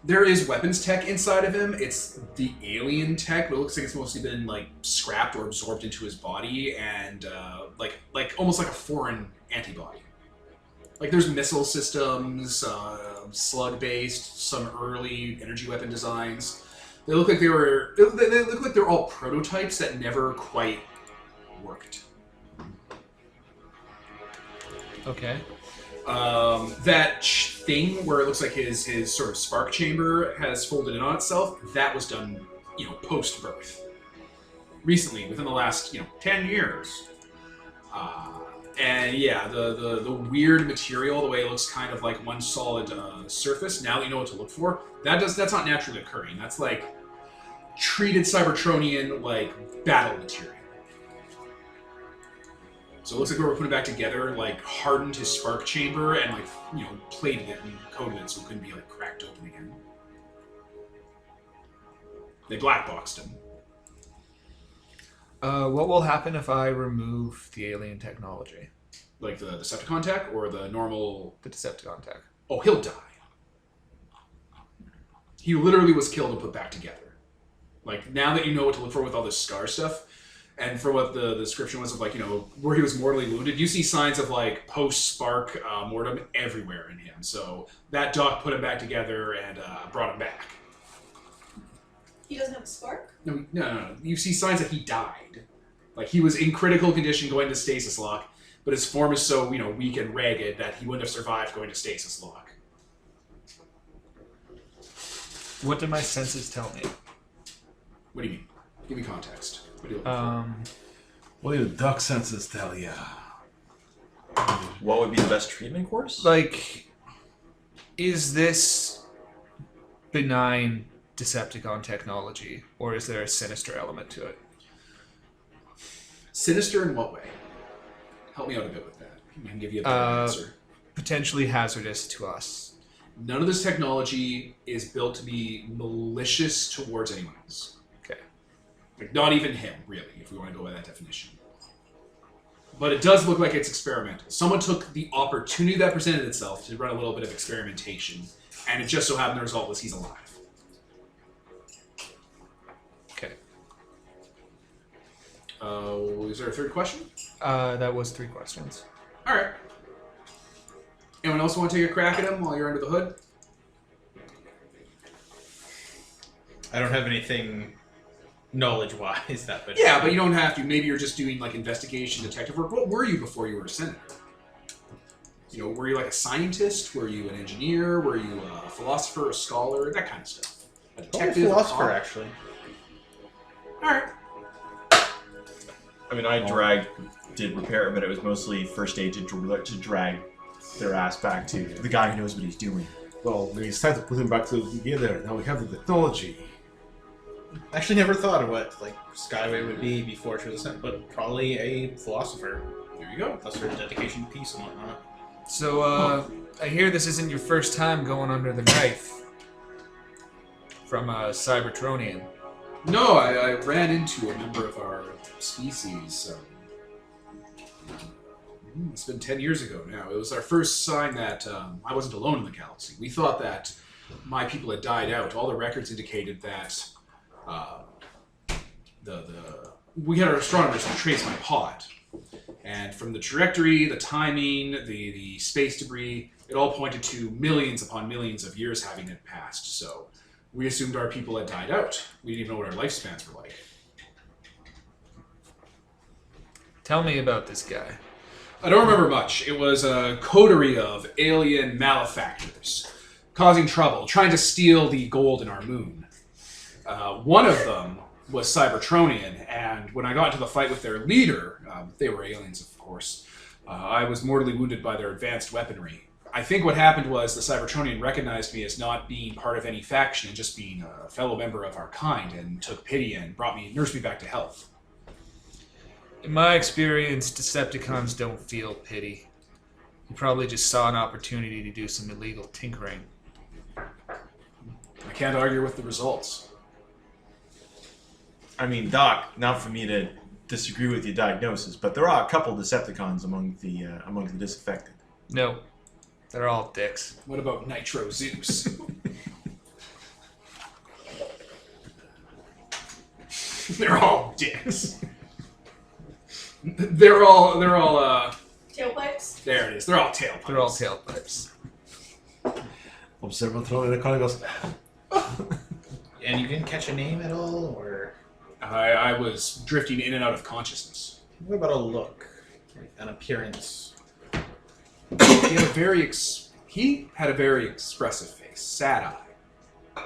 there is weapons tech inside of him. It's the alien tech, but it looks like it's mostly been like scrapped or absorbed into his body, and like almost like a foreign antibody. Like there's missile systems, slug-based, some early energy weapon designs. They look like they look like they're all prototypes that never quite worked. Okay. That thing where it looks like his sort of spark chamber has folded in on itself, that was done, post-birth. Recently, within the last, 10 years. And yeah, the weird material, the way it looks kind of like one solid surface, now that you know what to look for, that's not naturally occurring. That's like treated Cybertronian, like, battle material. So it looks like we were putting it back together, like hardened his spark chamber and like, plated it and coated it so it couldn't be like cracked open again. They black boxed him. What will happen if I remove the alien technology? Like the Decepticon tech or the normal... The Decepticon tech. Oh, he'll die. He literally was killed and put back together. Like, now that you know what to look for with all this scar stuff, and for what the description was of, like, where he was mortally wounded, you see signs of, like, post-spark mortem everywhere in him. So that doc put him back together and brought him back. He doesn't have a spark? No. You see signs that he died. Like, he was in critical condition going to stasis lock, but his form is so, weak and ragged that he wouldn't have survived going to stasis lock. What do my senses tell me? What do you mean? Give me context. What do you look for? What do your duck senses tell ya? What would be the best treatment course? Like, is this benign Decepticon technology, or is there a sinister element to it? Sinister in what way? Help me out a bit with that. I can give you a better answer. Potentially hazardous to us. None of this technology is built to be malicious towards anyone else. Okay. Like, not even him, really, if we want to go by that definition. But it does look like it's experimental. Someone took the opportunity that presented itself to run a little bit of experimentation, and it just so happened the result was he's alive. Okay. Is there a third question? That was 3 questions. All right. Anyone else want to take a crack at him while you're under the hood? I don't have anything knowledge-wise that would... Yeah, but you don't have to. Maybe you're just doing like investigation, detective work. What were you before you were a senator? Were you like a scientist? Were you an engineer? Were you a philosopher, a scholar, that kind of stuff? A Probably detective, philosopher, a cop? actually. All right. I mean, I did repair, but it was mostly first aid to drag their ass back to the guy who knows what he's doing. Well, it's time to put him back together. Now we have the technology. I actually never thought of what Skyway would be before she was sent, but probably a philosopher. There you go. Plus her dedication to peace and whatnot. So, I hear this isn't your first time going under the knife from a Cybertronian. No, I ran into a member of our species. It's been 10 years ago now. It was our first sign that I wasn't alone in the galaxy. We thought that my people had died out. All the records indicated that we had our astronomers to trace my pod. And from the trajectory, the timing, the space debris, it all pointed to millions upon millions of years having it passed. So we assumed our people had died out. We didn't even know what our lifespans were like. Tell me about this guy. I don't remember much. It was a coterie of alien malefactors, causing trouble, trying to steal the gold in our moon. One of them was Cybertronian, and when I got into the fight with their leader, they were aliens, of course, I was mortally wounded by their advanced weaponry. I think what happened was the Cybertronian recognized me as not being part of any faction and just being a fellow member of our kind, and took pity and nursed me back to health. In my experience, Decepticons don't feel pity. He probably just saw an opportunity to do some illegal tinkering. I can't argue with the results. I mean, Doc, not for me to disagree with your diagnosis, but there are a couple Decepticons among the disaffected. No, they're all dicks. What about Nitro Zeus? They're all dicks. They're all Tailpipes? there it is. They're all tailpipes. They're all tailpipes. Observatory, the colleague goes, And you didn't catch a name at all, or I was drifting in and out of consciousness. what about a look, an appearance? He had a very expressive face, sad eye.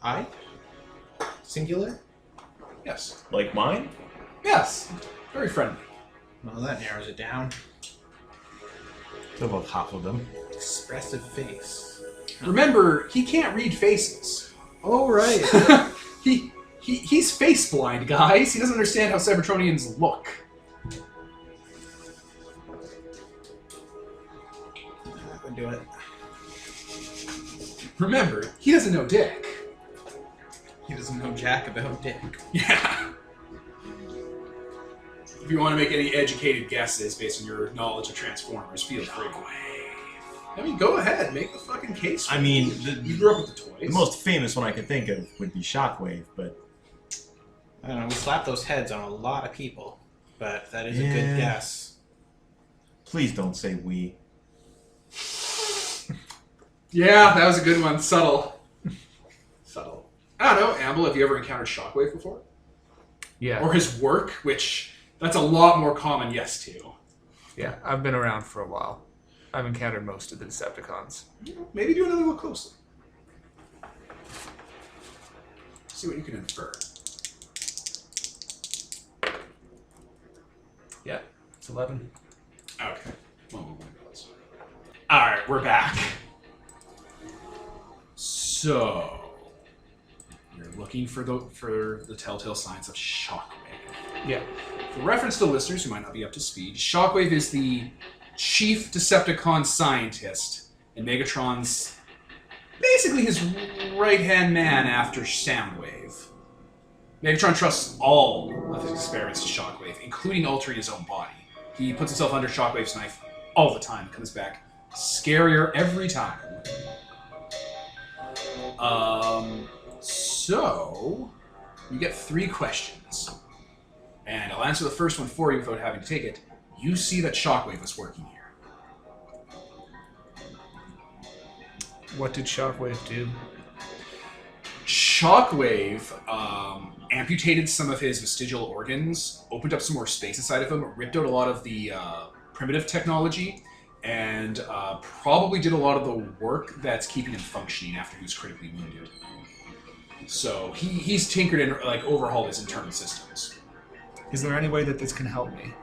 Eye? Singular? Yes, Like mine? yes, very friendly. Well, that narrows it down. about half of them. Expressive face. Remember, he can't read faces. Oh, right. He's face blind, guys. He doesn't understand how Cybertronians look. That would do it. Remember, he doesn't know Dick. He doesn't know jack about Dick. Yeah. If you want to make any educated guesses based on your knowledge of Transformers, feel free. I mean, go ahead, make the fucking case. I mean, You grew up with the toys. the most famous one I can think of would be Shockwave, but I don't know, we slapped those heads on a lot of people, but that is a good Yeah. guess. please don't say we. Yeah, that was a good one. Subtle. Subtle. I don't know, Amble, have you ever encountered Shockwave before? Yeah. Or his work, which that's a lot more common yes to. Yeah, I've been around for a while. I've encountered most of the Decepticons. Maybe do another look closely. See what you can infer. Yeah, it's 11. Okay. Alright, we're back. So, you're looking for the telltale signs of Shockwave. Yeah. For reference to listeners who might not be up to speed, Shockwave is the chief Decepticon scientist and Megatron's basically his right-hand man after Soundwave. Megatron trusts all of his experiments to Shockwave, including altering his own body. He puts himself under Shockwave's knife all the time, comes back scarier every time. So, you get 3 questions. And I'll answer the first one for you without having to take it. You see that Shockwave is working here. What did Shockwave do? Shockwave amputated some of his vestigial organs, opened up some more space inside of him, ripped out a lot of the primitive technology, and probably did a lot of the work that's keeping him functioning after he was critically wounded. So he's tinkered and overhauled his internal systems. Is there any way that this can help me?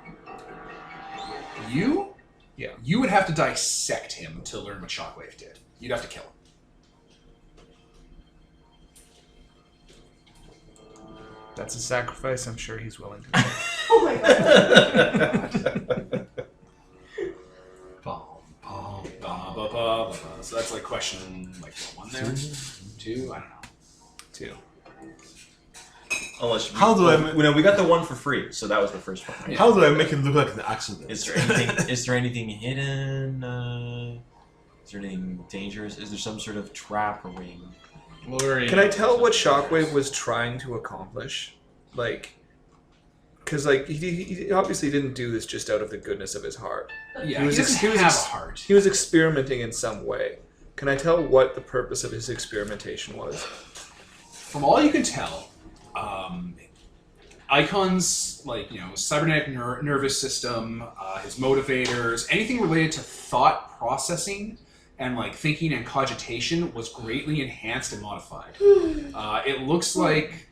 You? Yeah. You would have to dissect him to learn what Shockwave did. You'd have to kill him. That's a sacrifice I'm sure he's willing to make. Oh my god. So that's question 1 there? 2? I don't know. 2. Unless How do I we got the one for free, so that was the first one. Right? How do I make it look like an accident? Is there anything? Is there anything hidden? Is there anything dangerous? Is there some sort of trap or wing? Can I tell what Shockwave was trying to accomplish? Because he obviously didn't do this just out of the goodness of his heart. Yeah, He was he doesn't he was have ex- a heart. He was experimenting in some way. Can I tell what the purpose of his experimentation was? From all you can tell, Icon's cybernetic nervous system, his motivators, anything related to thought processing and thinking and cogitation was greatly enhanced and modified. It looks like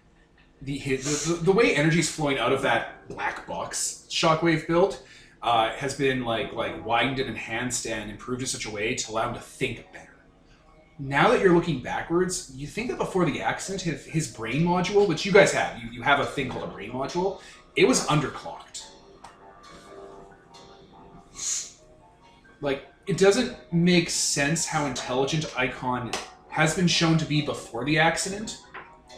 the way energy is flowing out of that black box Shockwave built has been like widened and enhanced and improved in such a way to allow him to think better. Now that you're looking backwards, you think that before the accident, his brain module, which you guys have, you have a thing called a brain module, it was underclocked. Like, it doesn't make sense how intelligent Icon has been shown to be before the accident,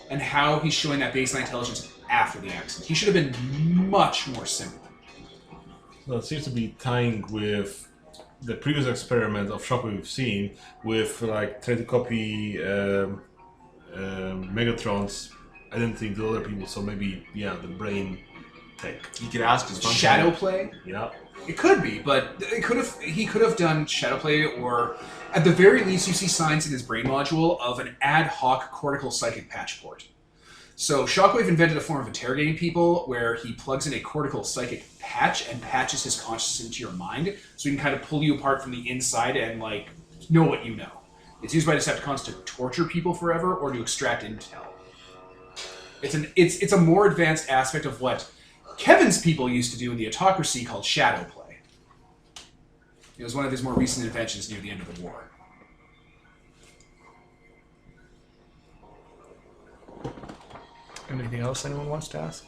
and how he's showing that baseline intelligence after the accident. He should have been much more simple. So it seems to be tying with the previous experiment of Shockwave we've seen, with like trying to copy Megatron's identity to other people. So maybe, yeah, the brain tech. You could ask his function. Shadow play? Yeah. It could be, but he could have done shadow play, or at the very least, you see signs in his brain module of an ad hoc cortical psychic patch port. So Shockwave invented a form of interrogating people where he plugs in a cortical psychic patch and patches his consciousness into your mind, so he can kind of pull you apart from the inside and like know what you know. It's used by Decepticons to torture people forever or to extract intel. It's a more advanced aspect of what Kevin's people used to do in the Autocracy called shadow play. It was one of his more recent inventions near the end of the war. Anything else anyone wants to ask?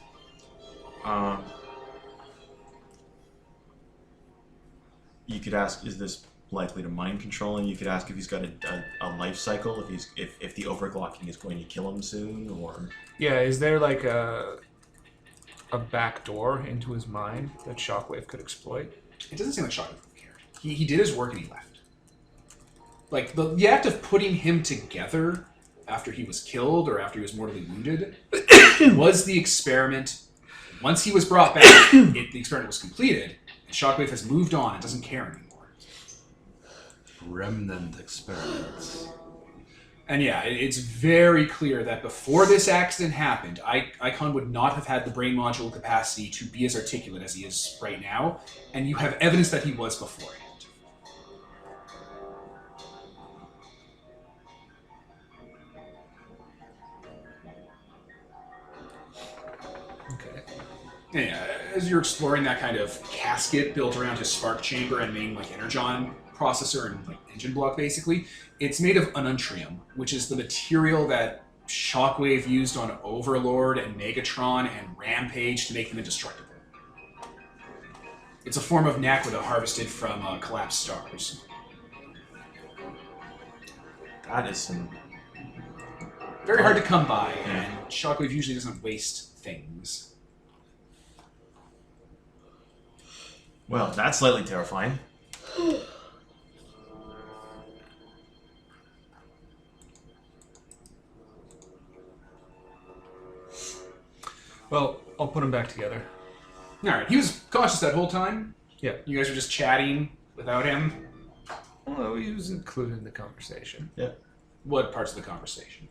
You could ask, is this likely to mind control him? You could ask if he's got a life cycle, if the overclocking is going to kill him soon, or... Yeah, is there like a back door into his mind that Shockwave could exploit? It doesn't seem like Shockwave would care. He did his work and he left. Like, the act of putting him together after he was killed or after he was mortally wounded was the experiment. Once he was brought back, the experiment was completed, and Shockwave has moved on and doesn't care anymore. Remnant experiments. And yeah, it's very clear that before this accident happened, Icon would not have had the brain module capacity to be as articulate as he is right now, and you have evidence that he was beforehand. Okay. Yeah, as you're exploring that kind of casket built around his spark chamber and main like energon processor and like engine block, basically, it's made of ununtrium, which is the material that Shockwave used on Overlord and Megatron and Rampage to make them indestructible. It's a form of naquita harvested from collapsed stars. That is some... Very hard to come by, and Shockwave usually doesn't waste things. Well, that's slightly terrifying. Well, I'll put him back together. Alright, he was conscious that whole time? Yeah. You guys were just chatting without him? Well, he was included in the conversation. Yeah. What parts of the conversation?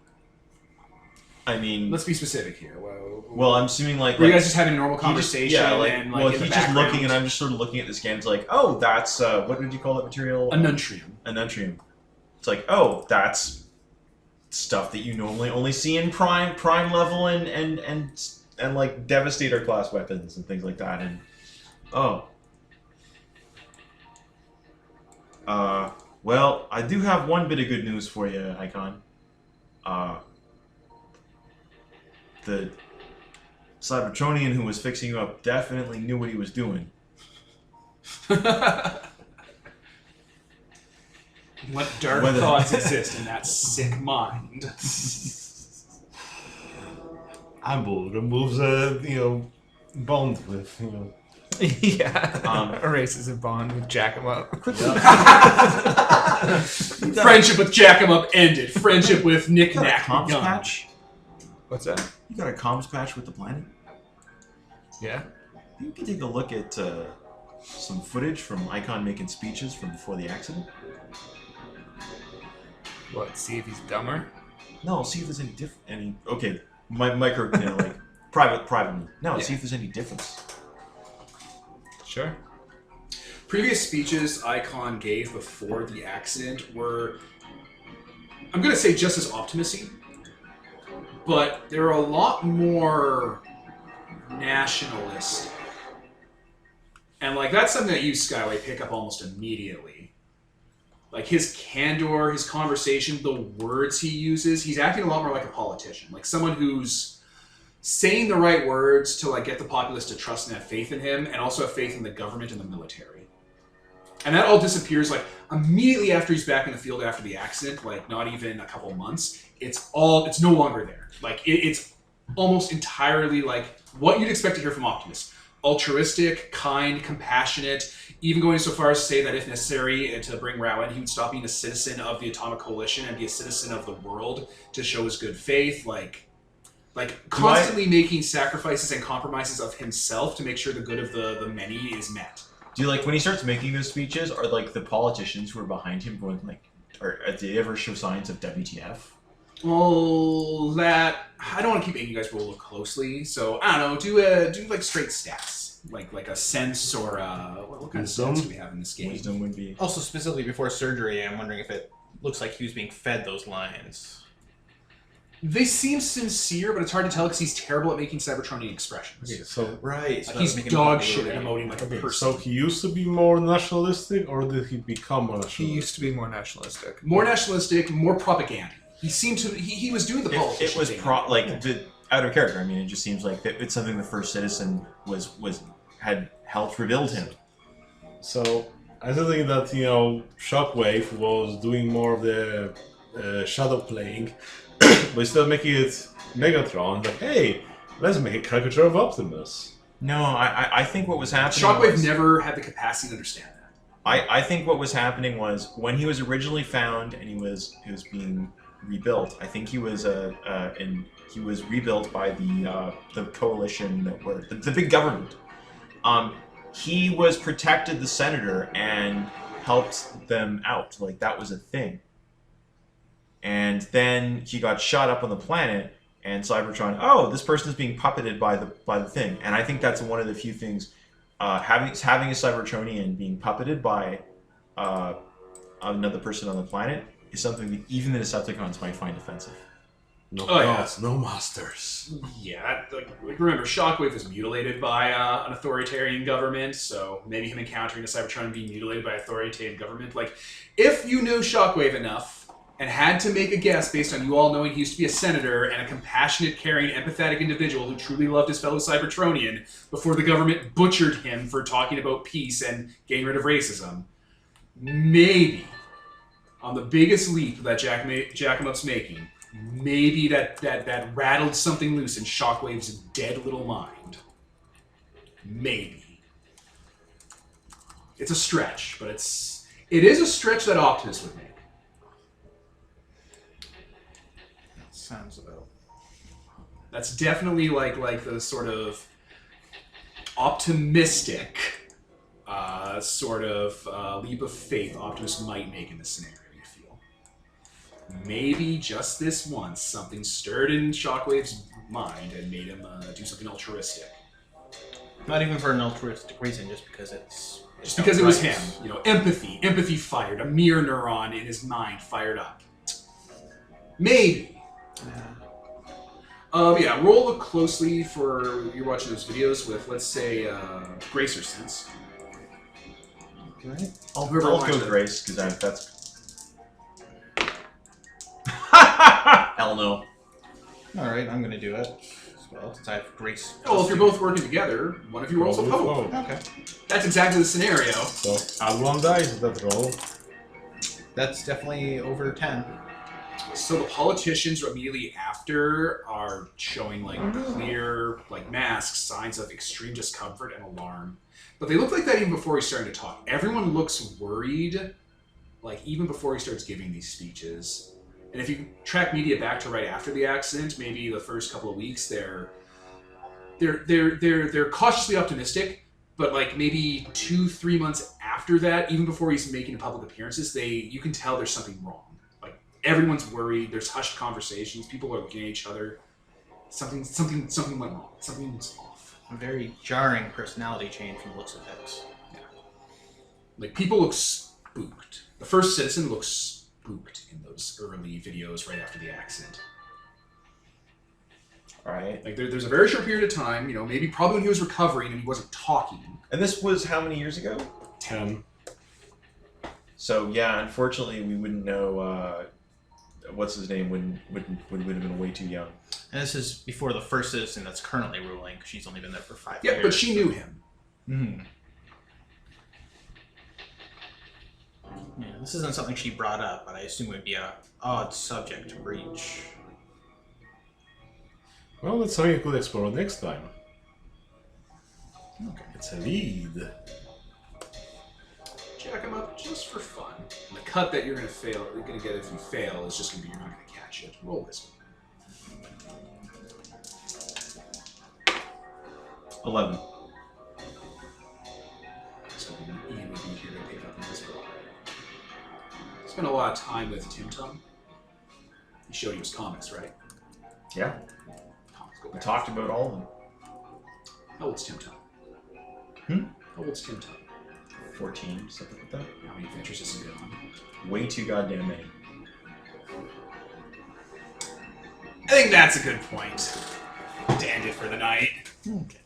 I mean... Let's be specific here. Well, I'm assuming like... Were you guys just having a normal conversation? conversation? And, well, in the he's just background? looking, and I'm just sort of looking at the scans like, oh, that's, what did you call that material? Anuntrium. Anuntrium. It's like, oh, that's stuff that you normally only see in prime level and like Devastator class weapons and things like that, and well, I do have one bit of good news for you, Icon. The Cybertronian who was fixing you up definitely knew what he was doing. What dark Whether- thoughts exist in that sick mind? Amble removes bond with, Yeah. Erases a bond with Jack him up. Friendship with Jack 'em Up ended. Friendship with Nick You got a Knack comms begun. patch? What's that? You got a comms patch with the planet? Yeah. You can take a look at some footage from Icon making speeches from before the accident. What? See if he's dumber? No, see if there's any okay, micro, like private. No, see if there's any difference. Sure. Previous speeches Icon gave before the accident were, I'm going to say, just as optimistic, but they're a lot more nationalist. And like that's something that you, Skyway, pick up almost immediately. Like his candor, his conversation, the words he uses, he's acting a lot more like a politician. Like someone who's saying the right words to like get the populace to trust and have faith in him, and also have faith in the government and the military. And that all disappears like immediately after he's back in the field after the accident, like not even a couple months. It's no longer there. Like it's almost entirely like what you'd expect to hear from Optimus. Altruistic, kind, compassionate, even going so far as to say that if necessary to bring Rao in, he would stop being a citizen of the Atomic Coalition and be a citizen of the world to show his good faith, like constantly making sacrifices and compromises of himself to make sure the good of the many is met. Do you like when he starts making those speeches? Are like the politicians who are behind him going like, or do they ever show signs of WTF? Well, that I don't want to keep making you guys roll closely, so I don't know. Do like straight stats, like a sense or what kind of sense do we have in this game? Wisdom would be. Also, specifically before surgery, I'm wondering if it looks like he was being fed those lines. They seem sincere, but it's hard to tell because he's terrible at making Cybertronian expressions. Okay, so Right. Like he's dog shit at emoting like a person. so he used to be more nationalistic, or did he become more nationalistic? He used to be more nationalistic. More nationalistic, more propaganda. He seemed to. He was doing the politician It was thing. out of character. I mean, it just seems like it's something the first citizen had helped rebuild him. So I still think that Shockwave was doing more of the shadow playing, but instead of making it Megatron, like, hey, let's make a caricature of Optimus. No, I think what was happening. Shockwave never had the capacity to understand that. I think what was happening was when he was originally found and he was being rebuilt. I think he was he was rebuilt by the coalition that were the big government. He was protected the senator and helped them out. Like that was a thing. And then he got shot up on the planet, and Cybertron. Oh, this person is being puppeted by the thing. And I think that's one of the few things. Having a Cybertronian being puppeted by another person on the planet is something that even the Decepticons might find offensive. No Oh, yeah. gods, no masters. Yeah, remember, Shockwave was mutilated by an authoritarian government, so maybe him encountering a Cybertron being mutilated by authoritarian government. Like, if you knew Shockwave enough and had to make a guess based on you all knowing he used to be a senator and a compassionate, caring, empathetic individual who truly loved his fellow Cybertronian before the government butchered him for talking about peace and getting rid of racism, maybe, on the biggest leap that Jackamup's making, maybe that rattled something loose in Shockwave's dead little mind. Maybe. It's a stretch, but it is a stretch that Optimus would make. Sounds about. That's definitely like the sort of optimistic leap of faith Optimus might make in this scenario, you feel. Maybe just this once, something stirred in Shockwave's mind and made him do something altruistic. Not even for an altruistic reason, just because it's Just because it was him. Empathy fired. A mirror neuron in his mind fired up. Maybe. Roll closely for you're watching those videos with, let's say, Grace or Sense. Okay. I'll Whoever go wants it. Grace because that's. Hell no. All right, I'm gonna do it as well since I have Grace. Well, if you're both working together, one of you rolls a hope. Okay. That's exactly the scenario. So add one dice to that roll. That's definitely over 10. So the politicians immediately after are showing clear masks, signs of extreme discomfort and alarm. But they look like that even before he's starting to talk. Everyone looks worried, even before he starts giving these speeches. And if you track media back to right after the accident, maybe the first couple of weeks, they're cautiously optimistic. But maybe 2-3 months after that, even before he's making public appearances, you can tell there's something wrong. Everyone's worried. There's hushed conversations. People are looking at each other. Something went wrong. Something's off. A very jarring personality change from the looks of it. Yeah. People look spooked. The first citizen looks spooked in those early videos right after the accident. All right. There's a very short period of time, maybe probably when he was recovering and he wasn't talking, And this was how many years ago? 10. So yeah, unfortunately, we wouldn't know. What's his name? Would have been way too young. And this is before the first citizen that's currently ruling, because she's only been there for 5 Yeah, years. but she knew him. Hmm. Yeah, this isn't something she brought up, but I assume it would be a odd subject to breach. Well, that's something you could explore next time. Okay. It's a lead. Jack him up just for fun. And the cut that you're gonna fail, you're gonna get if you fail, is just gonna be you're not gonna catch it. Roll wisdom. 11. So Ian would be here to pick up on this roll. Spent a lot of time with Tim Tum. He showed you his comics, right? Yeah, Comics go we back. talked about all of them. How old's Tim Tum? How old's Tim Tum? 14, something like that. How many adventures has he been on? Way too goddamn many. I think that's a good point to end it for the night. Okay.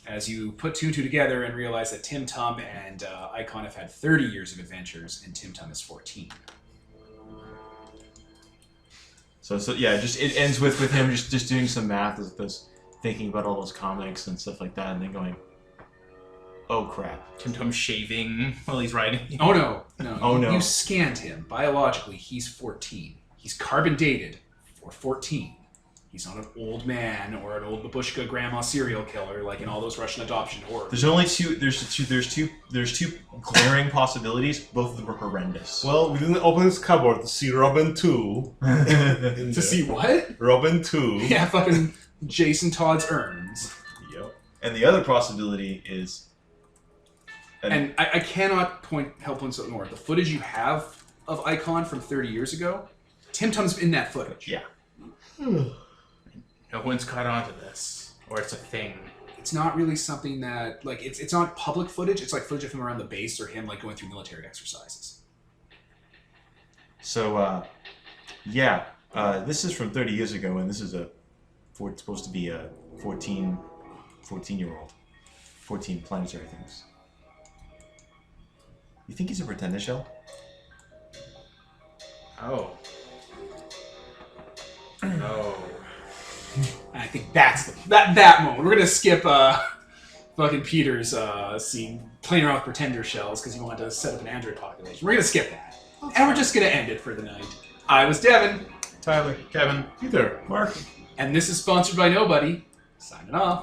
As you put two and two together and realize that Tim Tum and Icon have had 30 years of adventures, and Tim Tum is 14. So yeah, just it ends with him just doing some math as opposed to thinking about all those comics and stuff like that, and then going, "Oh crap." Tim Tum shaving while he's writing. Oh no, no. Oh, no. You scanned him. Biologically, he's 14. He's carbon dated for 14. He's not an old man or an old babushka grandma serial killer like in all those Russian adoption horror. There's only two. There's two glaring possibilities. Both of them are horrendous. Well, we didn't open his cupboard to see Robin 2. To see what? Robin 2. Yeah, fucking Jason Todd's urns. Yep. And the other possibility is. And I cannot help point something more. The footage you have of Icon from 30 years ago, Tim Tum's in that footage. Yeah. No one's caught on to this, or it's a thing. It's not really something that, like, it's not public footage. It's like footage of him around the base or him, like, going through military exercises. So, yeah, this is from 30 years ago, and this is it's supposed to be a 14-year-old. 14 planetary things. You think he's a pretender shell? Oh. No. And I think that's that moment. We're gonna skip fucking Peter's scene playing around with pretender shells because he wanted to set up an android population. We're gonna skip that, and we're just gonna end it for the night. I was Devin, Tyler, Kevin, Peter. Mark. and this is sponsored by Nobody. Signing off.